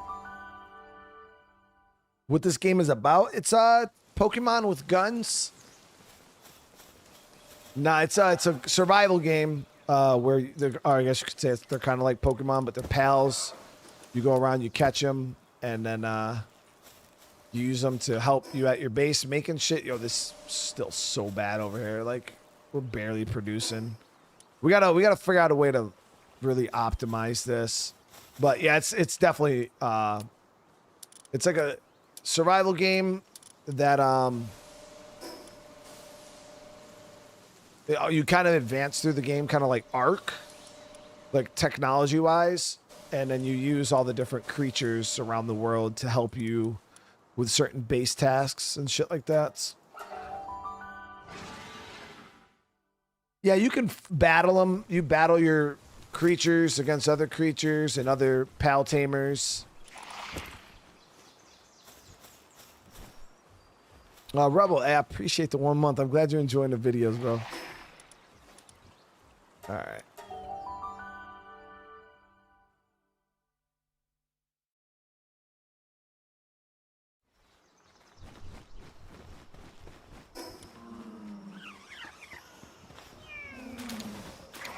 What this game is about? It's Pokemon with guns. Nah, it's a survival game where they're, or I guess you could say they're kind of like Pokemon, but they're pals. You go around, you catch them, and then you use them to help you at your base making shit. Yo, this is still so bad over here. Like, we're barely producing. We gotta figure out a way to really optimize this. But yeah, it's definitely it's like a survival game that you kind of advance through the game, kind of like Ark, like technology wise, and then you use all the different creatures around the world to help you with certain base tasks and shit like that. Yeah, you can battle them. You battle your creatures against other creatures and other pal tamers. Rebel, I appreciate the 1 month. I'm glad you're enjoying the videos, bro. All right.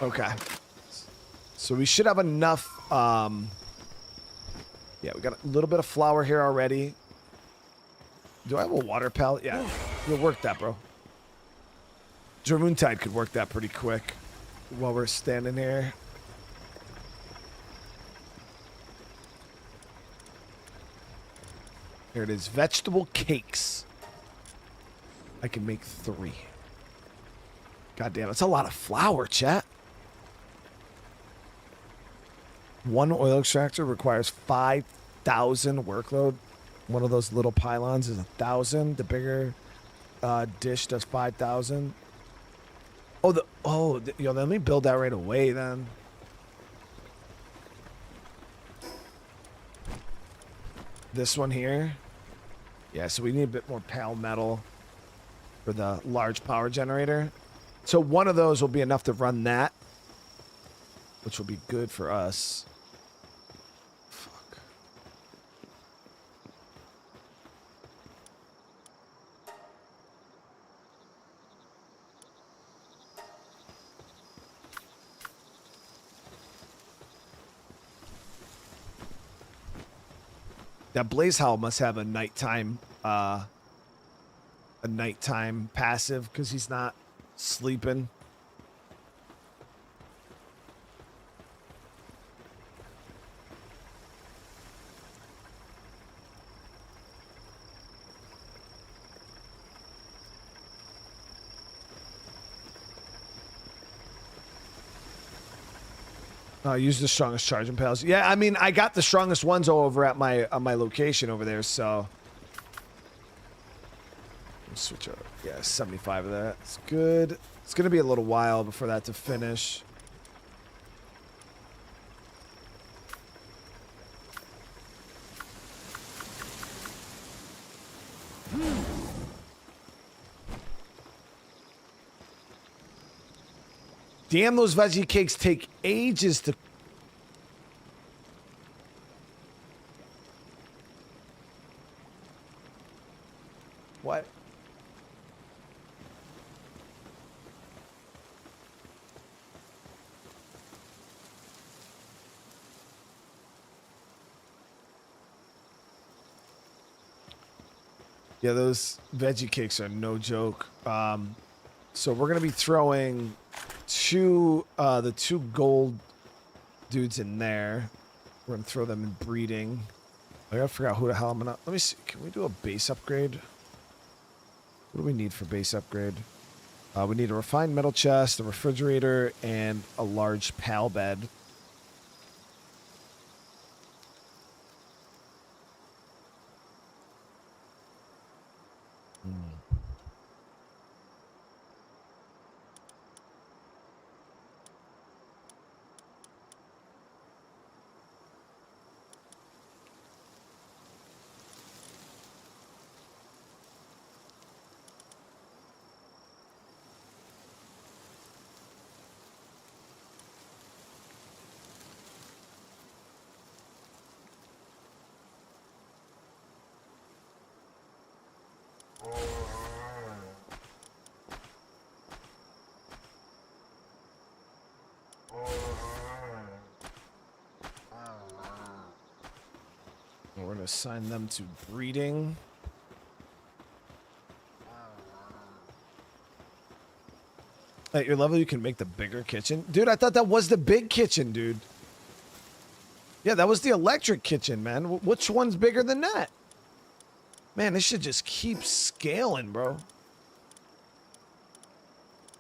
Okay. So we should have enough. Yeah, we got a little bit of flour here already. Do I have a water pallet? Yeah, you'll work that, bro. Dramuntide could work that pretty quick while we're standing here. Here it is. Vegetable cakes. I can make 3. God damn, it's a lot of flour, chat. 1 oil extractor requires 5,000 workload. One of those little pylons is 1,000. The bigger dish does 5,000. Yo, let me build that right away then. This one here. Yeah, so we need a bit more pale metal for the large power generator. So one of those will be enough to run that, which will be good for us. Fuck. That Blaze Howl must have a nighttime a nighttime passive because he's not sleeping. Use the strongest charging pails. Yeah, I mean, I got the strongest ones over at my location over there, so. Switch over. Yeah, 75 of that. It's good. It's going to be a little while before that to finish. Damn, those veggie cakes take ages to... What? Yeah, those veggie cakes are no joke. So we're going to be throwing the two gold dudes in there. We're going to throw them in breeding. I gotta figure out who the hell I'm going to... Let me see. Can we do a base upgrade? What do we need for base upgrade? We need a refined metal chest, a refrigerator, and a large pal bed. We're going to assign them to breeding. At your level, you can make the bigger kitchen. Dude, I thought that was the big kitchen, dude. Yeah, that was the electric kitchen, man. Which one's bigger than that? Man, this should just keep scaling, bro.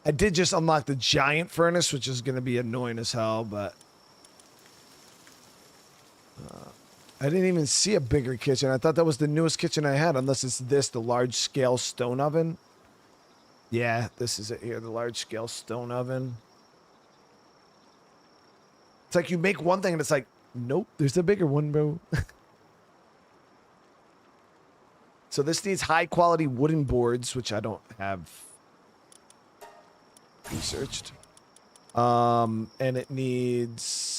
I did just unlock the giant furnace, which is going to be annoying as hell, but... I didn't even see a bigger kitchen. I thought that was the newest kitchen I had, unless it's this, the large-scale stone oven. Yeah, this is it here, the large-scale stone oven. It's like you make one thing and it's like, nope, there's a bigger one, bro. So this needs high-quality wooden boards, which I don't have researched. And it needs...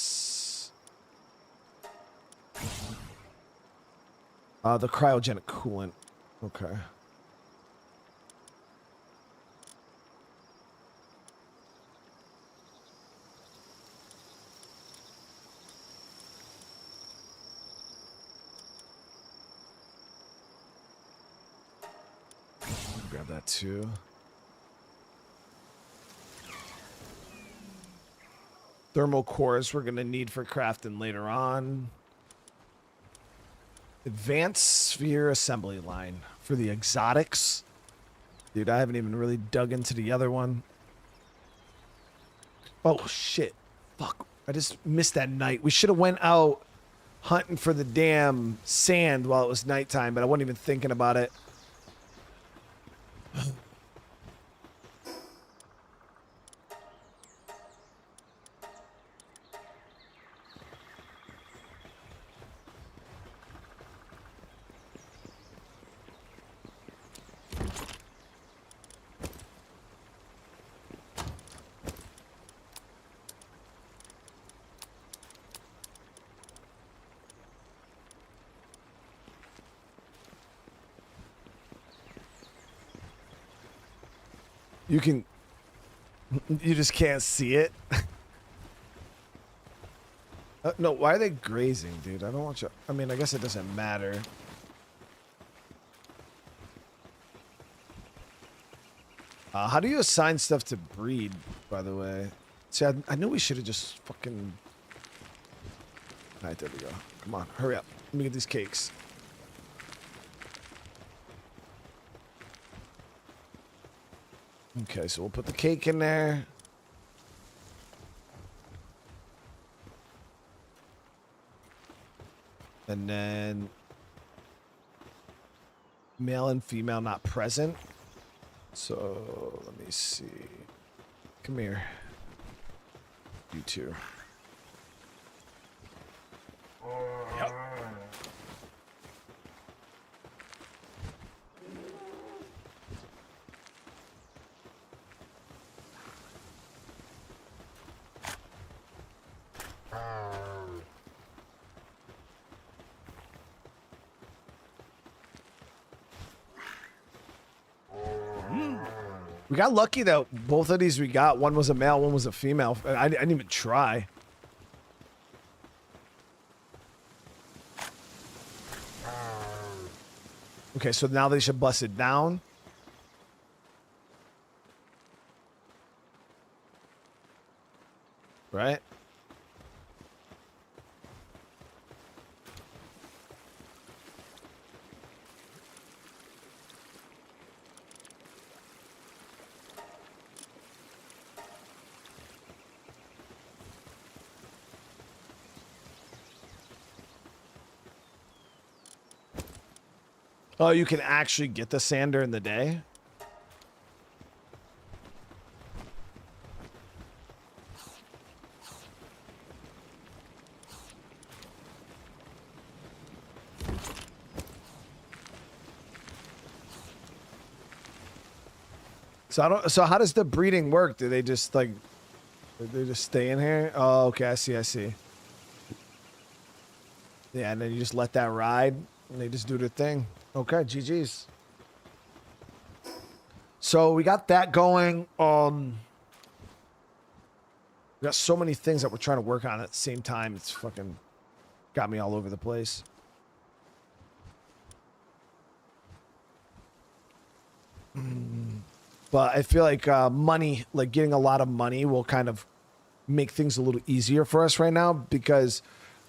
the cryogenic coolant. Okay. Grab that too. Thermal cores we're going to need for crafting later on. Advanced sphere assembly line for the exotics. Dude, I haven't even really dug into the other one. Oh, shit. Fuck. I just missed that night. We should have went out hunting for the damn sand while it was nighttime, but I wasn't even thinking about it. You can... You just can't see it. No, why are they grazing, dude? I don't want you... I mean, I guess it doesn't matter. How do you assign stuff to breed, by the way? See, I knew we should have just fucking... All right, there we go. Come on, hurry up. Let me get these cakes. Okay, so we'll put the cake in there. And then... Male and female not present. So, let me see. Come here. You two. Yep. We got lucky that both of these we got. One was a male, one was a female. I didn't even try. Okay, so now they should bust it down. Right? Oh, you can actually get the sand during the day? So I don't. So how does the breeding work? Do they just like? Do they just stay in here? Oh, okay. I see. I see. Yeah, and then you just let that ride, and they just do their thing. Okay, GG's. So we got that going. We got so many things that we're trying to work on at the same time. It's fucking got me all over the place. But I feel like money, like getting a lot of money, will kind of make things a little easier for us right now because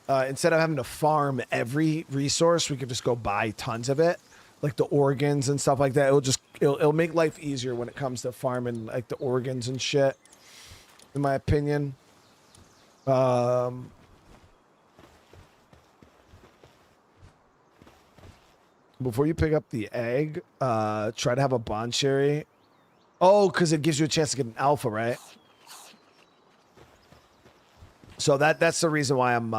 instead of having to farm every resource, we could just go buy tons of it, like the organs and stuff like that. It'll make life easier when it comes to farming like the organs and shit, in my opinion. Before you pick up the egg, try to have a bond cherry. Oh, because it gives you a chance to get an alpha, right? So that's the reason why I'm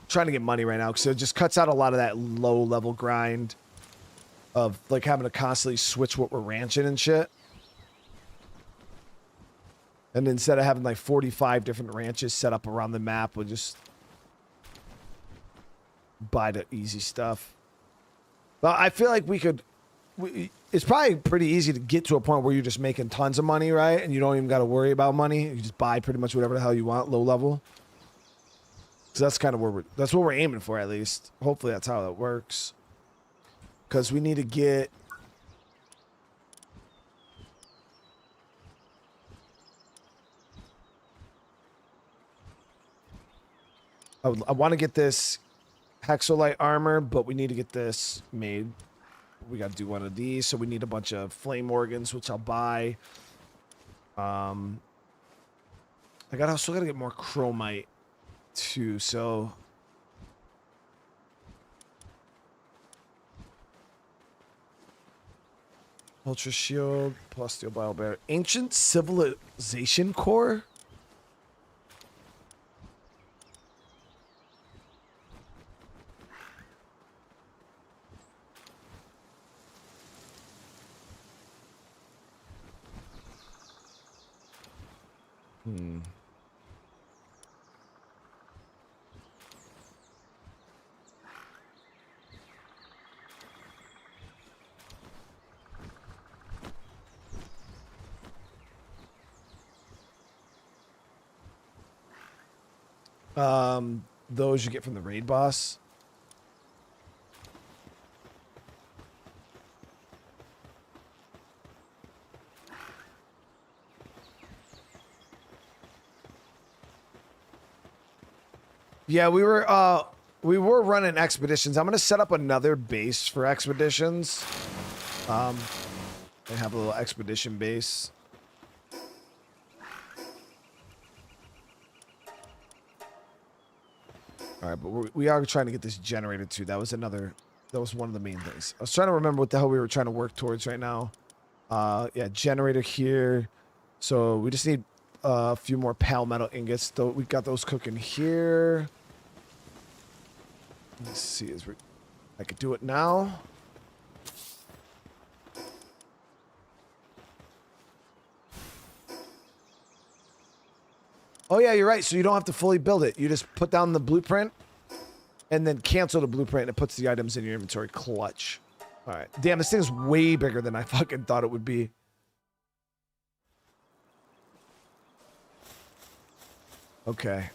trying to get money right now, because it just cuts out a lot of that low level grind of like having to constantly switch what we're ranching and shit. And instead of having like 45 different ranches set up around the map, we'll just buy the easy stuff. But I feel like it's probably pretty easy to get to a point where you're just making tons of money, right? And you don't even got to worry about money. You just buy pretty much whatever the hell you want, low level. So that's kind of that's what we're aiming for, at least. Hopefully that's how that works. Because we need to get... I want to get this Hexolite armor, but we need to get this made. We got to do one of these, so we need a bunch of flame organs, which I'll buy. I still got to get more chromite too, so ultra shield, plasteel bile bear, ancient civilization core. Those you get from the raid boss. Yeah, we were running expeditions. I'm gonna set up another base for expeditions. I have a little expedition base. All right, but we are trying to get this generated too. That was one of the main things. I was trying to remember what the hell we were trying to work towards right now. Yeah, generator here. So we just need a few more pal metal ingots. Though we got those cooking here. Let's see, I could do it now. Oh yeah, you're right. So you don't have to fully build it. You just put down the blueprint and then cancel the blueprint and it puts the items in your inventory. Clutch. All right. Damn, this thing is way bigger than I fucking thought it would be. Okay.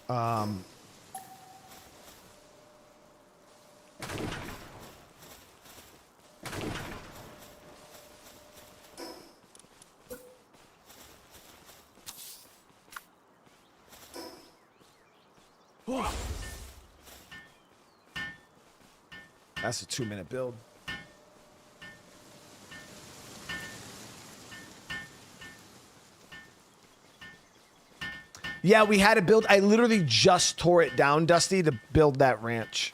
That's a 2-minute build. Yeah, we had to build. I literally just tore it down, Dusty, to build that ranch.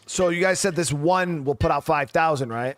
So you guys said this one will put out 5,000, right?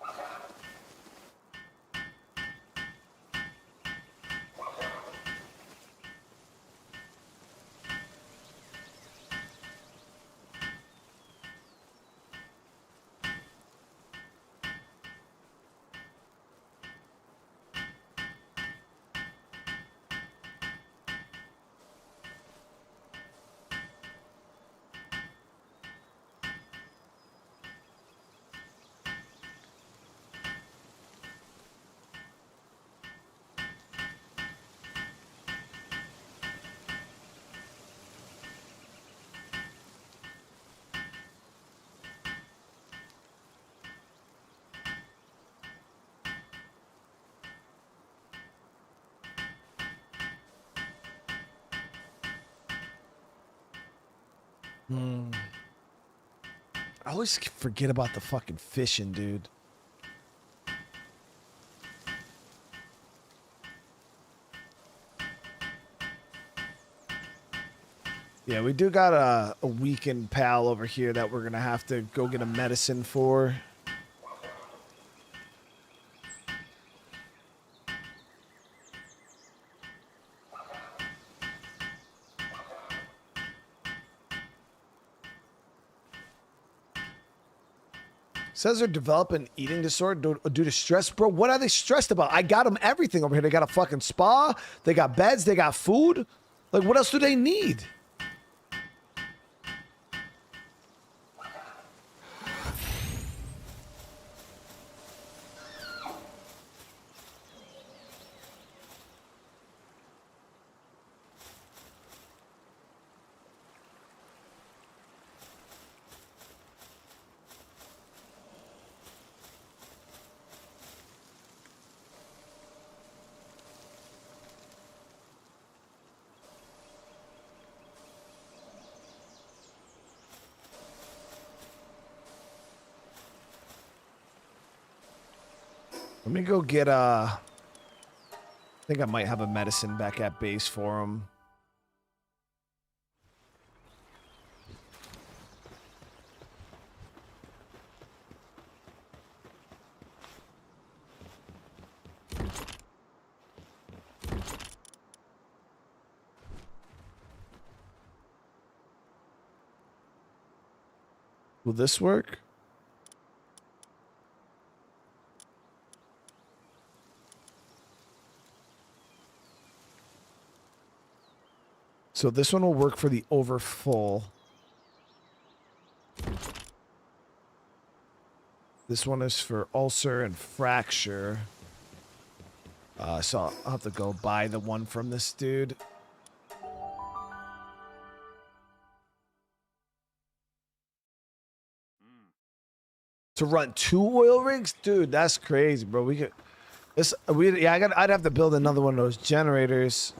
I always forget about the fucking fishing, dude. Yeah, we do got a weakened pal over here that we're gonna have to go get a medicine for. Says they're developing an eating disorder due to stress. Bro, what are they stressed about? I got them everything over here. They got a fucking spa. They got beds. They got food. Like, what else do they need? Let me go get I think I might have a medicine back at base for him. Will this work? So this one will work for the overfull. This one is for ulcer and fracture. So I'll have to go buy the one from this dude. To run 2 oil rigs? Dude, that's crazy, bro. I'd have to build another one of those generators.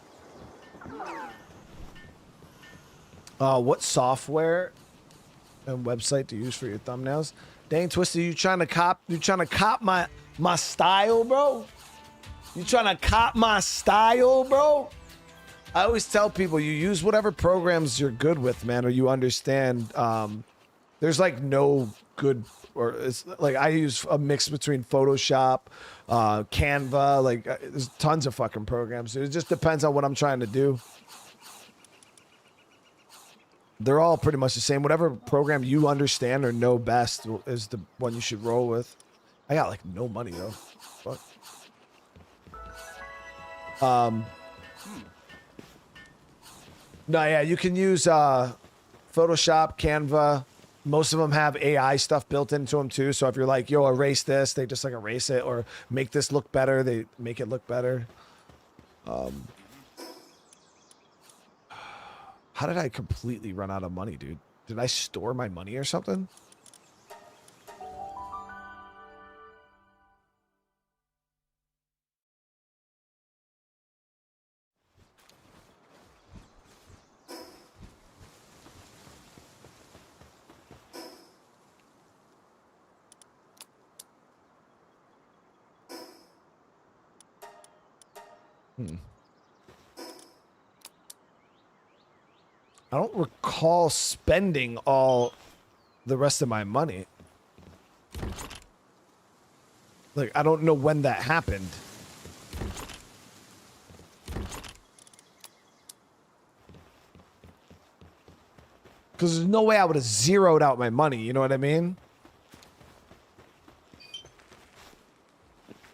What software and website to use for your thumbnails? Dang, Twisted, you trying to cop my style, bro? You trying to cop my style, bro? I always tell people you use whatever programs you're good with, man, or you understand. There's like no good, or it's like I use a mix between Photoshop, Canva, like there's tons of fucking programs. It just depends on what I'm trying to do. They're all pretty much the same. Whatever program you understand or know best is the one you should roll with. I got like no money though. Fuck. No, yeah, you can use Photoshop, Canva. Most of them have AI stuff built into them too. So if you're like, yo, erase this, they just like erase it, or make this look better, they make it look better. How did I completely run out of money, dude? Did I store my money or something? I don't recall spending all the rest of my money. Like, I don't know when that happened. Because there's no way I would have zeroed out my money, you know what I mean?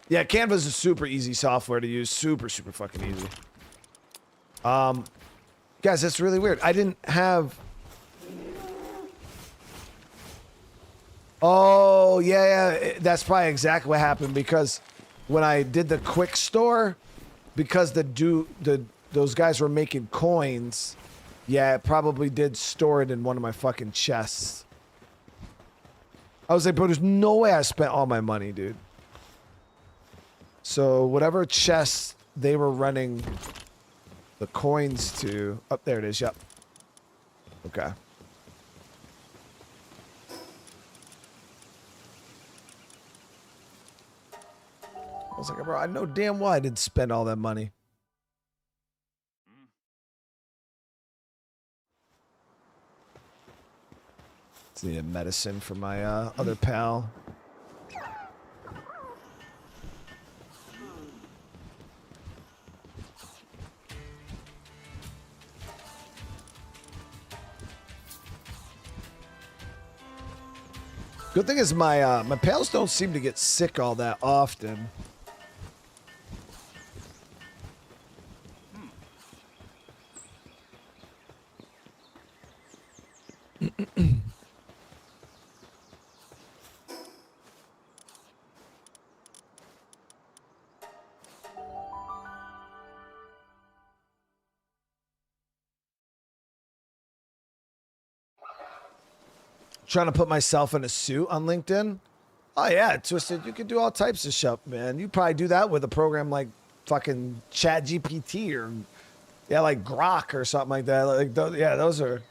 Yeah, Canva's a super easy software to use. Super, super fucking easy. Guys, that's really weird. I didn't have... Oh, yeah. That's probably exactly what happened, because when I did the quick store, because those guys were making coins, yeah, it probably did store it in one of my fucking chests. I was like, bro, there's no way I spent all my money, dude. So whatever chest they were running the coins to... Oh, there it is, yep. Okay. I was like, bro, I know damn well I didn't spend all that money. It's needed medicine for my other pal. Good thing is my my pals don't seem to get sick all that often. Trying to put myself in a suit on LinkedIn. Oh yeah, Twisted, you can do all types of stuff, man. You probably do that with a program like fucking Chat GPT or yeah, like Grok or something like that. Like those are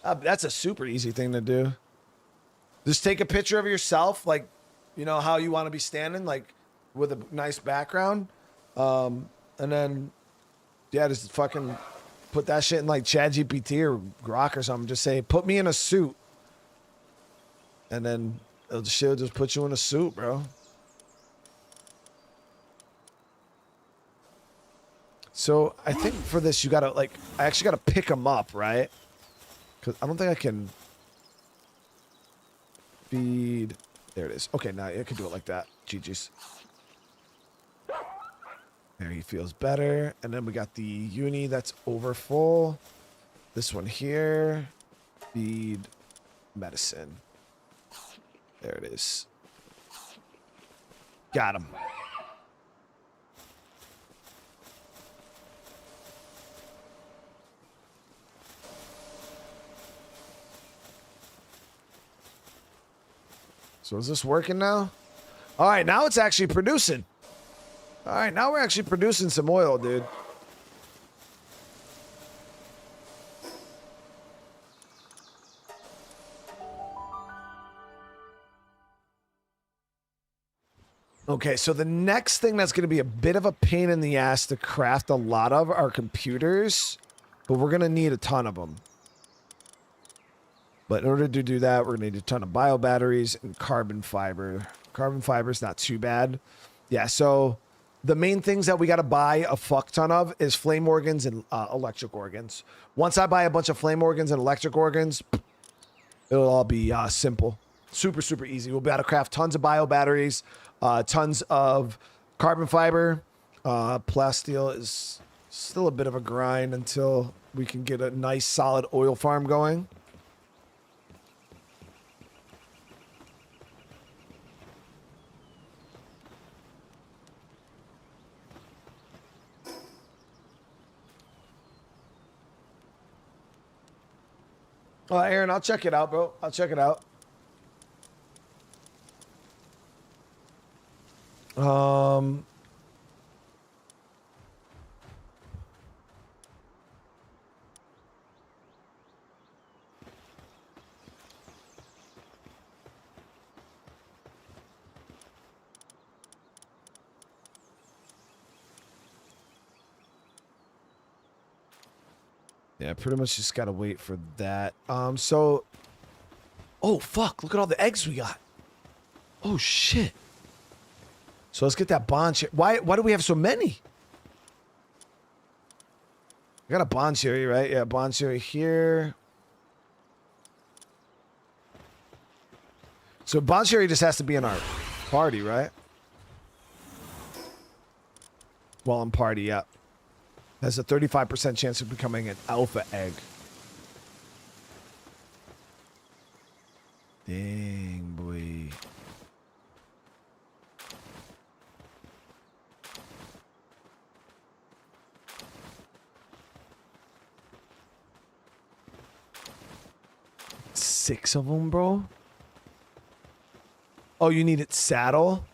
that's a super easy thing to do. Just take a picture of yourself, like you know how you want to be standing, like with a nice background, and then yeah, just fucking put that shit in like Chat GPT or Grok or something. Just say, put me in a suit. And then she'll just put you in a suit, bro. So I think for this, you gotta like, I actually gotta pick them up, right? Because I don't think I can feed. There it is. Okay, now I can do it like that. GG's. There, he feels better. And then we got the uni that's over full. This one here. Feed medicine. There it is. Got him. So is this working now? All right, now it's actually producing. All right, now we're actually producing some oil, dude. Okay, so the next thing that's going to be a bit of a pain in the ass to craft a lot of are computers, but we're going to need a ton of them. But in order to do that, we're going to need a ton of bio batteries and carbon fiber. Carbon fiber is not too bad. Yeah, so the main things that we got to buy a fuck ton of is flame organs and electric organs. Once I buy a bunch of flame organs and electric organs, it'll all be simple. Super, super easy. We'll be able to craft tons of bio batteries, tons of carbon fiber. Plasteel is still a bit of a grind until we can get a nice solid oil farm going. Aaron, I'll check it out, bro. I'll check it out. Yeah, pretty much just gotta wait for that. So, oh fuck! Look at all the eggs we got. Oh shit! So let's get that bond cherry. Why do we have so many? I got a bond cherry, right? Yeah, bond cherry here. So bond cherry just has to be in our party, right? Well, in party, yeah. Has a 35% chance of becoming an alpha egg. Dang, boy. Six of them, bro? Oh, you need it saddle?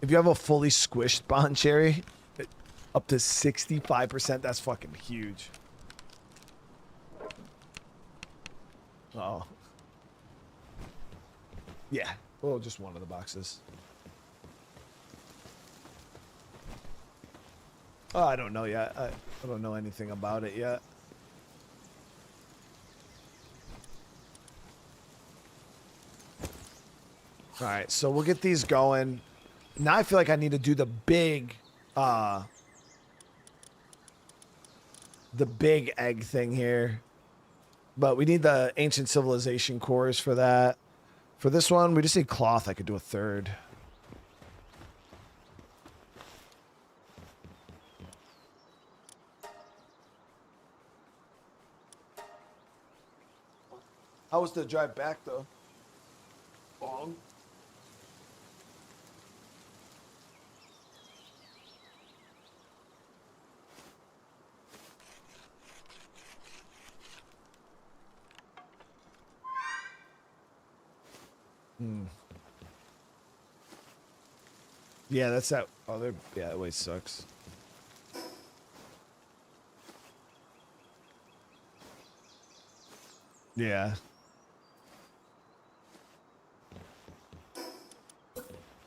If you have a fully squished bond cherry, up to 65%, that's fucking huge. Oh. Yeah. Oh, just one of the boxes. Oh, I don't know yet. I don't know anything about it yet. All right, so we'll get these going. Now I feel like I need to do the big egg thing here. But we need the ancient civilization cores for that. For this one, we just need cloth. I could do a third. How was the drive back, though? Long. Yeah, that's that. Oh, yeah, that way sucks. Yeah.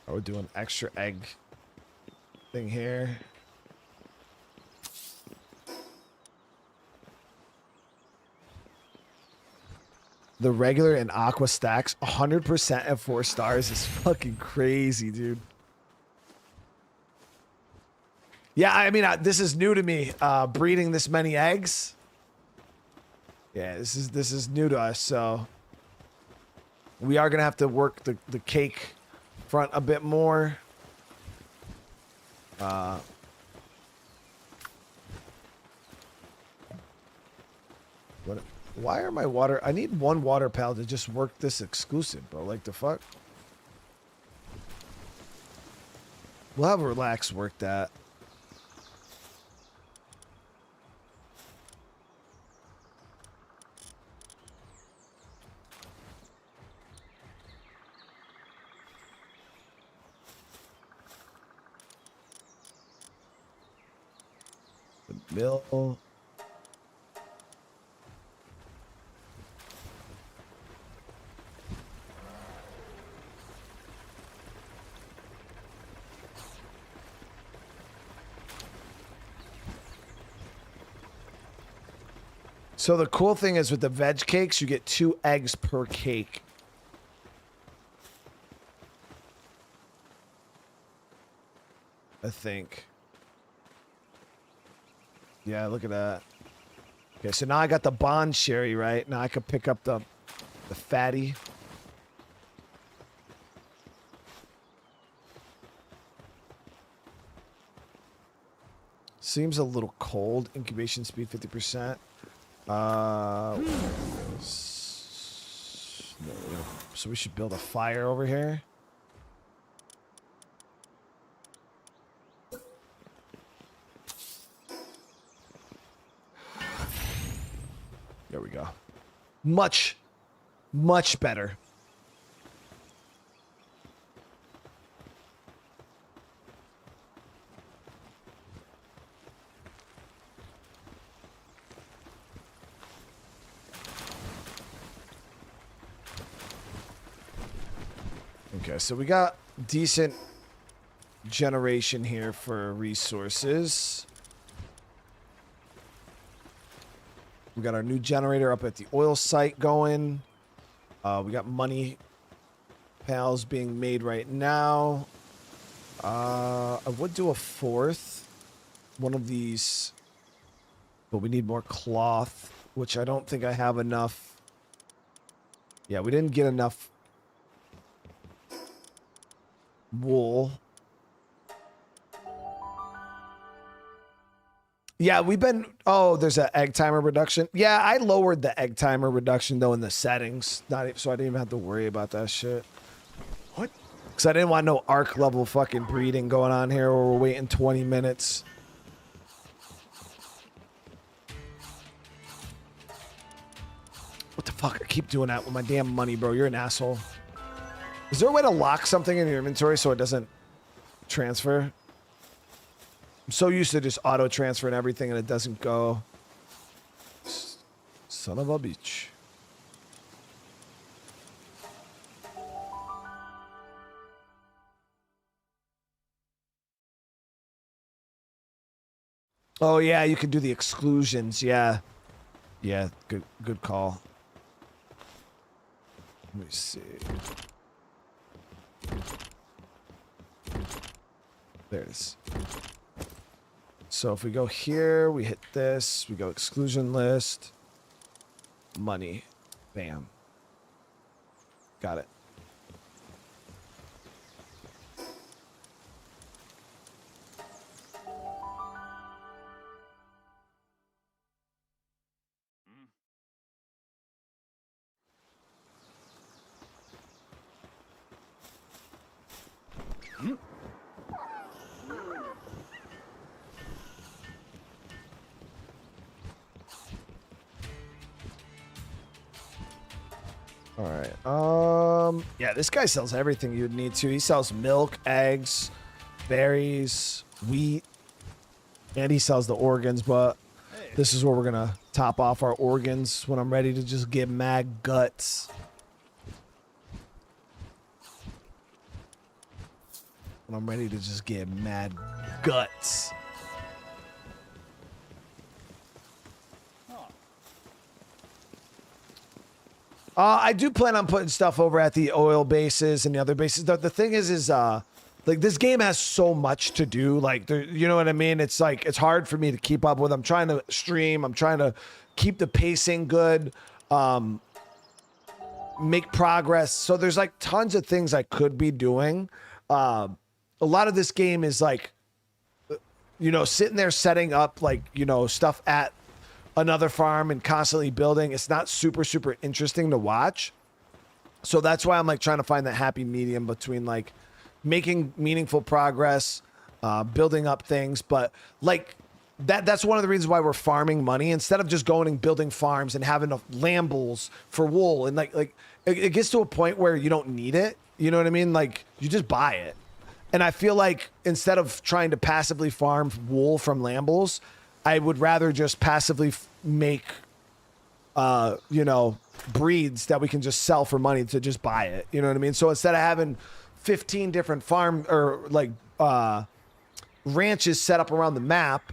I would do an extra egg thing here. The regular and aqua stacks 100% at 4 stars is fucking crazy, dude. Yeah, I mean, this is new to me. Breeding this many eggs. Yeah, this is new to us. So we are gonna have to work the cake front a bit more. What? Why are my water? I need one water pal to just work this exclusive, bro. Like the fuck. We'll have Relax work that. The mill. So the cool thing is with the veg cakes, you get 2 eggs per cake. I think. Yeah, look at that. Okay, so now I got the bond sherry, right? Now I could pick up the fatty. Seems a little cold. Incubation speed 50%. So we should build a fire over here. There we go. Much better. Okay, so we got decent generation here for resources. We got our new generator up at the oil site going. We got money pals being made right now. I would do a 4th one of these, but we need more cloth, which I don't think I have enough. Yeah, we didn't get enough wool. Yeah, we've been... Oh, there's an egg timer reduction. Yeah, I lowered the egg timer reduction, though, in the settings. So I didn't even have to worry about that shit. What? Because I didn't want no arc level fucking breeding going on here where we're waiting 20 minutes. What the fuck? I keep doing that with my damn money, bro. You're an asshole. Is there a way to lock something in your inventory so it doesn't transfer? I'm so used to just auto transferring everything and it doesn't go. Son of a bitch. Oh yeah, you can do the exclusions. Yeah. Yeah, good call. Let me see. There it is. So if we go here, we hit this, we go exclusion list, money, bam. Got it. All right. Yeah, this guy sells everything you'd need to. He sells milk, eggs, berries, wheat, and he sells the organs, but this is where we're going to top off our organs when I'm ready to just get mad guts. When I'm ready to just get mad guts. I do plan on putting stuff over at the oil bases and the other bases. The thing is Like this game has so much to do. Like, you know what I mean? It's like, it's hard for me to keep up with. I'm trying to stream. I'm trying to keep the pacing good. Make progress. So there's like tons of things I could be doing. A lot of this game is like, you know, sitting there setting up like, you know, stuff at another farm and constantly building. It's not super interesting to watch. So that's why I'm like trying to find that happy medium between like making meaningful progress, building up things, but like that's one of the reasons why we're farming money instead of just going and building farms and having lambles for wool. And like it gets to a point where you don't need it. You know what I mean? Like you just buy it. And I feel like instead of trying to passively farm wool from lambles, I would rather just passively make, you know, breeds that we can just sell for money to just buy it. You know what I mean? So instead of having 15 different farm or like ranches set up around the map,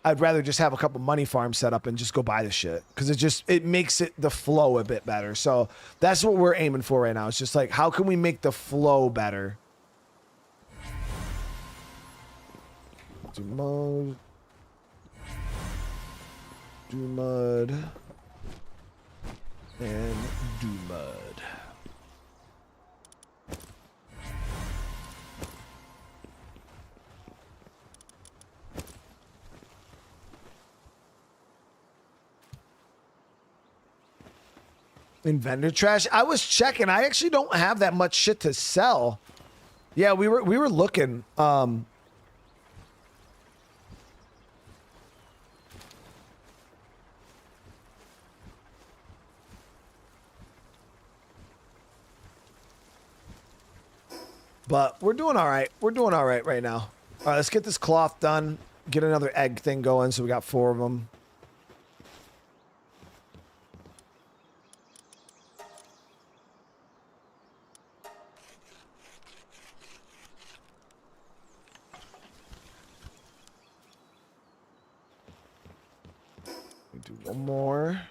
I'd rather just have a couple money farms set up and just go buy the shit because it makes it the flow a bit better. So that's what we're aiming for right now. It's just like, how can we make the flow better? Do mud. Do mud. And do mud. In vendor trash, I was checking. I actually don't have that much shit to sell. Yeah, we were looking. But we're doing all right. We're doing all right now. All right, let's get this cloth done. Get another egg thing going. So we got 4 of them. Do one more.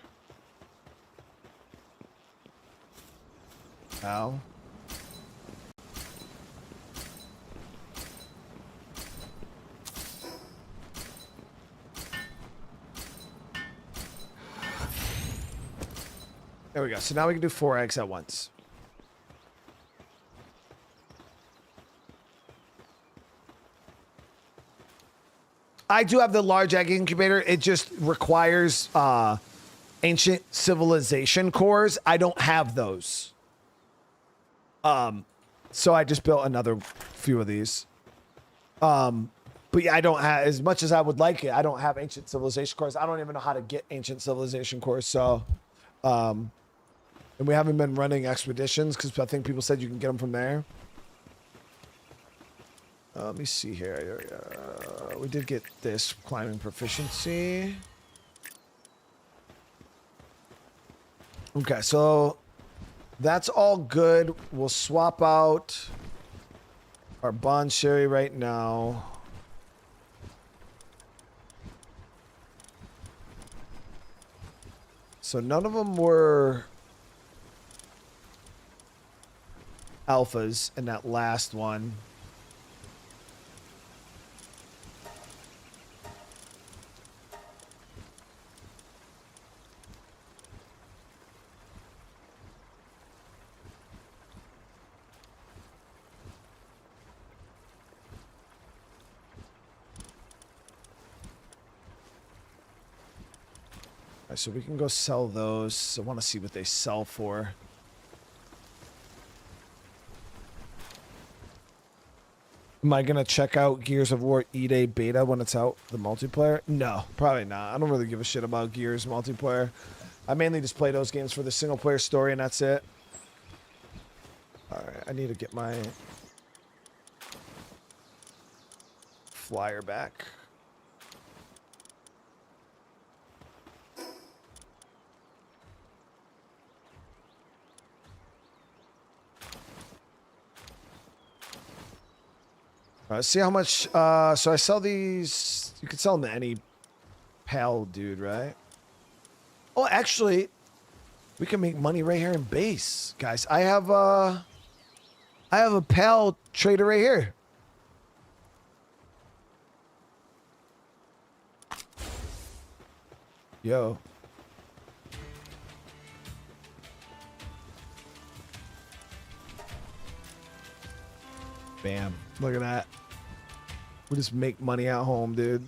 Ow. There we go. So now we can do 4 eggs at once. I do have the large egg incubator. It just requires ancient civilization cores. I don't have those. So I just built another few of these. But yeah, I don't have, as much as I would like it, I don't have ancient civilization cores. I don't even know how to get ancient civilization cores. So, and we haven't been running expeditions because I think people said you can get them from there. Let me see here. We did get this climbing proficiency. Okay, so that's all good. We'll swap out our bond sherry right now. So none of them were alphas in that last one. So we can go sell those. I want to see what they sell for. Am I going to check out Gears of War E-Day beta when it's out, the multiplayer? No, probably not. I don't really give a shit about Gears multiplayer. I mainly just play those games for the single player story and that's it. All right, I need to get my flyer back. See how much, so I sell these, you can sell them to any pal dude, right? Oh, actually, we can make money right here in base, guys. I have a pal trader right here. Yo. Bam. Look at that. We just make money at home, dude.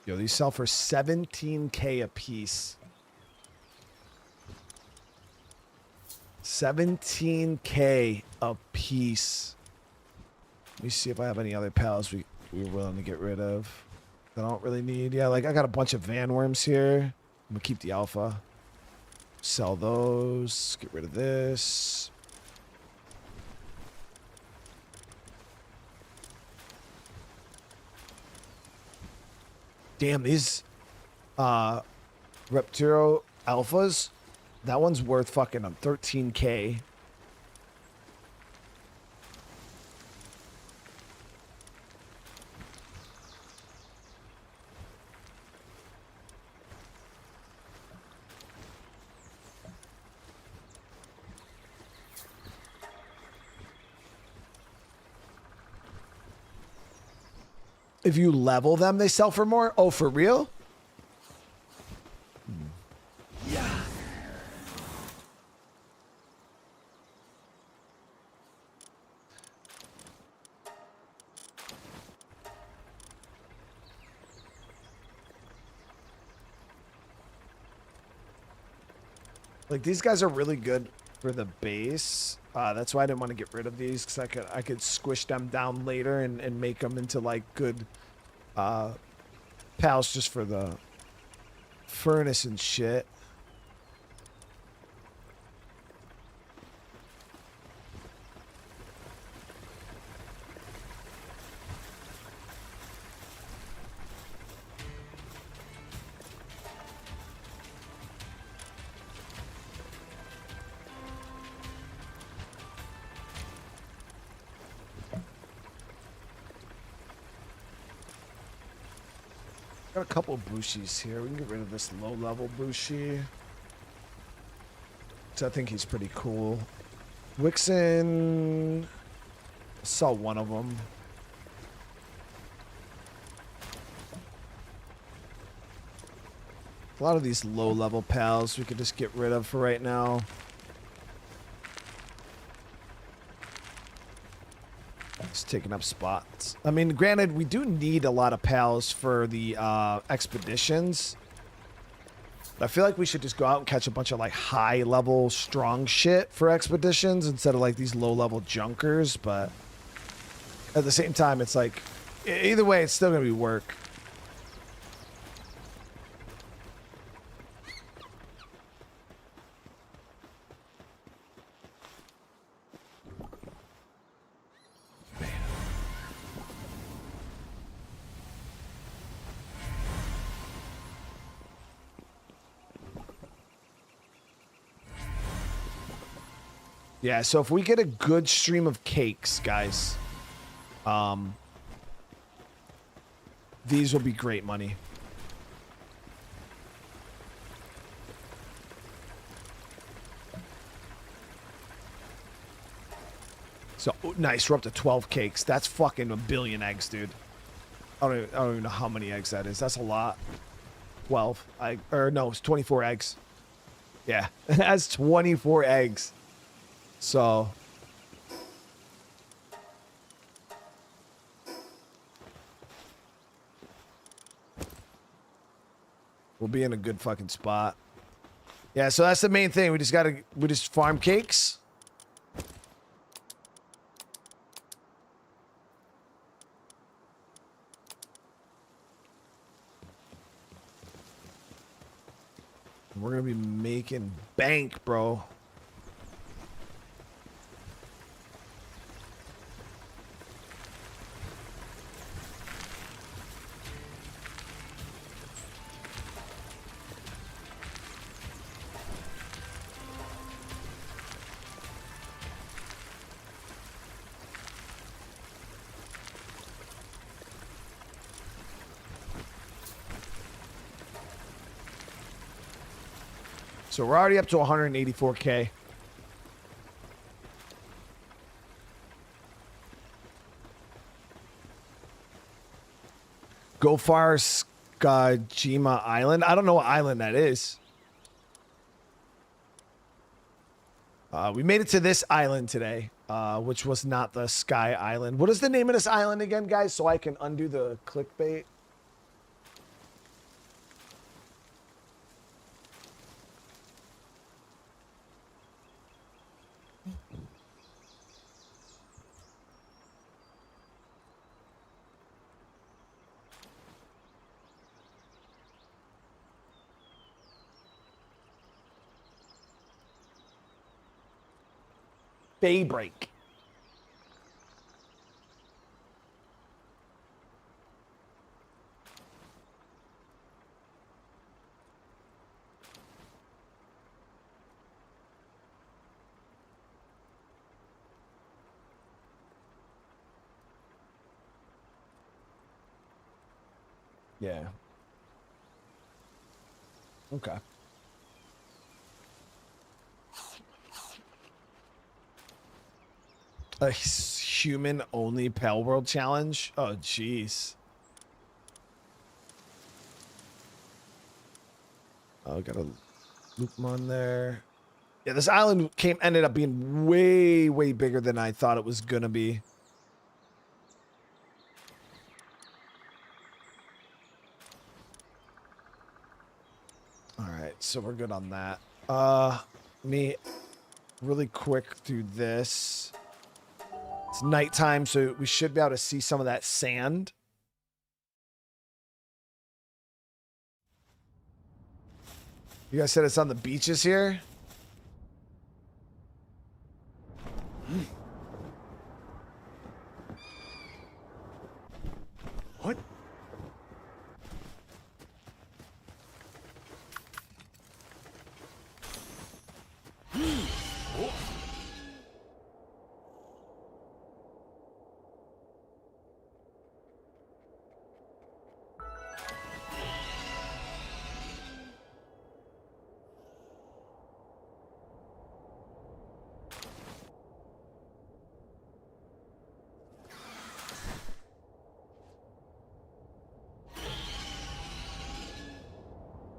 Yo, these sell for 17K a piece. 17K a piece. Let me see if I have any other pals we're willing to get rid of. That I don't really need. Yeah, like I got a bunch of Vanworms here. I'm gonna keep the alpha. Sell those. Get rid of this. Damn, these Reptiro alphas, that one's worth fucking 13K. If you level them, they sell for more? Oh, for real? Yeah. Like, these guys are really good for the base. That's why I didn't want to get rid of these, because I could squish them down later and make them into, like, good pals just for the furnace and shit. Got a couple of Bushis here. We can get rid of this low-level Bushi. So I think he's pretty cool. Wixen... Saw one of them. A lot of these low-level pals we could just get rid of for right now. It's taking up spots. I mean, granted, we do need a lot of pals for the expeditions. But I feel like we should just go out and catch a bunch of like high-level strong shit for expeditions instead of like these low-level junkers. But at the same time, it's like either way, it's still gonna be work. Yeah, so if we get a good stream of cakes, guys, these will be great money. So, nice, we're up to 12 cakes. That's fucking a billion eggs, dude. I don't even know how many eggs that is. That's a lot. 12. No, it's 24 eggs. Yeah, that's 24 eggs. So, we'll be in a good fucking spot. Yeah, so that's the main thing. We just farm cakes. We're gonna be making bank, bro. So we're already up to 184K. Gofar Skajima Island. I don't know what island that is. We made it to this island today, which was not the Sky Island. What is the name of this island again, guys? So I can undo the clickbait. Feybreak. Yeah. Okay. A human-only Palworld challenge? Oh, jeez. Oh, got a Loopmon there. Yeah, this island ended up being way, way bigger than I thought it was gonna be. All right, so we're good on that. Me really quick do this. It's nighttime, so we should be able to see some of that sand. You guys said it's on the beaches here? What?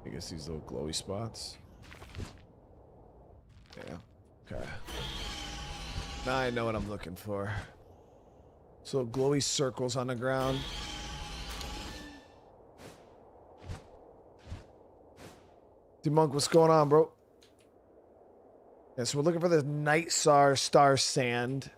I guess these little glowy spots. Yeah. Okay. Now I know what I'm looking for. So glowy circles on the ground. D-Monk, what's going on, bro? Yeah, so we're looking for the Night Star sand.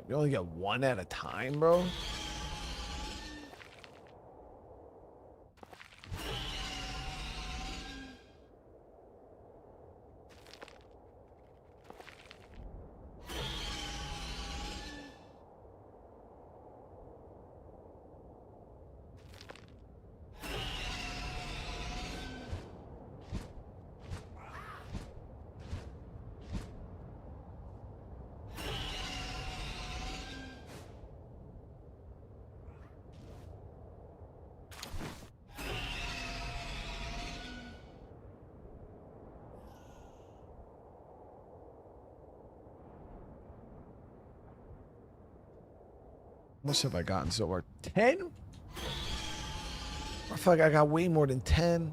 You only get one at a time, bro. How much have I gotten so far? 10? I feel like I got way more than 10.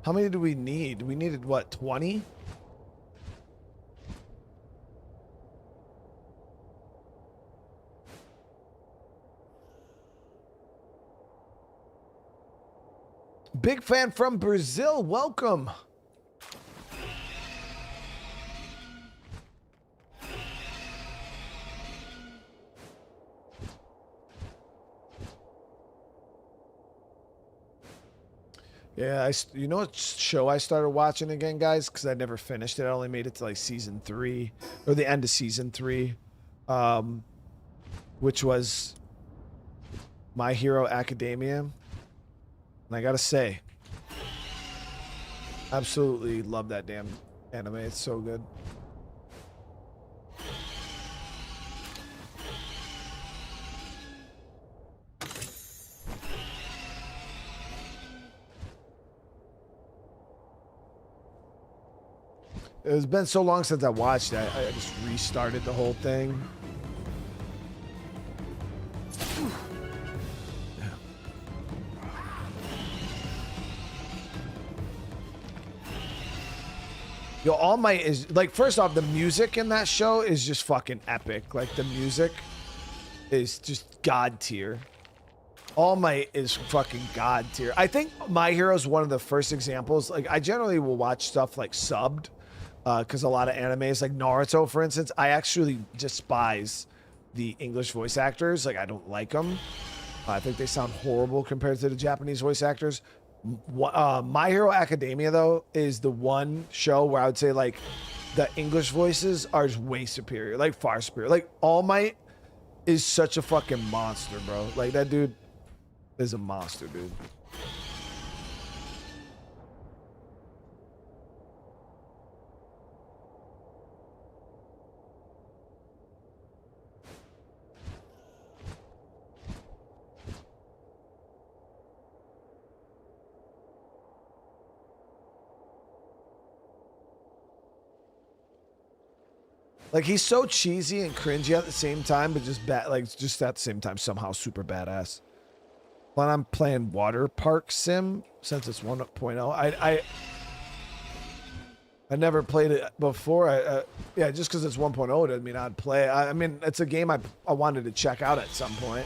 How many do we need? We needed what, 20? Big fan from Brazil. Welcome. Yeah, you know what show I started watching again, guys? Because I never finished it. I only made it to like season 3 or the end of season 3. which was My Hero Academia. And I gotta say, absolutely love that damn anime. It's so good. It's been so long since I watched it. I just restarted the whole thing. Yo, All Might is like, first off, the music in that show is just fucking epic. Like, the music is just god tier. All Might is fucking god tier. I think My Hero is one of the first examples. Like, I generally will watch stuff like subbed, because a lot of animes, like Naruto, for instance, I actually despise the English voice actors. Like, I don't like them. I think they sound horrible compared to the Japanese voice actors. My Hero Academia, though, is the one show where I would say, like, the English voices are just way superior, like far superior. Like, All Might is such a fucking monster, bro. Like, that dude is a monster, dude. Like, he's so cheesy and cringy at the same time, but just just at the same time somehow super badass. When I'm playing Water Park Sim, since it's 1.0, I never played it before. Yeah, just because it's 1.0 doesn't mean I'd play. I mean, it's a game I wanted to check out at some point.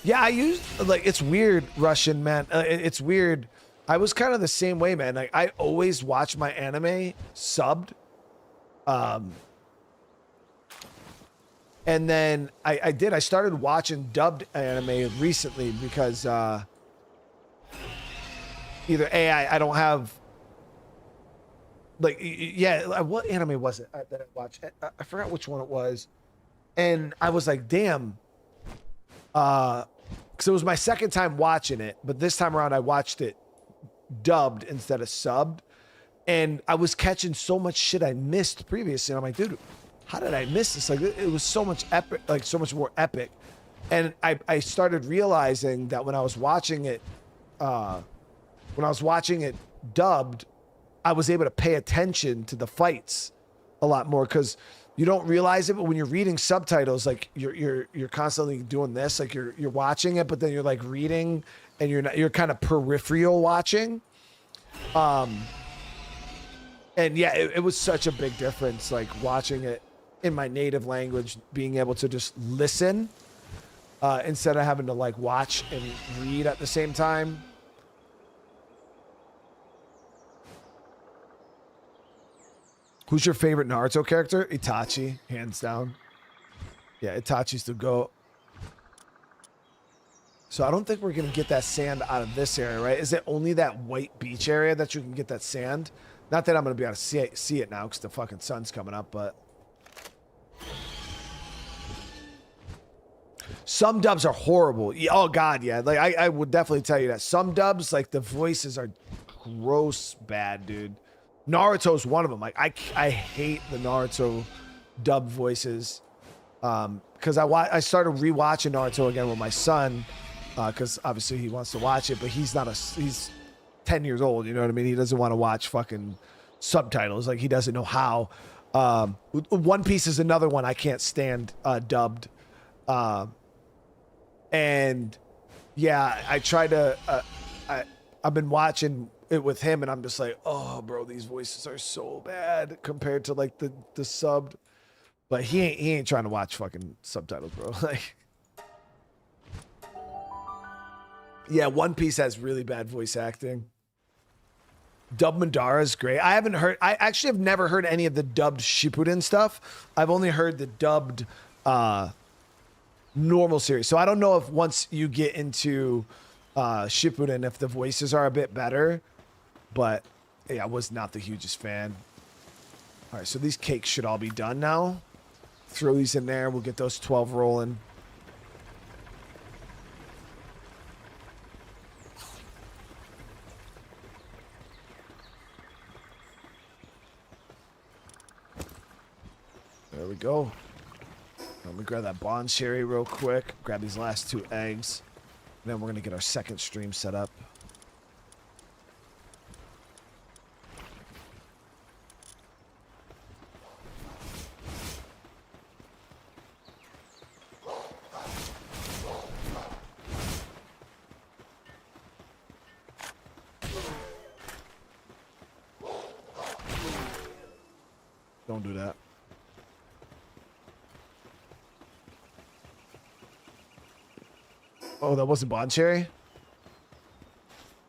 Yeah, I used, like, it's weird, Russian, man. It's weird. I was kind of the same way, man. Like, I always watch my anime subbed. And then I started watching dubbed anime recently because either I don't have, like, yeah, what anime was it that I watched? I forgot which one it was. And I was like, damn. Because it was my second time watching it, but this time around I watched it dubbed instead of subbed, and I was catching so much shit I missed previously. And I'm like, dude, how did I miss this? Like, it was so much epic, like so much more epic. And I started realizing that when I was watching it dubbed, I was able to pay attention to the fights a lot more, because you don't realize it, but when you're reading subtitles, like you're constantly doing this, like you're watching it, but then you're like reading, and you're kind of peripheral watching. And yeah, it was such a big difference, like watching it in my native language, being able to just listen instead of having to like watch and read at the same time. Who's your favorite Naruto character? Itachi, hands down. Yeah, Itachi's the GOAT. So I don't think we're going to get that sand out of this area, right? Is it only that white beach area that you can get that sand? Not that I'm going to be able to see it now because the fucking sun's coming up, but... Some dubs are horrible. Oh, God, yeah. Like, I would definitely tell you that. Some dubs, like, the voices are gross bad, dude. Naruto's one of them. Like, I hate the Naruto dub voices. Because I started rewatching Naruto again with my son, because obviously he wants to watch it, but he's 10 years old, you know what I mean? He doesn't want to watch fucking subtitles. Like, he doesn't know how. One Piece is another one I can't stand dubbed. And yeah, I try to, I've been watching it with him, and I'm just like, oh, bro, these voices are so bad compared to like the subbed. But he ain't trying to watch fucking subtitles, bro. Like, yeah, One Piece has really bad voice acting. Dub Madara is great. I actually have never heard any of the dubbed Shippuden stuff. I've only heard the dubbed normal series. So I don't know if once you get into Shippuden, if the voices are a bit better. But yeah, I was not the hugest fan. All right, so these cakes should all be done now. Throw these in there. We'll get those 12 rolling. There we go. Let me grab that bond cherry real quick. Grab these last 2 eggs. And then we're going to get our second stream set up. Don't do that. Oh, that wasn't Bond Cherry?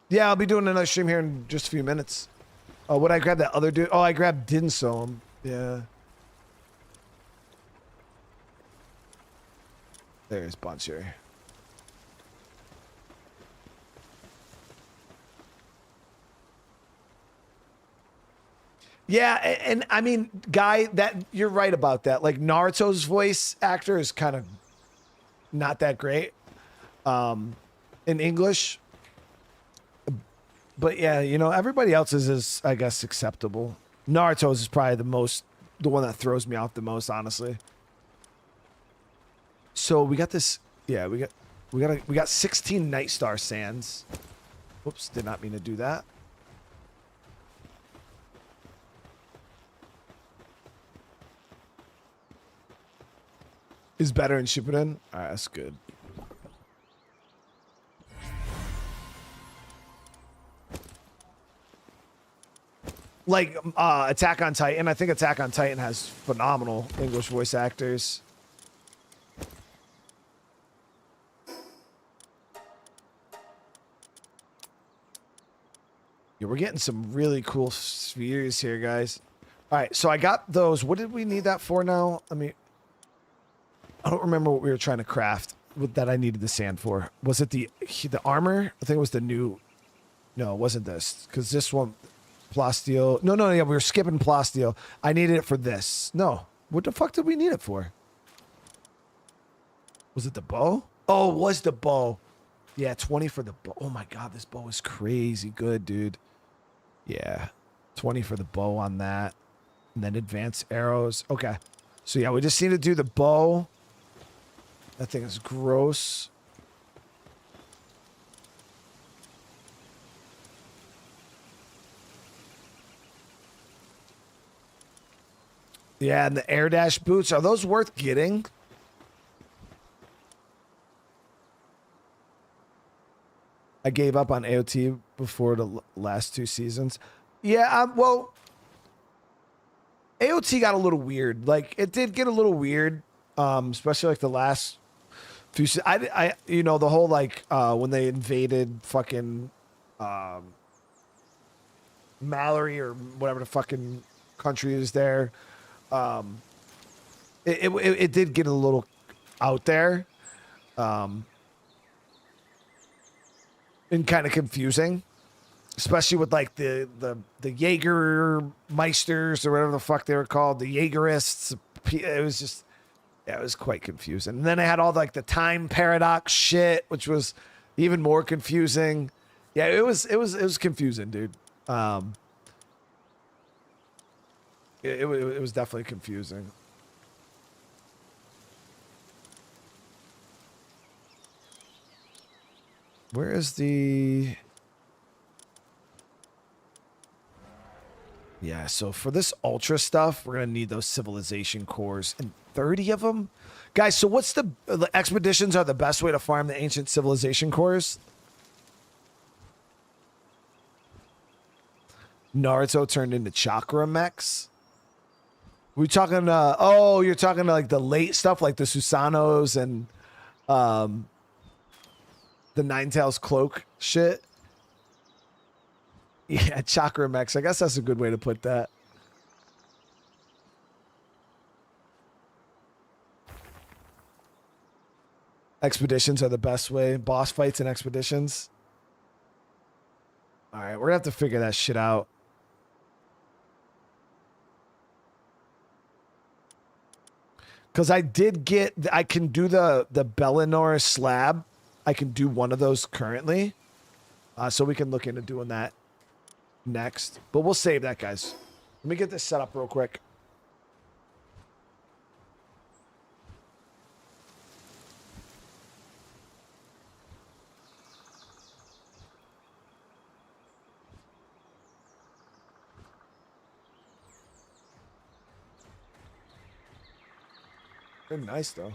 Yeah, I'll be doing another stream here in just a few minutes. Oh, would I grab that other dude? Oh, I grabbed Dinsom. Yeah. There's Bond Cherry. Yeah, and I mean, Guy, that you're right about that. Like Naruto's voice actor is kind of not that great in English. But yeah, you know, everybody else's is, I guess, acceptable. Naruto's is probably the one that throws me off the most, honestly. So we got this. Yeah, we got 16 Night Star Sands. Whoops, did not mean to do that. Is better in Shippuden? Alright, that's good. Like Attack on Titan. I think Attack on Titan has phenomenal English voice actors. Yeah, we're getting some really cool spheres here, guys. Alright, so I got those. What did we need that for now? I don't remember what we were trying to craft that I needed the sand for. Was it the armor? I think it was the new... No, it wasn't this. Because this one... Plasteel. No, yeah, we were skipping Plasteel. I needed it for this. No. What the fuck did we need it for? Was it the bow? Oh, it was the bow. Yeah, 20 for the bow. Oh my god, this bow is crazy good, dude. Yeah. 20 for the bow on that. And then advanced arrows. Okay. So yeah, we just need to do the bow. That thing is gross. Yeah, and the air dash boots, are those worth getting? I gave up on AOT before the last 2 seasons. Yeah, well, AOT got a little weird. Like, it did get a little weird, especially like the last few. I you know, the whole like when they invaded fucking Mallory or whatever the fucking country is there. It did get a little out there, and kind of confusing, especially with like the Jägermeisters or whatever the fuck they were called, the Jaegerists. It was just, yeah, it was quite confusing. And then they had all like the time paradox shit, which was even more confusing. Yeah, it was confusing, dude. It was definitely confusing. Where is the... Yeah, so for this ultra stuff, we're going to need those civilization cores, and 30 of them? Guys, so what's the expeditions are the best way to farm the ancient civilization cores? Naruto turned into chakra mechs? We talking oh, you're talking like the late stuff like the Susanos and the Ninetales cloak shit. Yeah, chakra mechs. I guess that's a good way to put that. Expeditions are the best way. Boss fights and expeditions. All right, we're gonna have to figure that shit out. Because I did get, I can do the Bellinor slab. I can do one of those currently. So we can look into doing that next. But we'll save that, guys. Let me get this set up real quick. They're nice, though.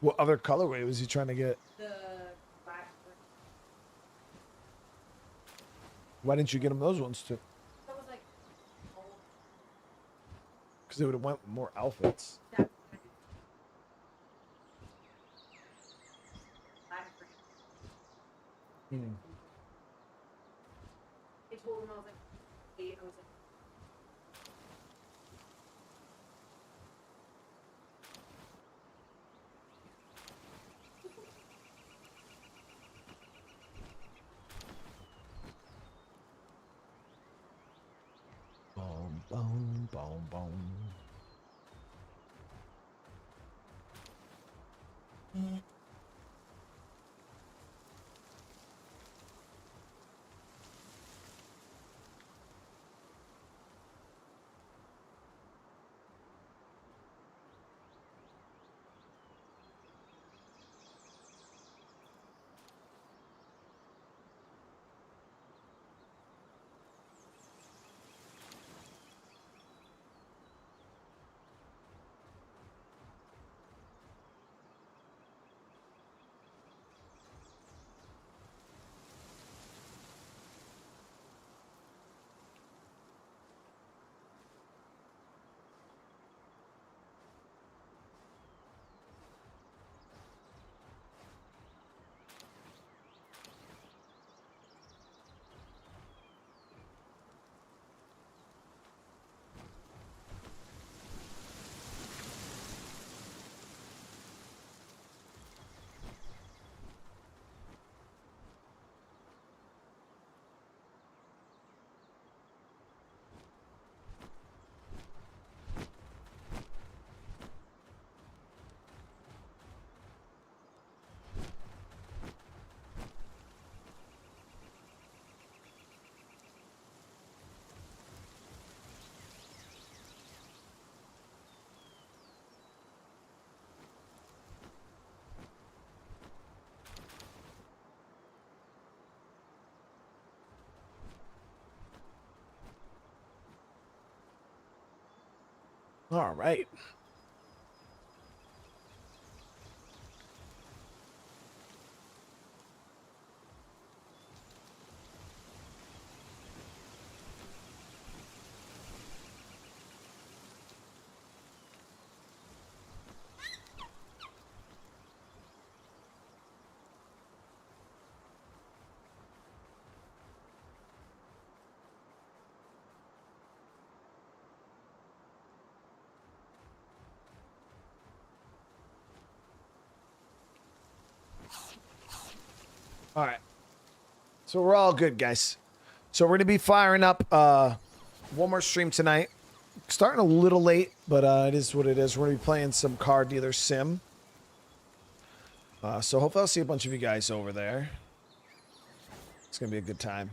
What other colorway was he trying to get? The black. Why didn't you get him those ones too? That was like old. Because they would have went with more outfits. That black green. Hmm. I told him I was like 8. I was like. Boom, boom, boom, boom. All right. All right. So we're all good, guys. So we're going to be firing up one more stream tonight. Starting a little late, but it is what it is. We're going to be playing some car dealer sim. So hopefully I'll see a bunch of you guys over there. It's going to be a good time.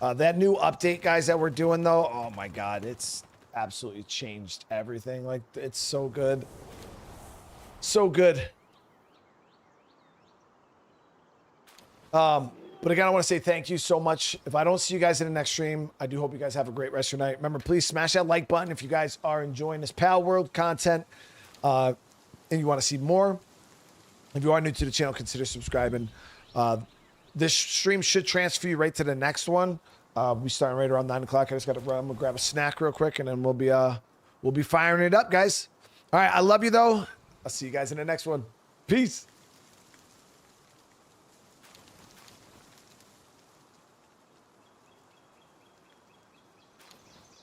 That new update, guys, that we're doing, though, oh my God, it's absolutely changed everything. Like, it's so good. So good. But again, I want to say thank you so much. If I don't see you guys in the next stream, I do hope you guys have a great rest of your night. Remember, please smash that like button if you guys are enjoying this Palworld content and you want to see more. If you are new to the channel, consider subscribing. This stream should transfer you right to the next one. We starting right around 9 o'clock. I just got to run. I'm gonna grab a snack real quick, and then we'll be firing it up, guys. All right, I love you though. I'll see you guys in the next one. Peace.